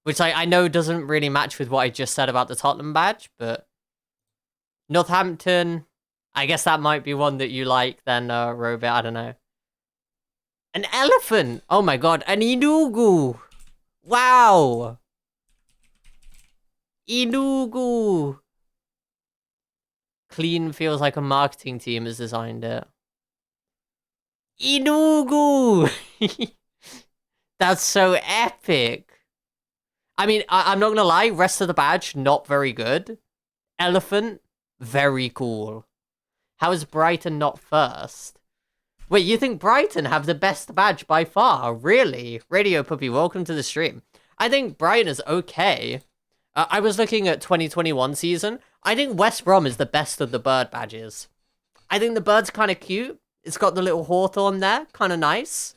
Which I know doesn't really match with what I just said about the Tottenham badge, but... Northampton, I guess that might be one that you like then, Robert, I don't know. An elephant! Oh my god, an Inugu! Wow! Inugu! Clean feels like a marketing team has designed it. Inugu! That's so epic! I mean, I'm not gonna lie, rest of the badge, not very good. Elephant, very cool. How is Brighton not first? Wait, you think Brighton have the best badge by far? Really? Radio Puppy, welcome to the stream. I think Brighton is okay. I was looking at 2021 season. I think West Brom is the best of the bird badges. I think the bird's kind of cute. It's got the little hawthorn there. Kind of nice.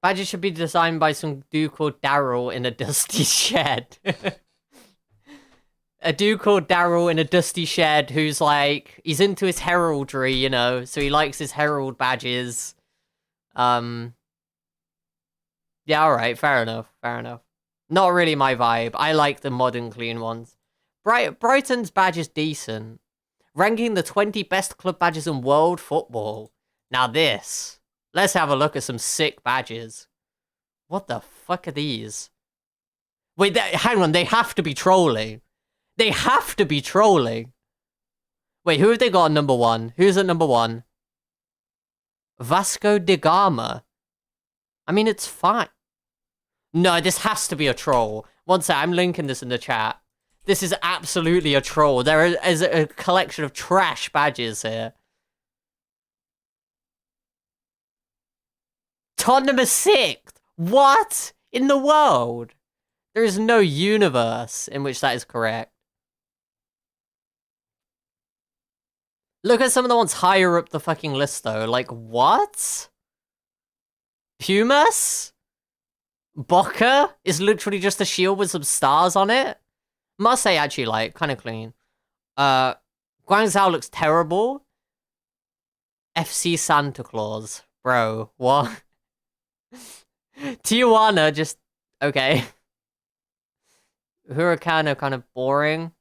Badges should be designed by some dude called Daryl in a dusty shed. A dude called Daryl in a dusty shed who's like, he's into his heraldry, you know, so he likes his herald badges. Yeah, alright, fair enough, fair enough. Not really my vibe. I like the modern clean ones. Brighton's badge is decent. Ranking the 20 best club badges in world football. Now this... Let's have a look at some sick badges. What the fuck are these? Wait, hang on, they have to be trolling. They have to be trolling. Wait, who have they got on number 1? Who's at number 1? Vasco da Gama. I mean, it's fine. No, this has to be a troll. One sec, I'm linking this in the chat. This is absolutely a troll. There is a collection of trash badges here. Tottenham is 6th. What? In the world? There is no universe in which that is correct. Look at some of the ones higher up the fucking list, though. Like, what? Pumas? Boca is literally just a shield with some stars on it. Must say, actually, like, kind of clean. Guangzhou looks terrible. FC Santa Claus. Bro, what? Tijuana, just... Okay. Huracán kind of boring.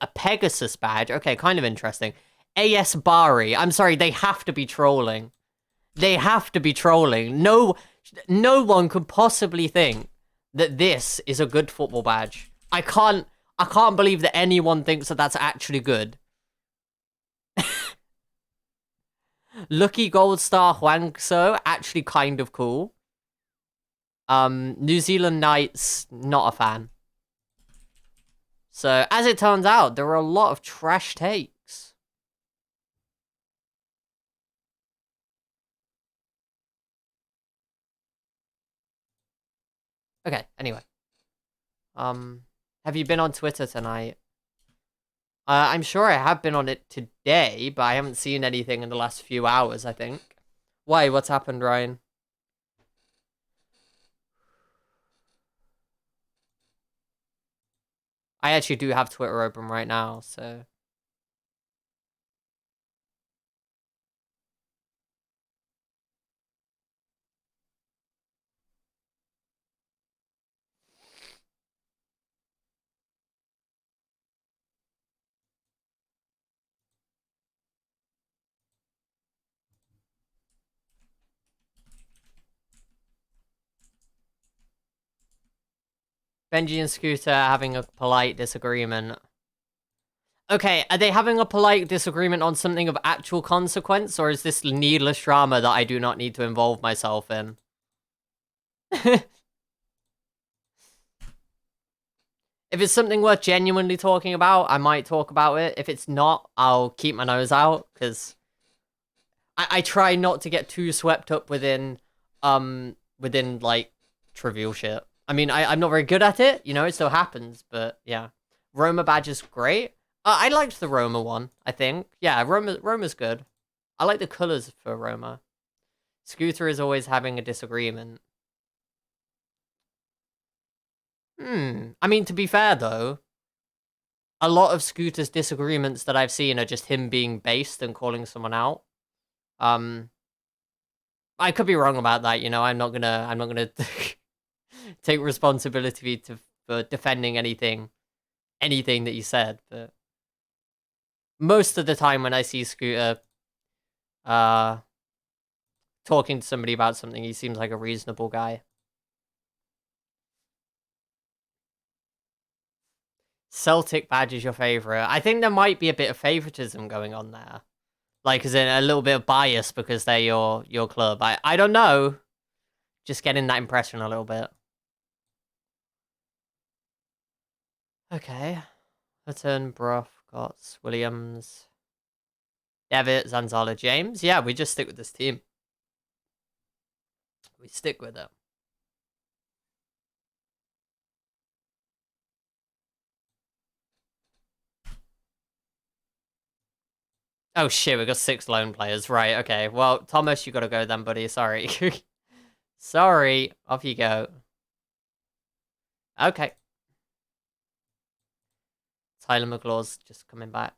A Pegasus badge. Okay, kind of interesting. AS Bari. I'm sorry, they have to be trolling. They have to be trolling. No one could possibly think that this is a good football badge. I can't believe that anyone thinks that that's actually good. Lucky Gold Star Huangso, actually kind of cool. New Zealand Knights, not a fan. So, as it turns out, there are a lot of trash takes. Okay, anyway. Have you been on Twitter tonight? I'm sure I have been on it today, but I haven't seen anything in the last few hours, I think. Why? What's happened, Ryan? I actually do have Twitter open right now, so... Benji and Scooter are having a polite disagreement. Okay, are they having a polite disagreement on something of actual consequence, or is this needless drama that I do not need to involve myself in? If it's something worth genuinely talking about, I might talk about it. If it's not, I'll keep my nose out, because I try not to get too swept up within, like, trivial shit. I mean, I'm not very good at it, you know, it still happens, but yeah. Roma badge is great. I liked the Roma one, I think. Yeah, Roma's good. I like the colours for Roma. Scooter is always having a disagreement. I mean, to be fair, though, a lot of Scooter's disagreements that I've seen are just him being based and calling someone out. I could be wrong about that, you know, I'm not gonna take responsibility for defending anything that you said, but most of the time when I see Scooter talking to somebody about something, he seems like a reasonable guy. Celtic badge is your favourite. I think there might be a bit of favouritism going on there. Like, as in a little bit of bias because they're your club. I don't know. Just getting that impression a little bit. Okay. Hutton, Brough, Gotts, Williams, Devitt, Zanzala, James. Yeah, we just stick with this team. We stick with it. Oh shit, we got 6 lone players. Right, okay. Well, Thomas, you gotta go then, buddy. Sorry. Sorry. Off you go. Okay. Tyler McLaw's just coming back.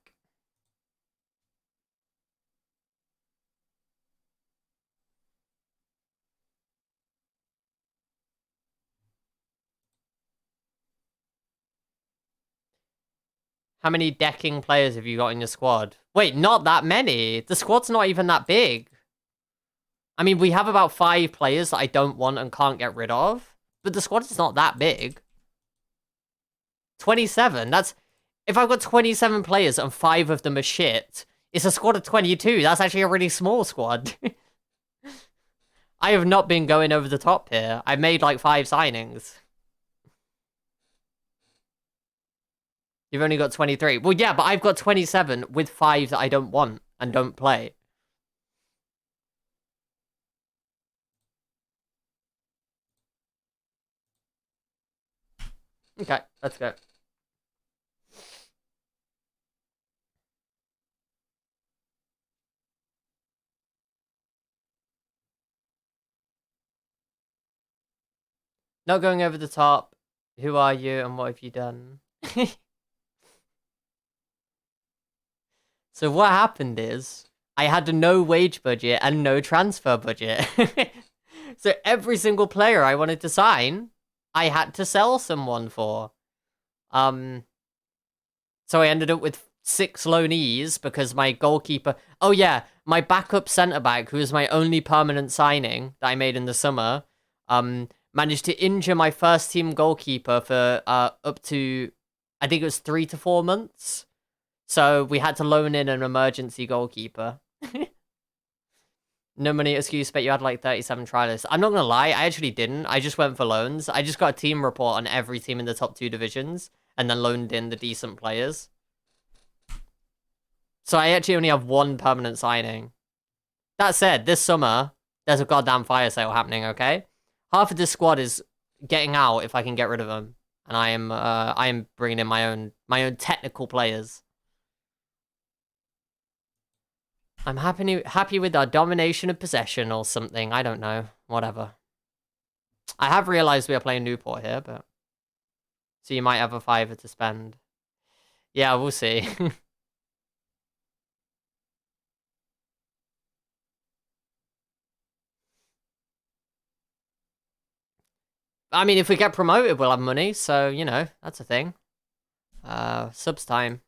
How many decking players have you got in your squad? Wait, not that many. The squad's not even that big. I mean, we have about 5 players that I don't want and can't get rid of. But the squad is not that big. 27, that's... If I've got 27 players and 5 of them are shit, it's a squad of 22. That's actually a really small squad. I have not been going over the top here. I made like 5 signings. You've only got 23. Well, yeah, but I've got 27 with 5 that I don't want and don't play. Okay, let's go. Not going over the top. Who are you and what have you done? So what happened is I had no wage budget and no transfer budget. So every single player I wanted to sign, I had to sell someone for. So I ended up with 6 loanees because my goalkeeper... Oh yeah, my backup centre-back, who was my only permanent signing that I made in the summer, managed to injure my first-team goalkeeper for up to, I think it was 3 to 4 months. So we had to loan in an emergency goalkeeper. No money excuse, but you had like 37 trialists. I'm not gonna lie, I actually didn't. I just went for loans. I just got a team report on every team in the top 2 divisions, and then loaned in the decent players. So I actually only have 1 permanent signing. That said, this summer, there's a goddamn fire sale happening, okay? Half of this squad is getting out if I can get rid of them. And I am bringing in my own technical players. I'm happy with our domination of possession or something. I don't know. Whatever. I have realized we are playing Newport here, but... So you might have a fiver to spend. Yeah, we'll see. I mean, if we get promoted, we'll have money. So, you know, that's a thing. Subs time.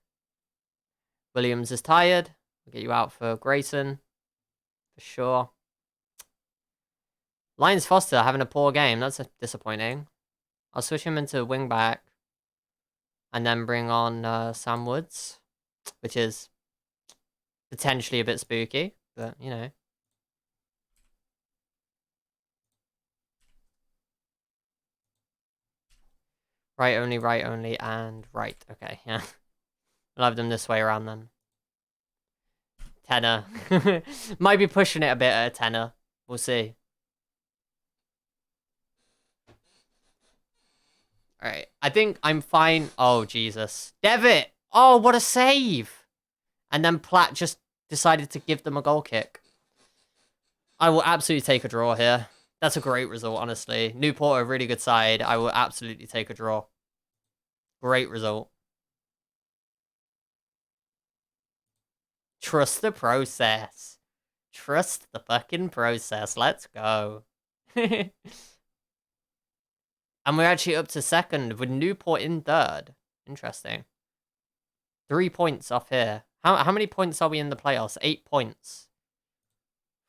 Williams is tired. We'll get you out for Grayson. For sure. Lyons Foster having a poor game. That's disappointing. I'll switch him into wing back. And then bring on Sam Woods. Which is potentially a bit spooky. But, you know. Right only, and right. Okay, yeah. I'll have them this way around then. Tenor. Might be pushing it a bit at a tenor. We'll see. Alright, I think I'm fine. Oh, Jesus. Devitt! Oh, what a save! And then Platt just decided to give them a goal kick. I will absolutely take a draw here. That's a great result, honestly. Newport, a really good side. I will absolutely take a draw. Great result. Trust the process. Trust the fucking process. Let's go. And we're actually up to 2nd with Newport in 3rd. Interesting. 3 points off here. How many points are we in the playoffs? 8 points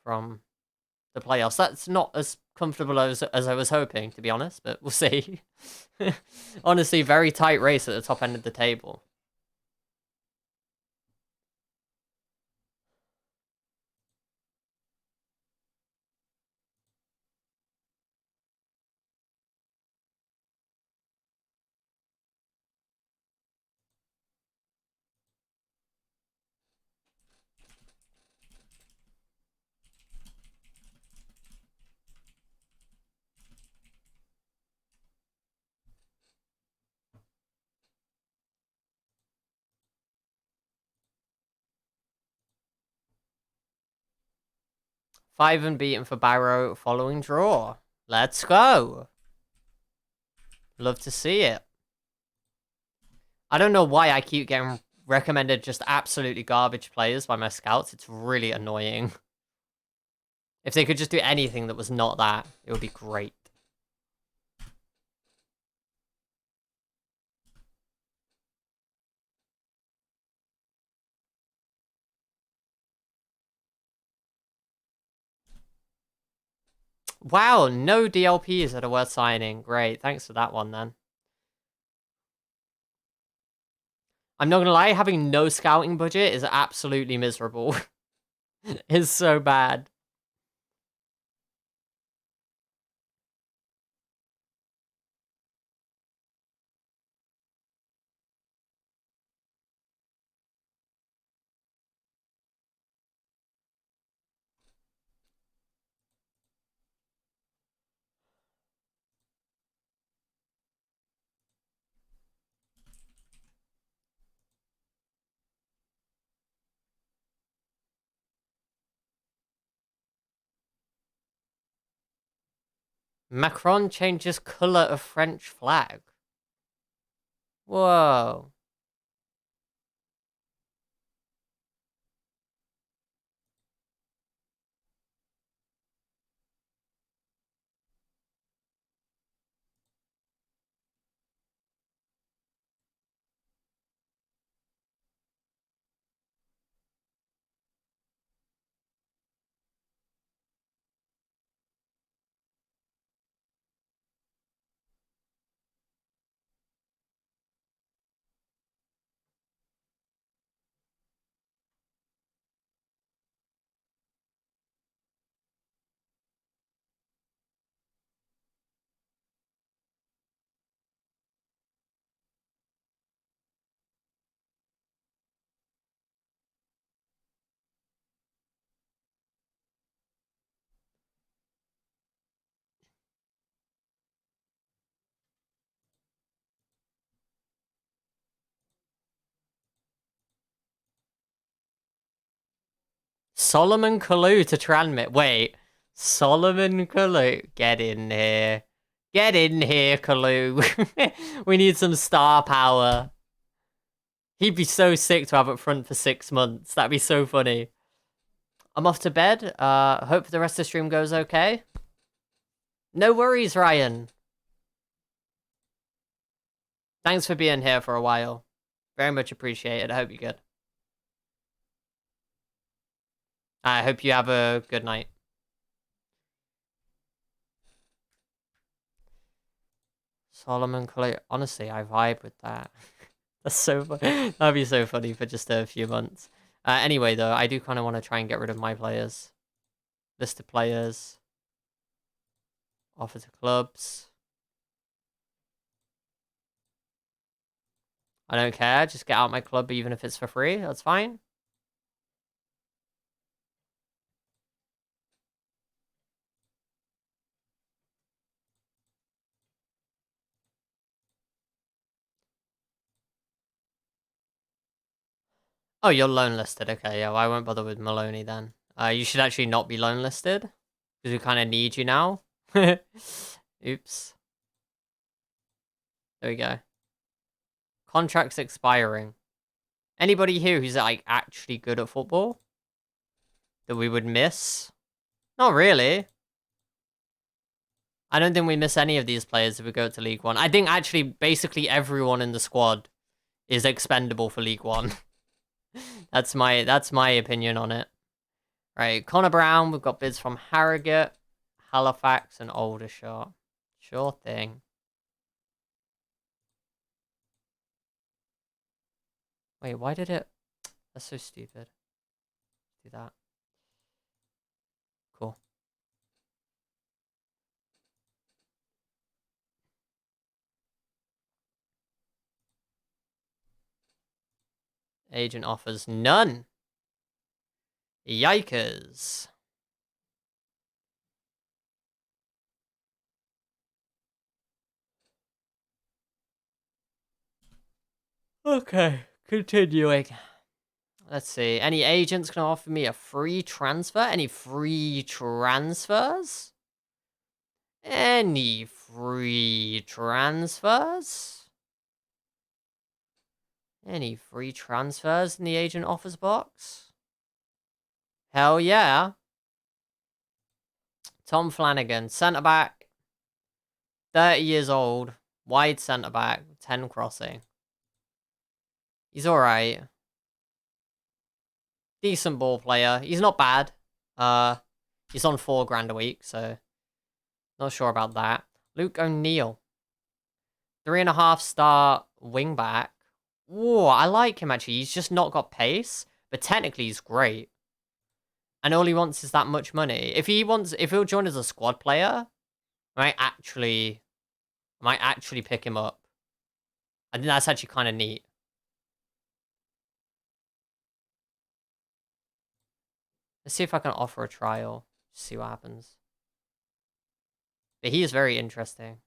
from the playoffs. That's not as comfortable as I was hoping, to be honest, but we'll see. Honestly, very tight race at the top end of the table. Five unbeaten for Barrow following draw. Let's go. Love to see it. I don't know why I keep getting recommended just absolutely garbage players by my scouts. It's really annoying. If they could just do anything that was not that, it would be great. Wow, no DLPs that are worth signing. Great, thanks for that one then. I'm not gonna lie, having no scouting budget is absolutely miserable. It's so bad. Macron changes colour of French flag. Whoa. Solomon Kalou to Tranmere. Wait, Solomon Kalou, get in here. Get in here, Kalou. We need some star power. He'd be so sick to have up front for 6 months. That'd be so funny. I'm off to bed. Hope the rest of the stream goes okay. No worries, Ryan. Thanks for being here for a while. Very much appreciated. I hope you're good. I hope you have a good night. Solomon Kalou. Honestly, I vibe with that. That's so funny. That'd be so funny for just a few months. Anyway, though, I do kind of want to try and get rid of my players. List of players. Offer to clubs. I don't care. Just get out my club even if it's for free. That's fine. Oh, you're loan listed. Okay, yeah, well, I won't bother with Maloney then. You should actually not be loan listed. Because we kind of need you now. Oops. There we go. Contracts expiring. Anybody here who's like actually good at football? That we would miss? Not really. I don't think we miss any of these players if we go to League One. I think actually basically everyone in the squad is expendable for League One. That's my opinion on it. Right, Connor Brown, we've got bids from Harrogate, Halifax, and Aldershot. Sure thing. Wait, why did it... That's so stupid. Do that. Cool. Agent offers none. Yikers. Okay, continuing. Let's see. Any agents can offer me a free transfer? Any free transfers? Any free transfers? Any free transfers in the agent offers box? Hell yeah. Tom Flanagan, centre-back. 30 years old. Wide centre-back. 10 crossing. He's alright. Decent ball player. He's not bad. He's on $4 grand a week, so not sure about that. Luke O'Neill. 3.5-star wingback. Whoa, I like him actually. He's just not got pace, but technically he's great. And all he wants is that much money. If he'll join as a squad player, I might actually pick him up. I think that's actually kind of neat. Let's see if I can offer a trial. See what happens. But he is very interesting.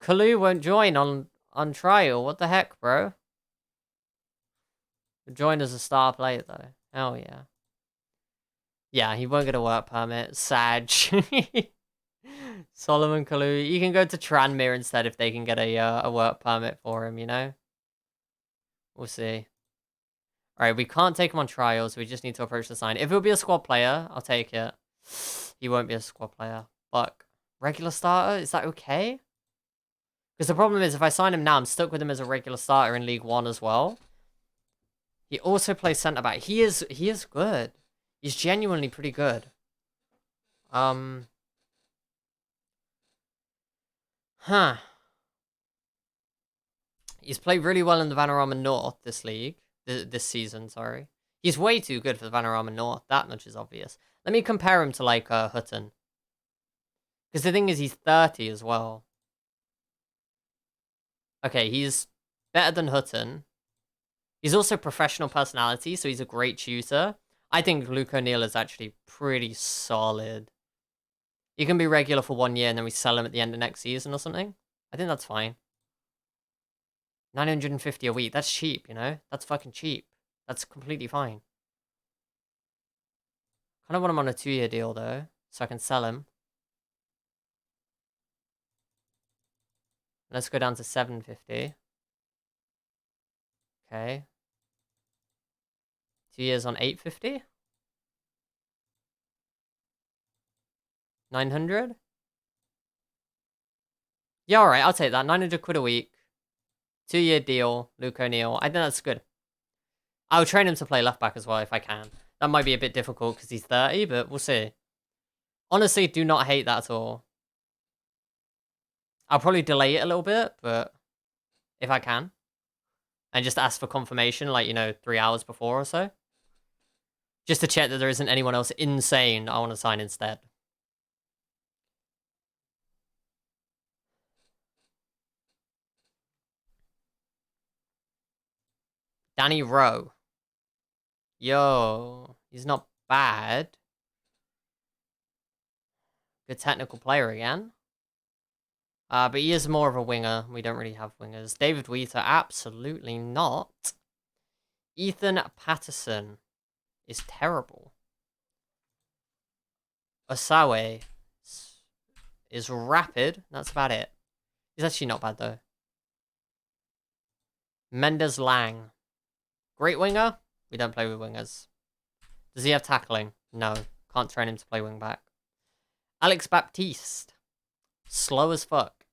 Kalou won't join on trial. What the heck, bro? He'll join as a star player, though. Hell yeah. Yeah, he won't get a work permit. Sag. Solomon Kalou. You can go to Tranmere instead if they can get a work permit for him, you know? We'll see. Alright, we can't take him on trials. So we just need to approach the sign. If he'll be a squad player, I'll take it. He won't be a squad player. Fuck. Regular starter? Is that okay? Because the problem is, if I sign him now, I'm stuck with him as a regular starter in League One as well. He also plays centre-back. He is good. He's genuinely pretty good. Huh. He's played really well in the Vanarama North this season, sorry. He's way too good for the Vanarama North. That much is obvious. Let me compare him to, like, Hutton. Because the thing is, he's 30 as well. Okay, he's better than Hutton. He's also professional personality, so he's a great tutor. I think Luke O'Neill is actually pretty solid. He can be regular for 1 year, and then we sell him at the end of next season or something. I think that's fine. 950 a week. That's cheap, you know? That's fucking cheap. That's completely fine. Kind of want him on a 2-year deal, though, so I can sell him. Let's go down to 750. Okay. 2 years on 850? 900? Yeah, alright, I'll take that. 900 quid a week. 2-year deal, Luke O'Neill. I think that's good. I'll train him to play left back as well if I can. That might be a bit difficult because he's 30, but we'll see. Honestly, do not hate that at all. I'll probably delay it a little bit, but if I can. And just ask for confirmation, like, you know, 3 hours before or so. Just to check that there isn't anyone else insane I want to sign instead. Danny Rowe. Yo, he's not bad. Good technical player again. But he is more of a winger. We don't really have wingers. David Wheater, absolutely not. Ethan Patterson is terrible. Osawe is rapid. That's about it. He's actually not bad, though. Mendes Lang. Great winger. We don't play with wingers. Does he have tackling? No. Can't train him to play wing back. Alex Baptiste. Slow as fuck.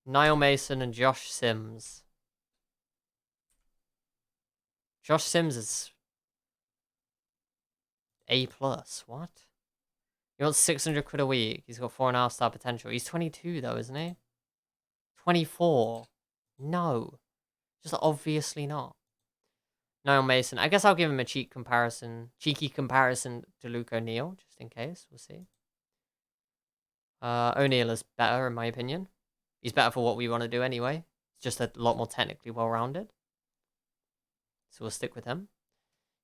Niall Mason and Josh Sims. Josh Sims is A+. What? He wants 600 quid a week. He's got 4.5 star potential. He's 22 though, isn't he? 24. No. Just obviously not. Niall Mason. I guess I'll give him a cheeky comparison to Luke O'Neill, just in case. We'll see. O'Neill is better, in my opinion. He's better for what we want to do anyway. He's just a lot more technically well-rounded. So we'll stick with him.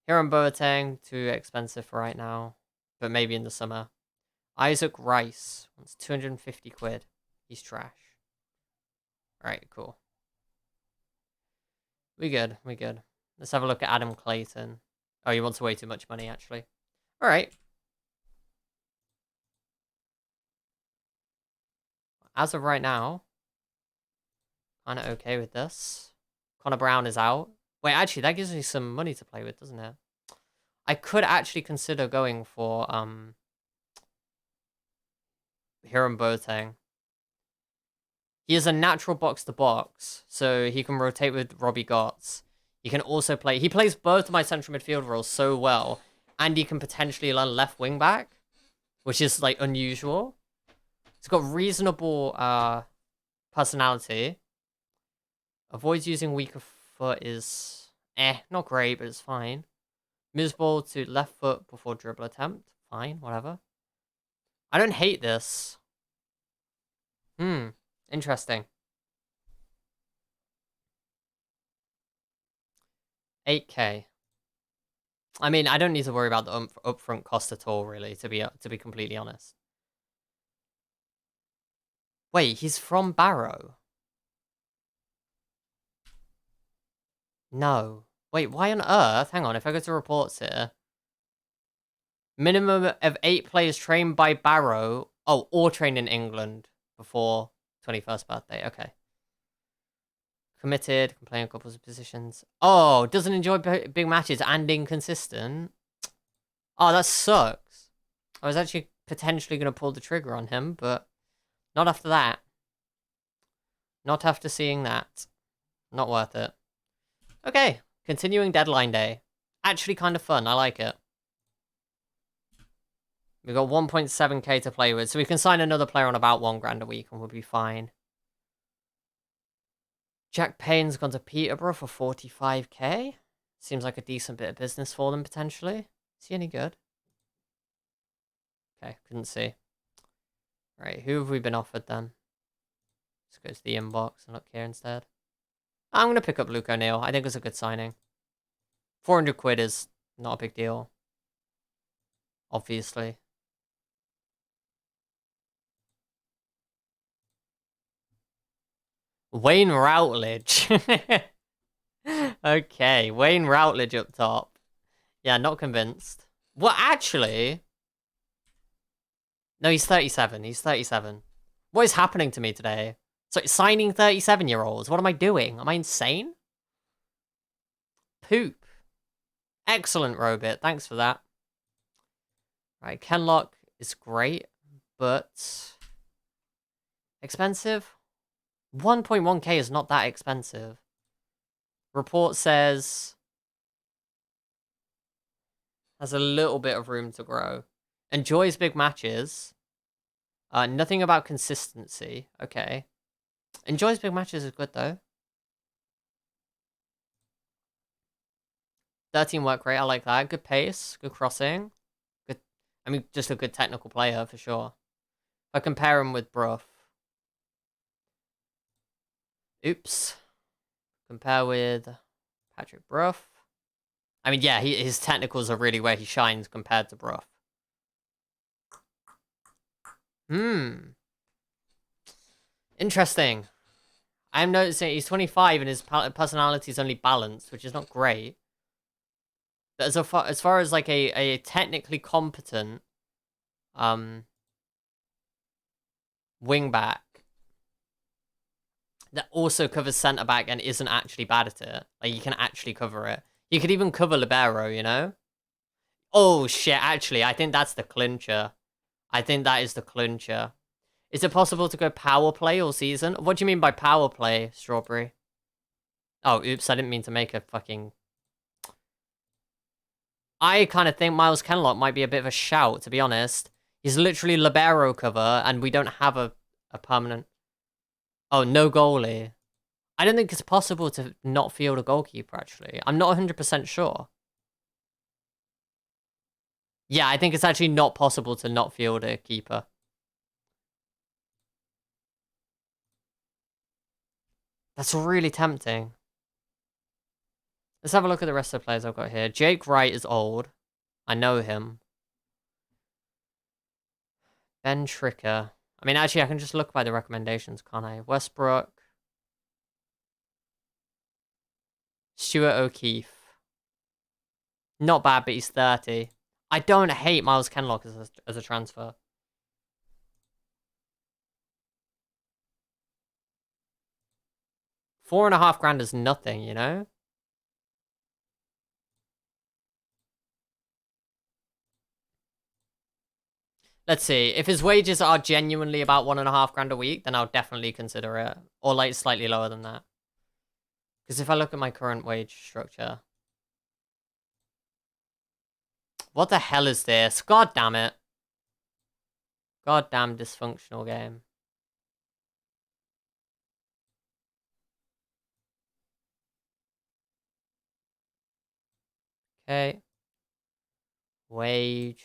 Hiram Boateng, too expensive for right now. But maybe in the summer. Isaac Rice wants 250 quid. He's trash. Alright, cool. We good. Let's have a look at Adam Clayton. Oh, he wants way too much money, actually. Alright. As of right now, kind of okay with this. Connor Brown is out. Wait, actually, that gives me some money to play with, doesn't it? I could actually consider going for Hiram Boateng. He is a natural box-to-box, so he can rotate with Robbie Gotts. He can also play... He plays both of my central midfield roles so well, and he can potentially learn left wing-back, which is, like, unusual. He's got reasonable personality. Avoids using weaker foot is... not great, but it's fine. Moves ball to left foot before dribble attempt. Fine, whatever. I don't hate this. Interesting. 8K. I mean, I don't need to worry about the upfront cost at all, really, to be completely honest. Wait, he's from Barrow. No. Wait, why on earth? Hang on, if I go to reports here. Minimum of 8 players trained by Barrow. Oh, or trained in England before 21st birthday. Okay. Committed, can play in couples of positions. Oh, doesn't enjoy big matches and inconsistent. Oh, that sucks. I was actually potentially going to pull the trigger on him, but not after that. Not after seeing that. Not worth it. Okay, continuing deadline day. Actually kind of fun, I like it. We've got 1.7k to play with, so we can sign another player on about $1 a week and we'll be fine. Jack Payne's gone to Peterborough for 45k. Seems like a decent bit of business for them, potentially. Is he any good? Okay, couldn't see. Right, who have we been offered then? Let's go to the inbox and look here instead. I'm going to pick up Luke O'Neill. I think it's a good signing. 400 quid is not a big deal. Obviously. Wayne Routledge. Okay, Wayne Routledge up top. Yeah, not convinced. Well, actually... No, he's 37. He's 37. What is happening to me today? So, signing 37-year-olds? What am I doing? Am I insane? Poop. Excellent, Robit. Thanks for that. Right, Kenlock is great, but... expensive? 1.1k is not that expensive. Report says... has a little bit of room to grow. Enjoys big matches. Nothing about consistency. Okay. Enjoys big matches is good, though. 13 work rate, I like that. Good pace, good crossing. Good. I mean, just a good technical player, for sure. If I compare him with Bruff. Oops. Compare with Patrick Bruff. I mean, yeah, his technicals are really where he shines compared to Bruff. Interesting. I'm noticing he's 25 and his personality is only balanced, which is not great. But as far as like a technically competent wingback that also covers centre back and isn't actually bad at it, like you can actually cover it. You could even cover libero, you know? Oh shit! Actually, I think that's the clincher. I think that is the clincher. Is it possible to go power play all season? What do you mean by power play, Strawberry? Oh, oops, I didn't mean to make a fucking... I kind of think Miles Kenlock might be a bit of a shout, to be honest. He's literally libero cover, and we don't have a permanent... Oh, no goalie. I don't think it's possible to not field a goalkeeper, actually. I'm not 100% sure. Yeah, I think it's actually not possible to not field a keeper. That's really tempting. Let's have a look at the rest of the players I've got here. Jake Wright is old. I know him. Ben Tricker. I mean, actually, I can just look by the recommendations, can't I? Westbrook. Stuart O'Keefe. Not bad, but he's 30. I don't hate Miles Kenlock as a transfer. $4.5 grand is nothing, you know? Let's see. If his wages are genuinely about $1.5 grand a week, then I'll definitely consider it. Or like slightly lower than that. Because if I look at my current wage structure... What the hell is this? God damn it. Goddamn dysfunctional game. Okay. Wage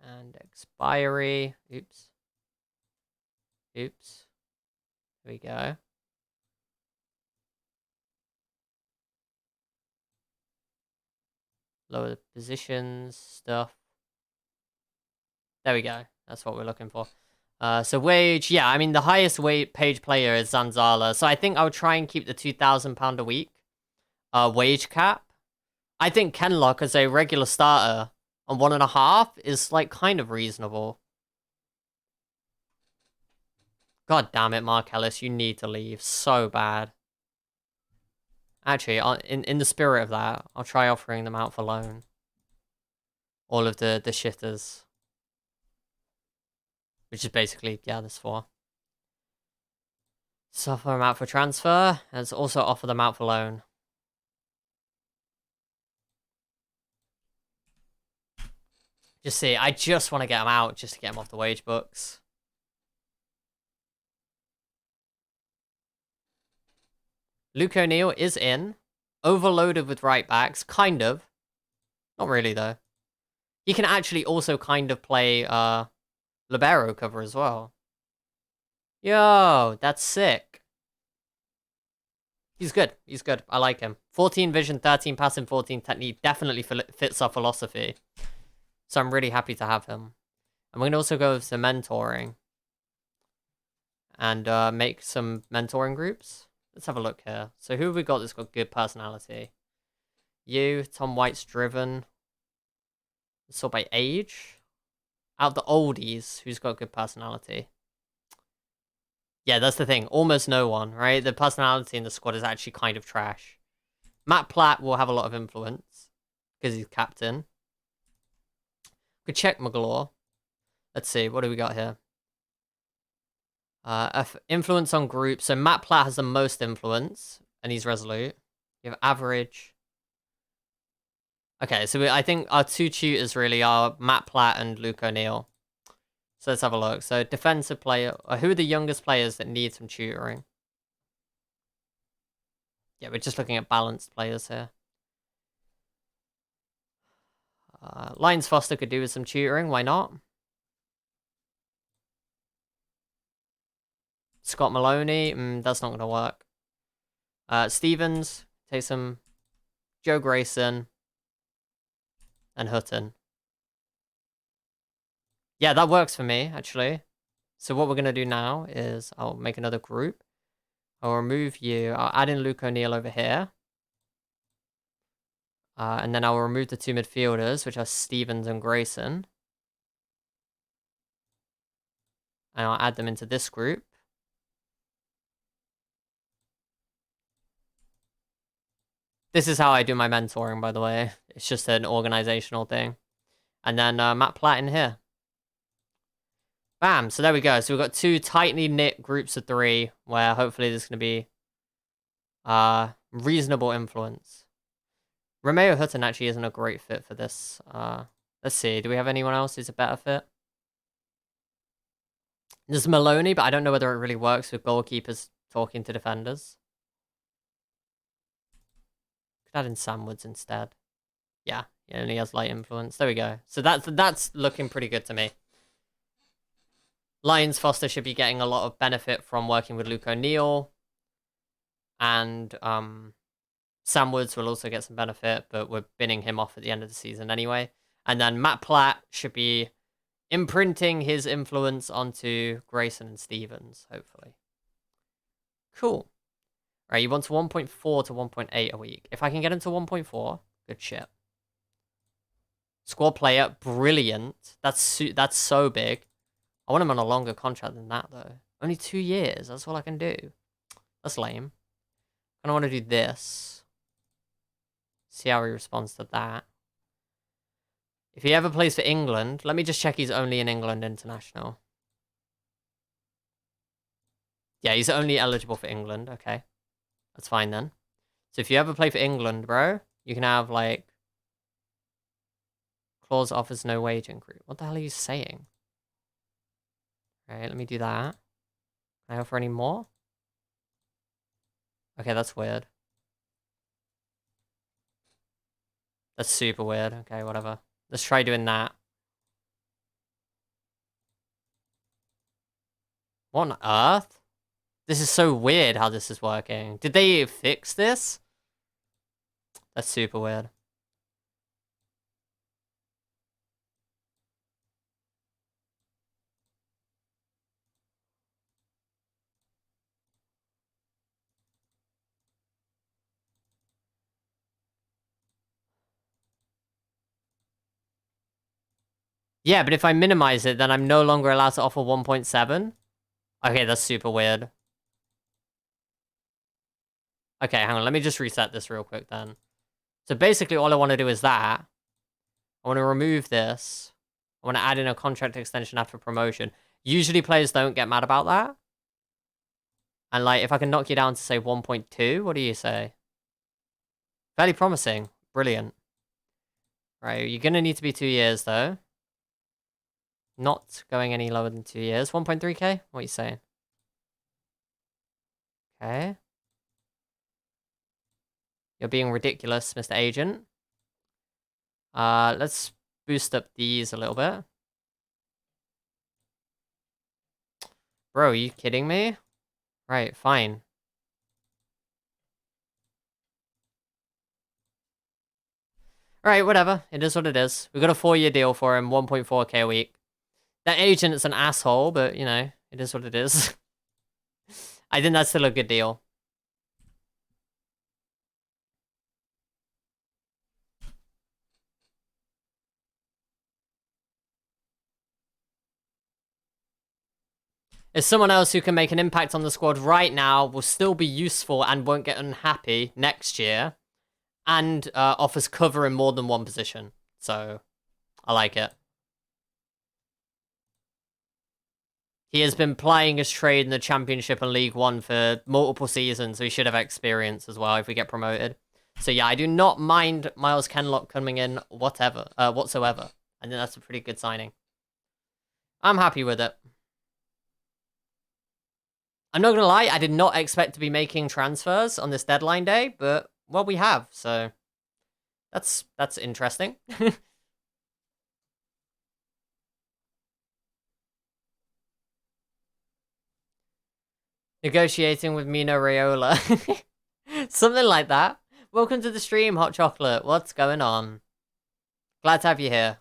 and expiry. Oops. Oops. There we go. Lower the positions, stuff. There we go. That's what we're looking for. So wage, yeah, I mean, the highest paid player is Zanzala. So I think I would try and keep the £2,000 a week wage cap. I think Kenlock as a regular starter on 1.5 is like kind of reasonable. God damn it, Mark Ellis, you need to leave so bad. Actually, in the spirit of that, I'll try offering them out for loan. All of the shitters. Which is basically, yeah, there's 4. So offer them out for transfer, and let's also offer them out for loan. Just see, I just want to get them out just to get them off the wage books. Luke O'Neill is in. Overloaded with right backs, kind of. Not really, though. He can actually also kind of play libero cover as well. Yo, that's sick. He's good. He's good. I like him. 14 vision, 13 passing, 14 technique. Definitely fits our philosophy. So I'm really happy to have him. And we're going to also go with some mentoring. And make some mentoring groups. let's have a look here. So who have we got that's got good personality? You, Tom White's driven. Sort by age. Out of the oldies, who's got good personality? Yeah, that's the thing. Almost no one, right? The personality in the squad is actually kind of trash. Matt Platt will have a lot of influence because he's captain. Could check McGlaw. Let's see, what do we got here? Influence on group. So Matt Platt has the most influence, and he's resolute. You have average. Okay, so I think our two tutors really are Matt Platt and Luke O'Neill. So let's have a look. So defensive player. Who are the youngest players that need some tutoring? Yeah, we're just looking at balanced players here. Lyons Foster could do with some tutoring. Why not? Scott Maloney. That's not going to work. Stevens. Take some. Joe Grayson. And Hutton. Yeah, that works for me, actually. So what we're going to do now is I'll make another group. I'll remove you. I'll add in Luke O'Neill over here. And then I'll remove the two midfielders, which are Stevens and Grayson. And I'll add them into this group. This is how I do my mentoring, by the way. It's just an organizational thing. And then Matt Platt in here. Bam, so there we go. So we've got two tightly knit groups of 3 where hopefully there's going to be reasonable influence. Romeo Hutton actually isn't a great fit for this. Let's see, do we have anyone else who's a better fit? There's Maloney, but I don't know whether it really works with goalkeepers talking to defenders. Could add in Sam Woods instead. Yeah, he only has light influence. There we go. So that's looking pretty good to me. Lyons Foster should be getting a lot of benefit from working with Luke O'Neill. And Sam Woods will also get some benefit, but we're binning him off at the end of the season anyway. And then Matt Platt should be imprinting his influence onto Grayson and Stevens, hopefully. Cool. Right, you want to 1.4 to 1.8 a week. If I can get him to 1.4, good shit. Squad player, brilliant. That's so big. I want him on a longer contract than that, though. Only 2 years. That's all I can do. That's lame. I don't want to do this. See how he responds to that. If he ever plays for England, let me just check he's only in England international. Yeah, he's only eligible for England. Okay. That's fine then. So if you ever play for England, bro, you can have, like, clause offers no wage increase. What the hell are you saying? Alright, let me do that. Can I offer any more? Okay, that's weird. That's super weird. Okay, whatever. Let's try doing that. What on earth? This is so weird how this is working. Did they fix this? That's super weird. Yeah, but if I minimize it, then I'm no longer allowed to offer 1.7. Okay, that's super weird. Okay, hang on. Let me just reset this real quick then. So basically all I want to do is that. I want to remove this. I want to add in a contract extension after promotion. Usually players don't get mad about that. And like, if I can knock you down to say 1.2, what do you say? Fairly promising. Brilliant. Right, you're going to need to be 2 years though. Not going any lower than 2 years. 1.3k? What are you saying? Okay. You're being ridiculous, Mr. Agent. Let's boost up these a little bit. Bro, are you kidding me? Right, fine. Alright, whatever. It is what it is. We got a 4-year deal for him, 1.4k a week. That agent's an asshole, but, you know, it is what it is. I think that's still a good deal. is someone else who can make an impact on the squad right now, will still be useful and won't get unhappy next year, and offers cover in more than one position. So, I like it. He has been playing his trade in the Championship and League One for multiple seasons, so he should have experience as well if we get promoted. So yeah, I do not mind Miles Kenlock coming in whatsoever. I think that's a pretty good signing. I'm happy with it. I'm not gonna lie, I did not expect to be making transfers on this deadline day, but well, we have, so that's interesting. Negotiating with Mino Raiola. Something like that. Welcome to the stream, Hot Chocolate. What's going on? Glad to have you here.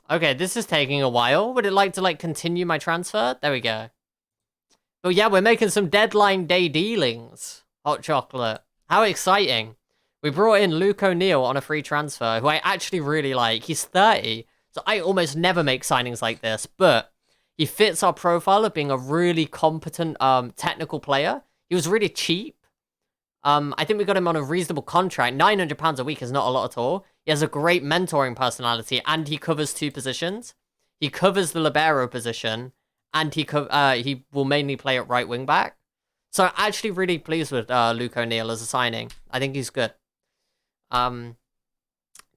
Okay, this is taking a while. Would it like to continue my transfer? There we go. But yeah, we're making some deadline day dealings. Hot Chocolate. How exciting. We brought in Luke O'Neill on a free transfer, who I actually really like. He's 30, so I almost never make signings like this, but he fits our profile of being a really competent technical player. He was really cheap. I think we got him on a reasonable contract. £900 a week is not a lot at all. He has a great mentoring personality, and he covers two positions. He covers the libero position, and he will mainly play at right wing back. So I'm actually really pleased with Luke O'Neill as a signing. I think he's good. The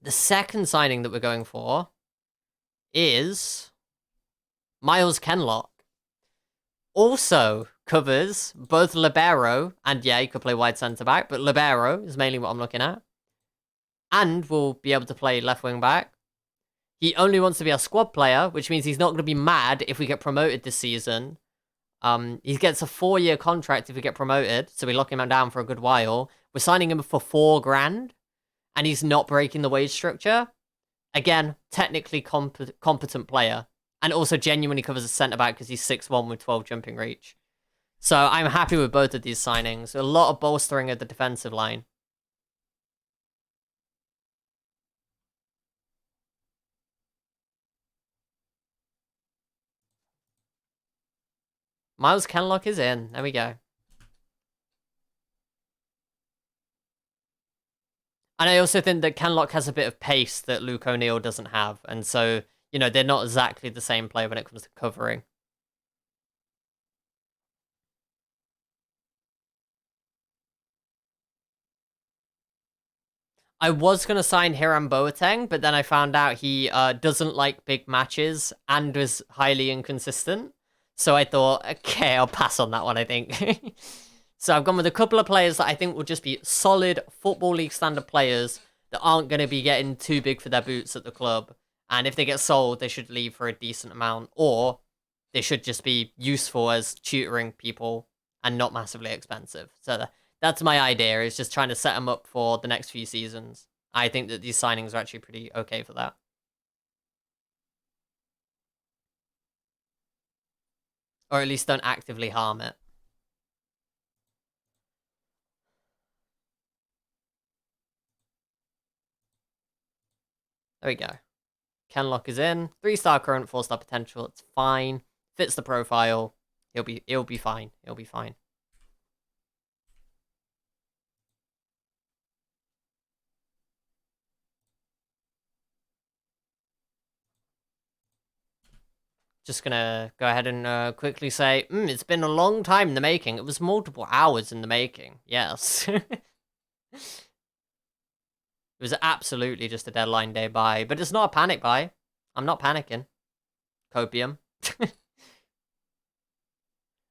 second signing that we're going for is Miles Kenlock. Also covers both libero, and yeah, he could play wide centre-back, but libero is mainly what I'm looking at. And will be able to play left wing back. He only wants to be a squad player, which means he's not going to be mad if we get promoted this season. He gets a 4-year contract if we get promoted, so we lock him down for a good while. We're signing him for $4,000, and he's not breaking the wage structure. Again, technically competent player, and also genuinely covers a centre-back because he's 6'1" with 12 jumping reach. So I'm happy with both of these signings. A lot of bolstering of the defensive line. Miles Kenlock is in. There we go. And I also think that Kenlock has a bit of pace that Luke O'Neill doesn't have. And so, they're not exactly the same player when it comes to covering. I was going to sign Hiram Boateng, but then I found out he doesn't like big matches and was highly inconsistent. So I thought, okay, I'll pass on that one, I think. So I've gone with a couple of players that I think will just be solid Football League standard players that aren't going to be getting too big for their boots at the club. And if they get sold, they should leave for a decent amount, or they should just be useful as tutoring people and not massively expensive. So that's my idea, is just trying to set them up for the next few seasons. I think that these signings are actually pretty okay for that. Or at least don't actively harm it. There we go. Kenlock is in. 3-star current, 4-star potential. It's fine. Fits the profile. It'll be fine. It'll be fine. Just gonna go ahead and quickly say, it's been a long time in the making. It was multiple hours in the making. Yes. It was absolutely just a deadline day buy, but it's not a panic buy. I'm not panicking. Copium.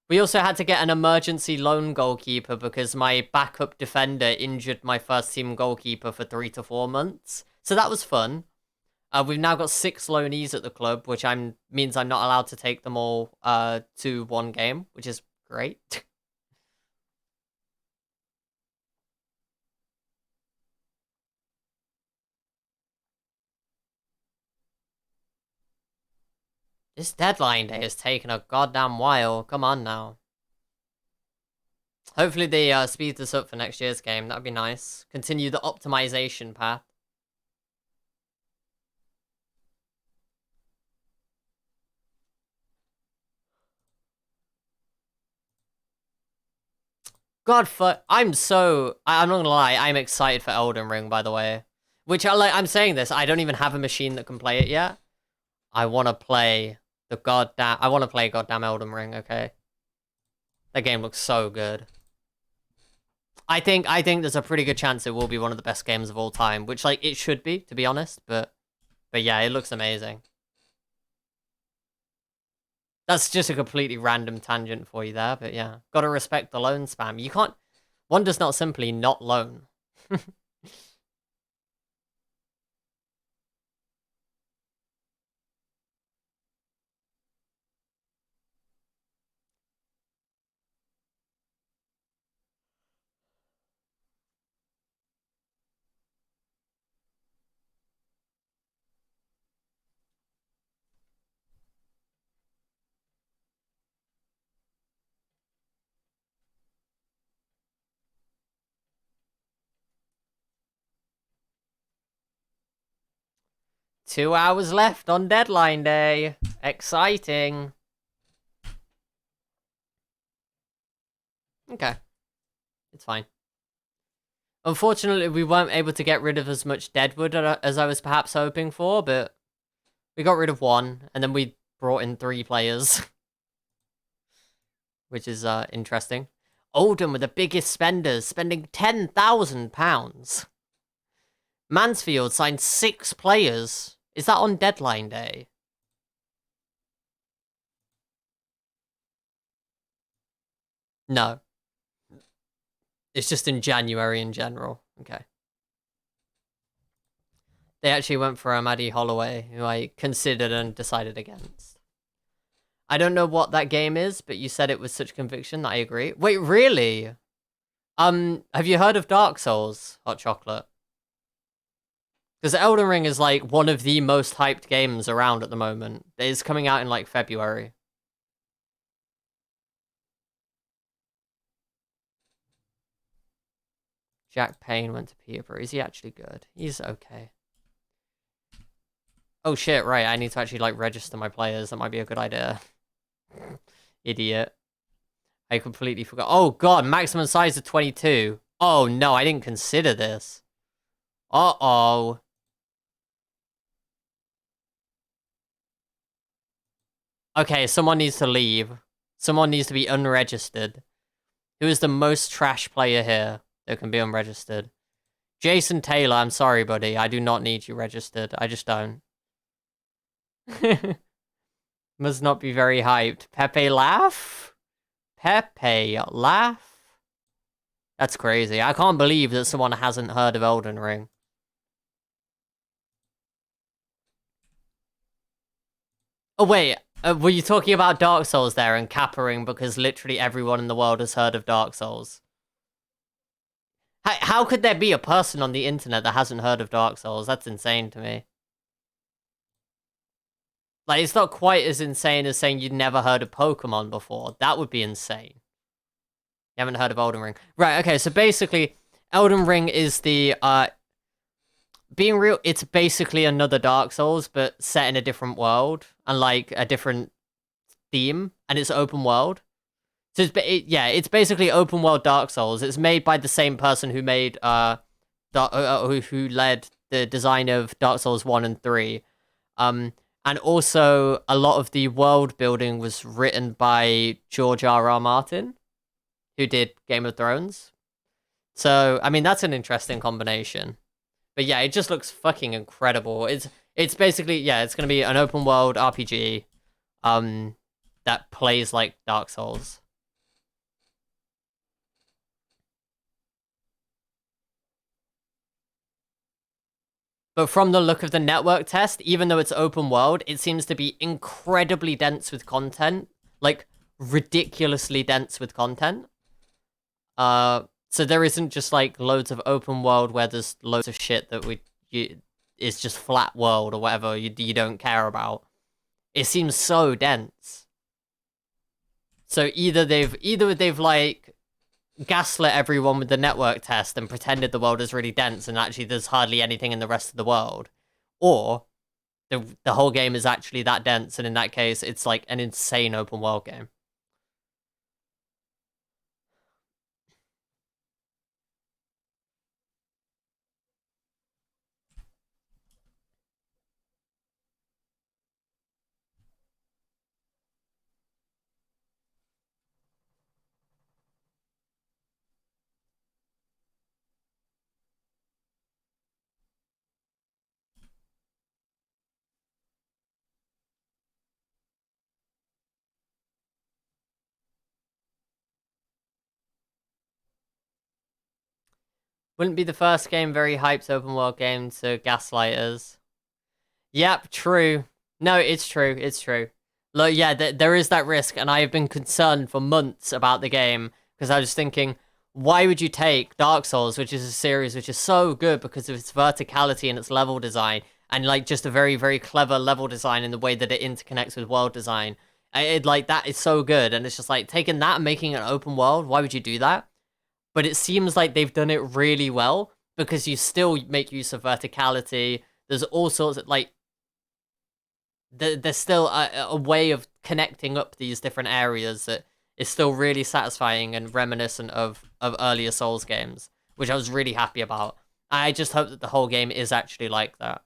We also had to get an emergency loan goalkeeper because my backup defender injured my first team goalkeeper for 3 to 4 months. So that was fun. We've now got 6 loanees at the club, which means I'm not allowed to take them all to one game, which is great. This deadline day is taking a goddamn while. Come on now. Hopefully they speed this up for next year's game. That'd be nice. Continue the optimization path. I'm not gonna lie, I'm excited for Elden Ring, by the way. Which, I'm saying this, I don't even have a machine that can play it yet. I want to play goddamn Elden Ring, okay? That game looks so good. I think there's a pretty good chance it will be one of the best games of all time, which, it should be, to be honest, but yeah, it looks amazing. That's just a completely random tangent for you there, but yeah. Gotta respect the loan spam. You can't... One does not simply not loan. 2 hours left on deadline day. Exciting. Okay. It's fine. Unfortunately, we weren't able to get rid of as much deadwood as I was perhaps hoping for, but we got rid of 1, and then we brought in 3 players. Which is interesting. Oldham were the biggest spenders, spending £10,000. Mansfield signed 6 players. Is that on deadline day? No. It's just in January in general. Okay. They actually went for Maddie Holloway, who I considered and decided against. I don't know what that game is, but you said it with such conviction that I agree. Wait, really? Have you heard of Dark Souls, Hot Chocolate? Because Elden Ring is, one of the most hyped games around at the moment. It's coming out in, February. Jack Payne went to Peterborough. Is he actually good? He's okay. Oh shit, right, I need to actually, register my players. That might be a good idea. Idiot. I completely forgot. Oh god, maximum size of 22. Oh no, I didn't consider this. Uh-oh. Okay, someone needs to leave. Someone needs to be unregistered. Who is the most trash player here that can be unregistered? Jason Taylor, I'm sorry, buddy. I do not need you registered. I just don't. Must not be very hyped. Pepe laugh? Pepe laugh? That's crazy. I can't believe that someone hasn't heard of Elden Ring. Oh, wait. Were you talking about Dark Souls there and cappering because literally everyone in the world has heard of Dark Souls? How could there be a person on the internet that hasn't heard of Dark Souls? That's insane to me. It's not quite as insane as saying you'd never heard of Pokemon before. That would be insane. You haven't heard of Elden Ring. Right, okay, so basically, Elden Ring is the, being real, it's basically another Dark Souls, but set in a different world, and, a different theme, and it's open world. So, it's basically open world Dark Souls. It's made by the same person who made, who led the design of Dark Souls 1 and 3. And also, a lot of the world building was written by George R.R. Martin, who did Game of Thrones. So, I mean, that's an interesting combination. But yeah, it just looks fucking incredible. It's basically, yeah, it's going to be an open world RPG that plays like Dark Souls. But from the look of the network test, even though it's open world, it seems to be incredibly dense with content. Like, ridiculously dense with content. So there isn't just, like, loads of open world where there's loads of shit that is just flat world or whatever you don't care about. It seems so dense. So either they've like gaslit everyone with the network test and pretended the world is really dense and actually there's hardly anything in the rest of the world, or the whole game is actually that dense, and in that case it's like an insane open world game. Wouldn't be the first game very hyped open world game to gaslight us. Yep, true. No, it's true. It's true. Look, yeah, there is that risk, and I have been concerned for months about the game because I was thinking, why would you take Dark Souls, which is a series which is so good because of its verticality and its level design, and like just a very, very clever level design in the way that it interconnects with world design. Like that is so good, and it's just like taking that and making it an open world. Why would you do that? But it seems like they've done it really well because you still make use of verticality. There's all sorts of like there's still a way of connecting up these different areas that is still really satisfying and reminiscent of earlier Souls games, which I was really happy about. I just hope that the whole game is actually like that.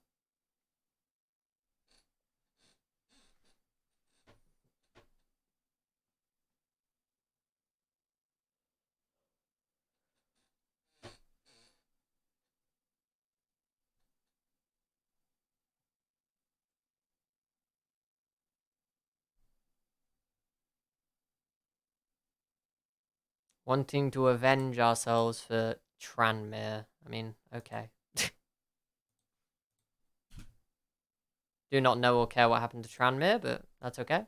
Wanting to avenge ourselves for Tranmere. I mean, okay. Do not know or care what happened to Tranmere, but that's okay.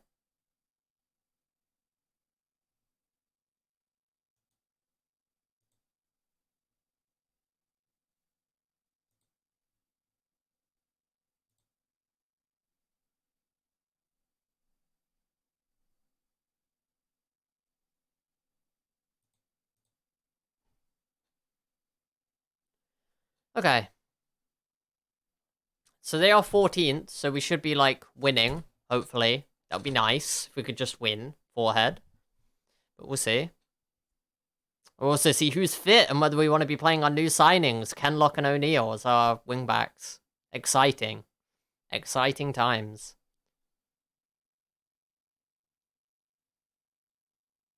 Okay. So they are 14th, so we should be, like, winning, hopefully. That would be nice if we could just win forehead. But we'll see. We'll also see who's fit and whether we want to be playing our new signings, Kenlock and O'Neill as our wingbacks. Exciting. Exciting times.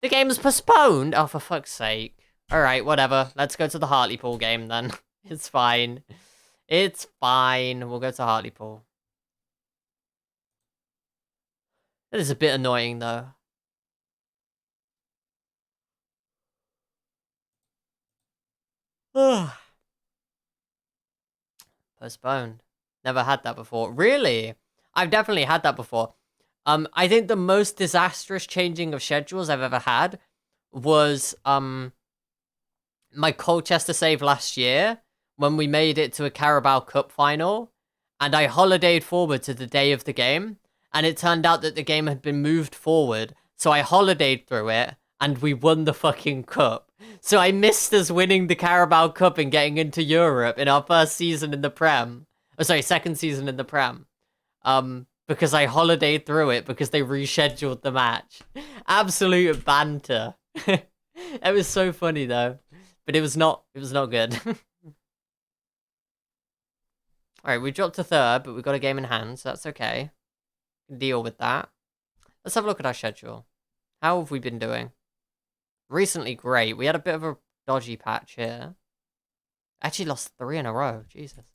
The game's postponed? Oh, for fuck's sake. Alright, whatever. Let's go to the Hartlepool game then. It's fine. It's fine. We'll go to Hartlepool. That is a bit annoying, though. Postponed. Never had that before. Really? I've definitely had that before. I think the most disastrous changing of schedules I've ever had was my Colchester save last year when we made it to a Carabao Cup final, and I holidayed forward to the day of the game, and it turned out that the game had been moved forward, so I holidayed through it, and we won the fucking cup. So I missed us winning the Carabao Cup and getting into Europe in our first season in the Prem. Oh, sorry, second season in the Prem. Because I holidayed through it because they rescheduled the match. Absolute banter. It was so funny though. But it was not good. Alright, we dropped to third, but we got a game in hand, so that's okay. deal with that. Let's have a look at our schedule. How have we been doing? Recently, great. We had a bit of a dodgy patch here. Actually lost 3 in a row. Jesus.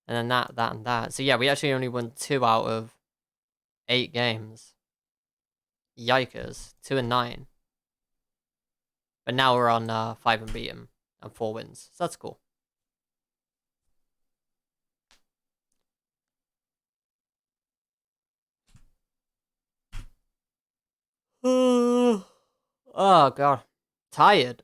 And then that, and that. So yeah, we actually only won 2 out of 8 games. Yikers. 2 and 9. But now we're on 5 unbeaten and 4 wins. So that's cool. Oh god. Tired.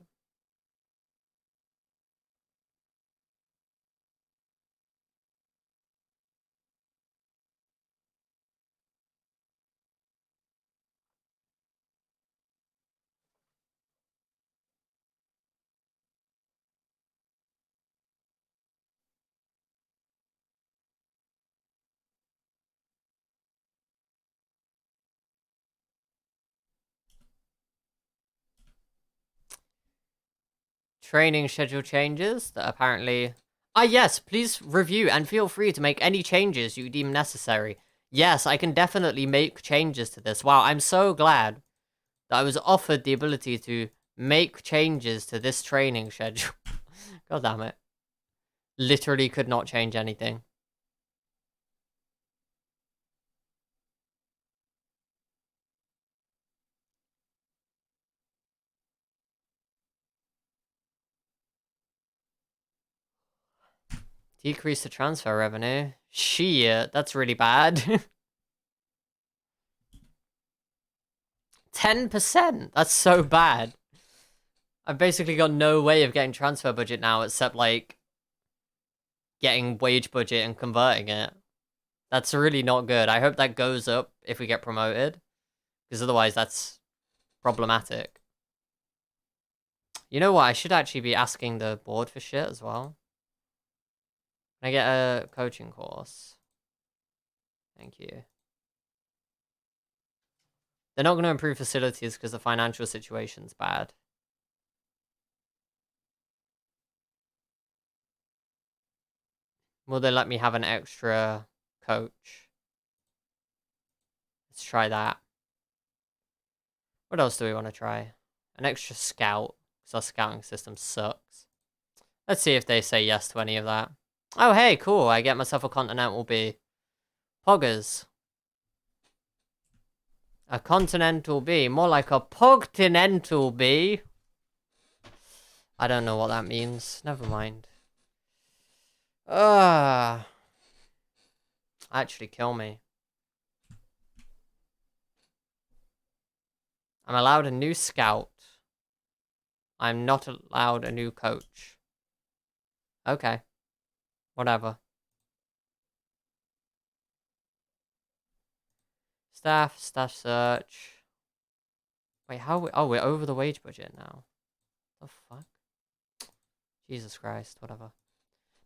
Training schedule changes that apparently... Ah, yes, please review and feel free to make any changes you deem necessary. Yes, I can definitely make changes to this. Wow, I'm so glad that I was offered the ability to make changes to this training schedule. God damn it. Literally could not change anything. Decrease the transfer revenue. Shit, that's really bad. 10%? That's so bad. I've basically got no way of getting transfer budget now except, like, getting wage budget and converting it. That's really not good. I hope that goes up if we get promoted, because otherwise that's problematic. You know what? I should actually be asking the board for shit as well. Can I get a coaching course? Thank you. They're not going to improve facilities because the financial situation's bad. Will they let me have an extra coach? Let's try that. What else do we want to try? An extra scout, because our scouting system sucks. Let's see if they say yes to any of that. Oh, hey, cool. I get myself a Continental B. Poggers. A Continental B. More like a Pogtinental B. I don't know what that means. Never mind. Actually kill me. I'm allowed a new scout. I'm not allowed a new coach. Okay. Whatever. Staff search. Wait, how? Oh, we're over the wage budget now. The fuck? Jesus Christ, whatever.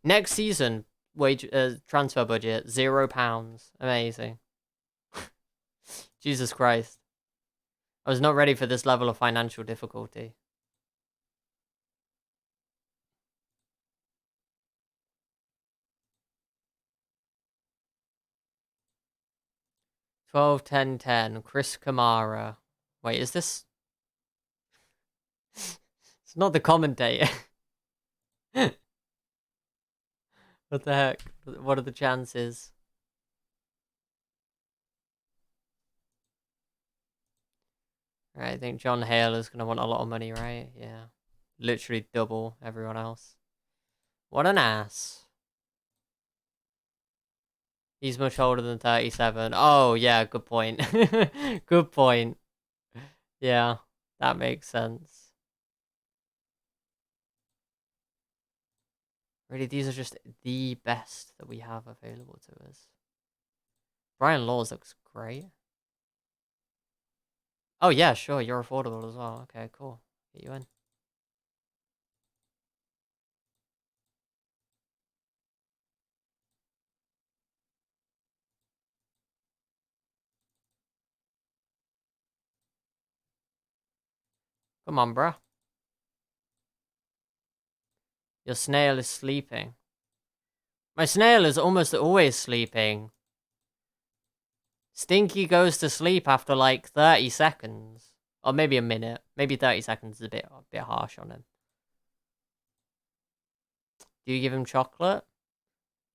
Next season, wage transfer budget, £0. Amazing. Jesus Christ. I was not ready for this level of financial difficulty. $12, $10, $10. Chris Kamara. Wait, is this... It's not the commentator. What the heck? What are the chances? Right, I think John Hale is going to want a lot of money, right? Yeah. Literally double everyone else. What an ass. He's much older than 37. Oh, yeah, good point. Good point. Yeah, that makes sense. Really, these are just the best that we have available to us. Brian Laws looks great. Oh, yeah, sure, you're affordable as well. Okay, cool. Get you in. Come on, bruh. Your snail is sleeping. My snail is almost always sleeping. Stinky goes to sleep after like 30 seconds. Or maybe a minute. Maybe 30 seconds is a bit harsh on him. Do you give him chocolate?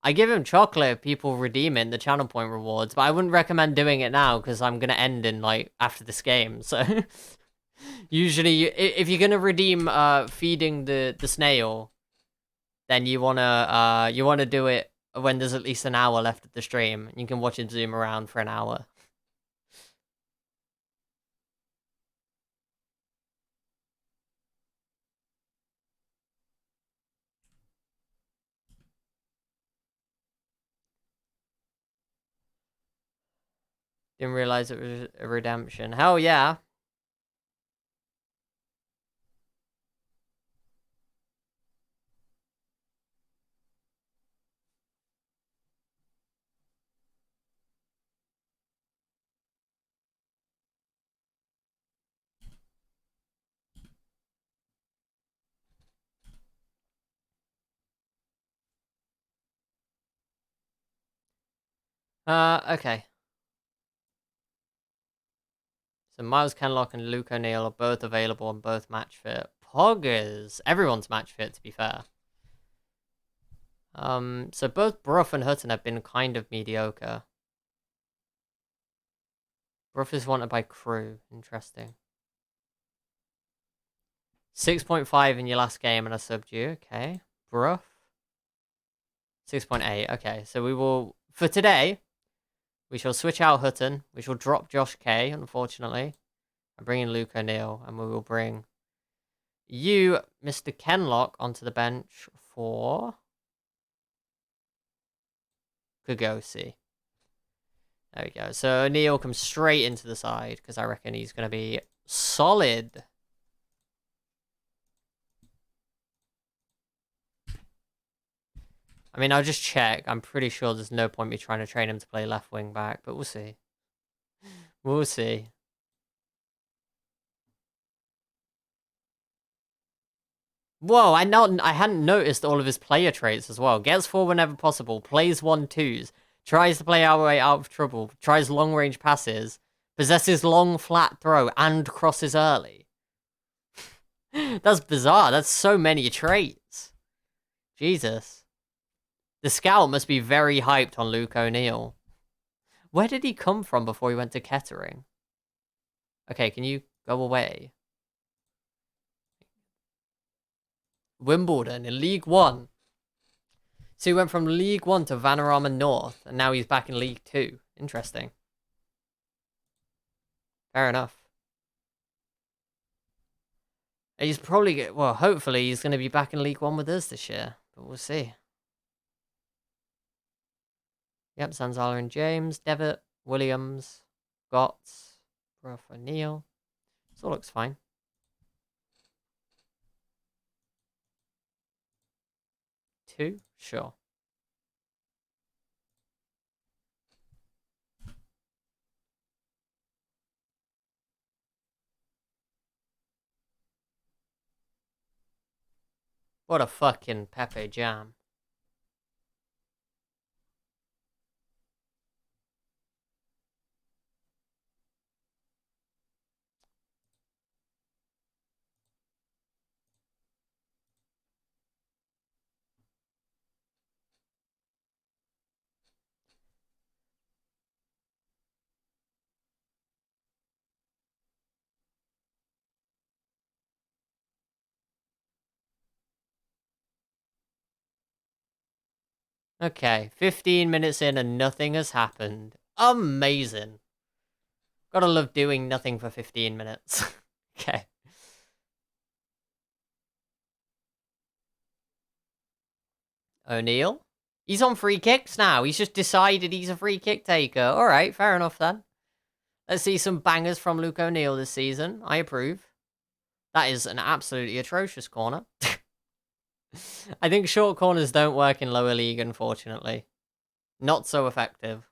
I give him chocolate if people redeem it in the channel point rewards, but I wouldn't recommend doing it now because I'm going to end in like after this game. So usually if you're going to redeem feeding the snail, then you want to do it when there's at least an hour left of the stream. You can watch him zoom around for an hour. Didn't realize it was a redemption. Hell yeah. Okay. So Miles Kenlock and Luke O'Neill are both available and both match fit. Poggers. Everyone's match fit, to be fair. So both Bruff and Hutton have been kind of mediocre. Bruff is wanted by crew. Interesting. 6.5 in your last game and I subbed you. Okay. Bruff. 6.8. Okay. So we will, for today, we shall switch out Hutton. We shall drop Josh K, unfortunately. And bring in Luke O'Neill. And we will bring you, Mr. Kenlock, onto the bench for Kugosi. There we go. So O'Neill comes straight into the side because I reckon he's going to be solid. I mean, I'll just check. I'm pretty sure there's no point me trying to train him to play left wing back, but we'll see. We'll see. Whoa, I hadn't noticed all of his player traits as well. Gets forward whenever possible, plays 1-2s, tries to play our way out of trouble, tries long-range passes, possesses long flat throw, and crosses early. That's bizarre. That's so many traits. Jesus. The scout must be very hyped on Luke O'Neill. Where did he come from before he went to Kettering? Okay, can you go away? Wimbledon in League One. So he went from League One to Vanarama North, and now he's back in League Two. Interesting. Fair enough. He's probably, well, hopefully he's going to be back in League One with us this year, but we'll see. Yep, Sanzala and James, Devitt, Williams, Gotts, Ruff O'Neill. This all looks fine. Two? Sure. What a fucking Pepe jam. Okay, 15 minutes in and nothing has happened. Amazing. Gotta love doing nothing for 15 minutes. Okay. O'Neill? He's on free kicks now. He's just decided he's a free kick taker. Alright, fair enough then. Let's see some bangers from Luke O'Neill this season. I approve. That is an absolutely atrocious corner. I think short corners don't work in lower league, unfortunately. Not so effective.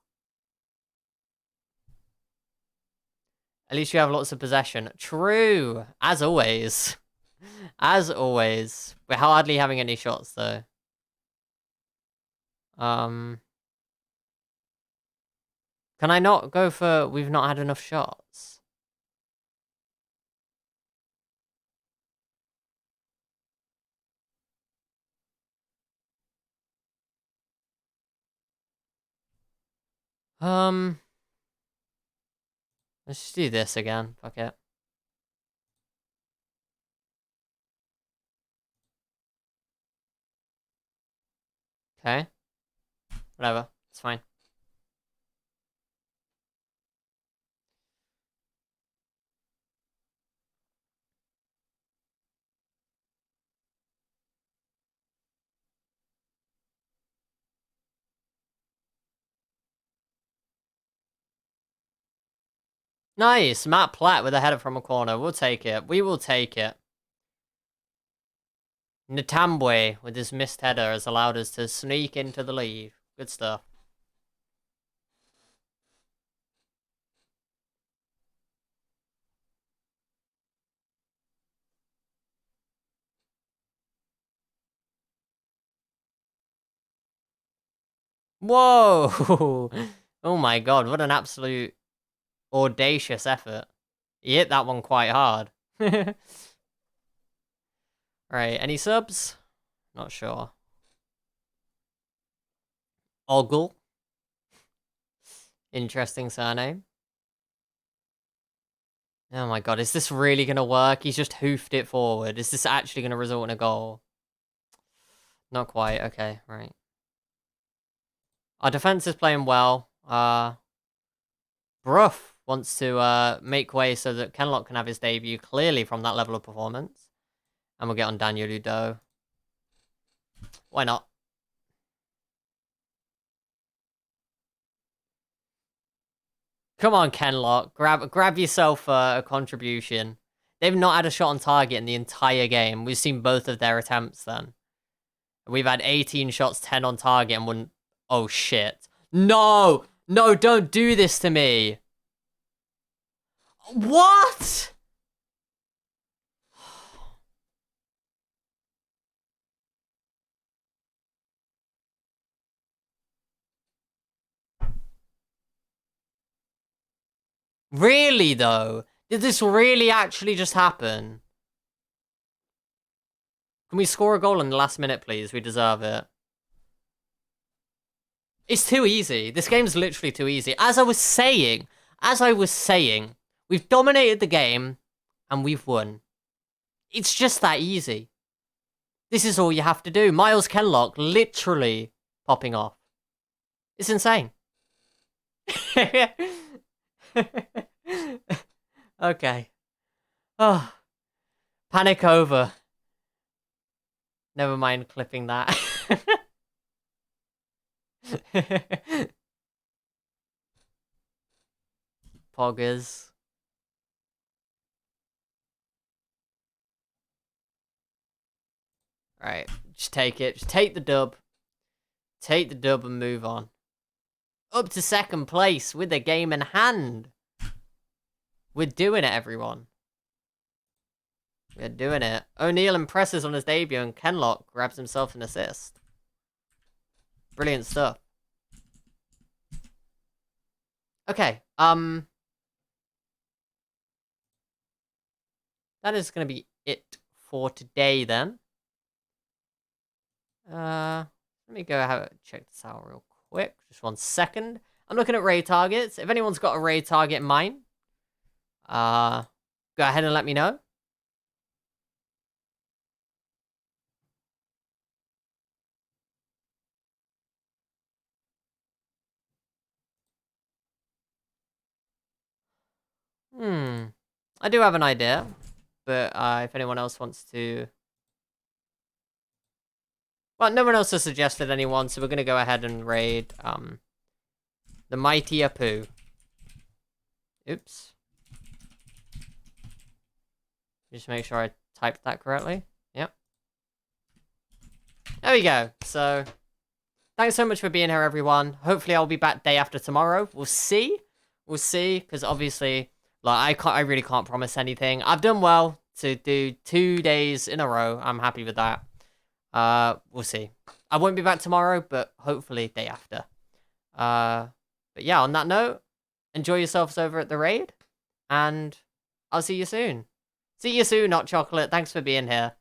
At least you have lots of possession. True. As always. As always. We're hardly having any shots, though. Can I not go for we've not had enough shots? Let's just do this again. Fuck it. Okay. Whatever. It's fine. Nice. Matt Platt with a header from a corner. We'll take it. We will take it. Ntambwe with his missed header has allowed us to sneak into the lead. Good stuff. Whoa! Oh my god, what an absolute audacious effort. He hit that one quite hard. Right, any subs? Not sure. Ogle. Interesting surname. Oh my god, is this really going to work? He's just hoofed it forward. Is this actually going to result in a goal? Not quite. Okay, right. Our defense is playing well. Bruff wants to make way so that Kenlock can have his debut clearly from that level of performance. And we'll get on Daniel Ludo. Why not? Come on, Kenlock. Grab yourself a contribution. They've not had a shot on target in the entire game. We've seen both of their attempts then. We've had 18 shots, 10 on target, and wouldn't... Oh, shit. No! No, don't do this to me! What?! Really, though? Did this really actually just happen? Can we score a goal in the last minute, please? We deserve it. It's too easy. This game's literally too easy. As I was saying, we've dominated the game, and we've won. It's just that easy. This is all you have to do. Miles Kenlock literally popping off. It's insane. Okay. Oh. Panic over. Never mind clipping that. Poggers. Right, just take it. Just take the dub. Take the dub and move on. Up to second place with the game in hand. We're doing it, everyone. We're doing it. O'Neal impresses on his debut and Kenlock grabs himself an assist. Brilliant stuff. Okay, that is going to be it for today then. Let me go check this out real quick. Just 1 second. I'm looking at raid targets. If anyone's got a raid target in mind, go ahead and let me know. I do have an idea, but if anyone else wants to... Well, no one else has suggested anyone, so we're going to go ahead and raid the Mighty Apu. Oops. Just make sure I typed that correctly. Yep. There we go. So, thanks so much for being here, everyone. Hopefully I'll be back day after tomorrow. We'll see. We'll see, because obviously... Like, I really can't promise anything. I've done well to do 2 days in a row. I'm happy with that. We'll see. I won't be back tomorrow, but hopefully day after. But yeah, on that note, enjoy yourselves over at the raid, and I'll see you soon. See you soon, Hot Chocolate. Thanks for being here.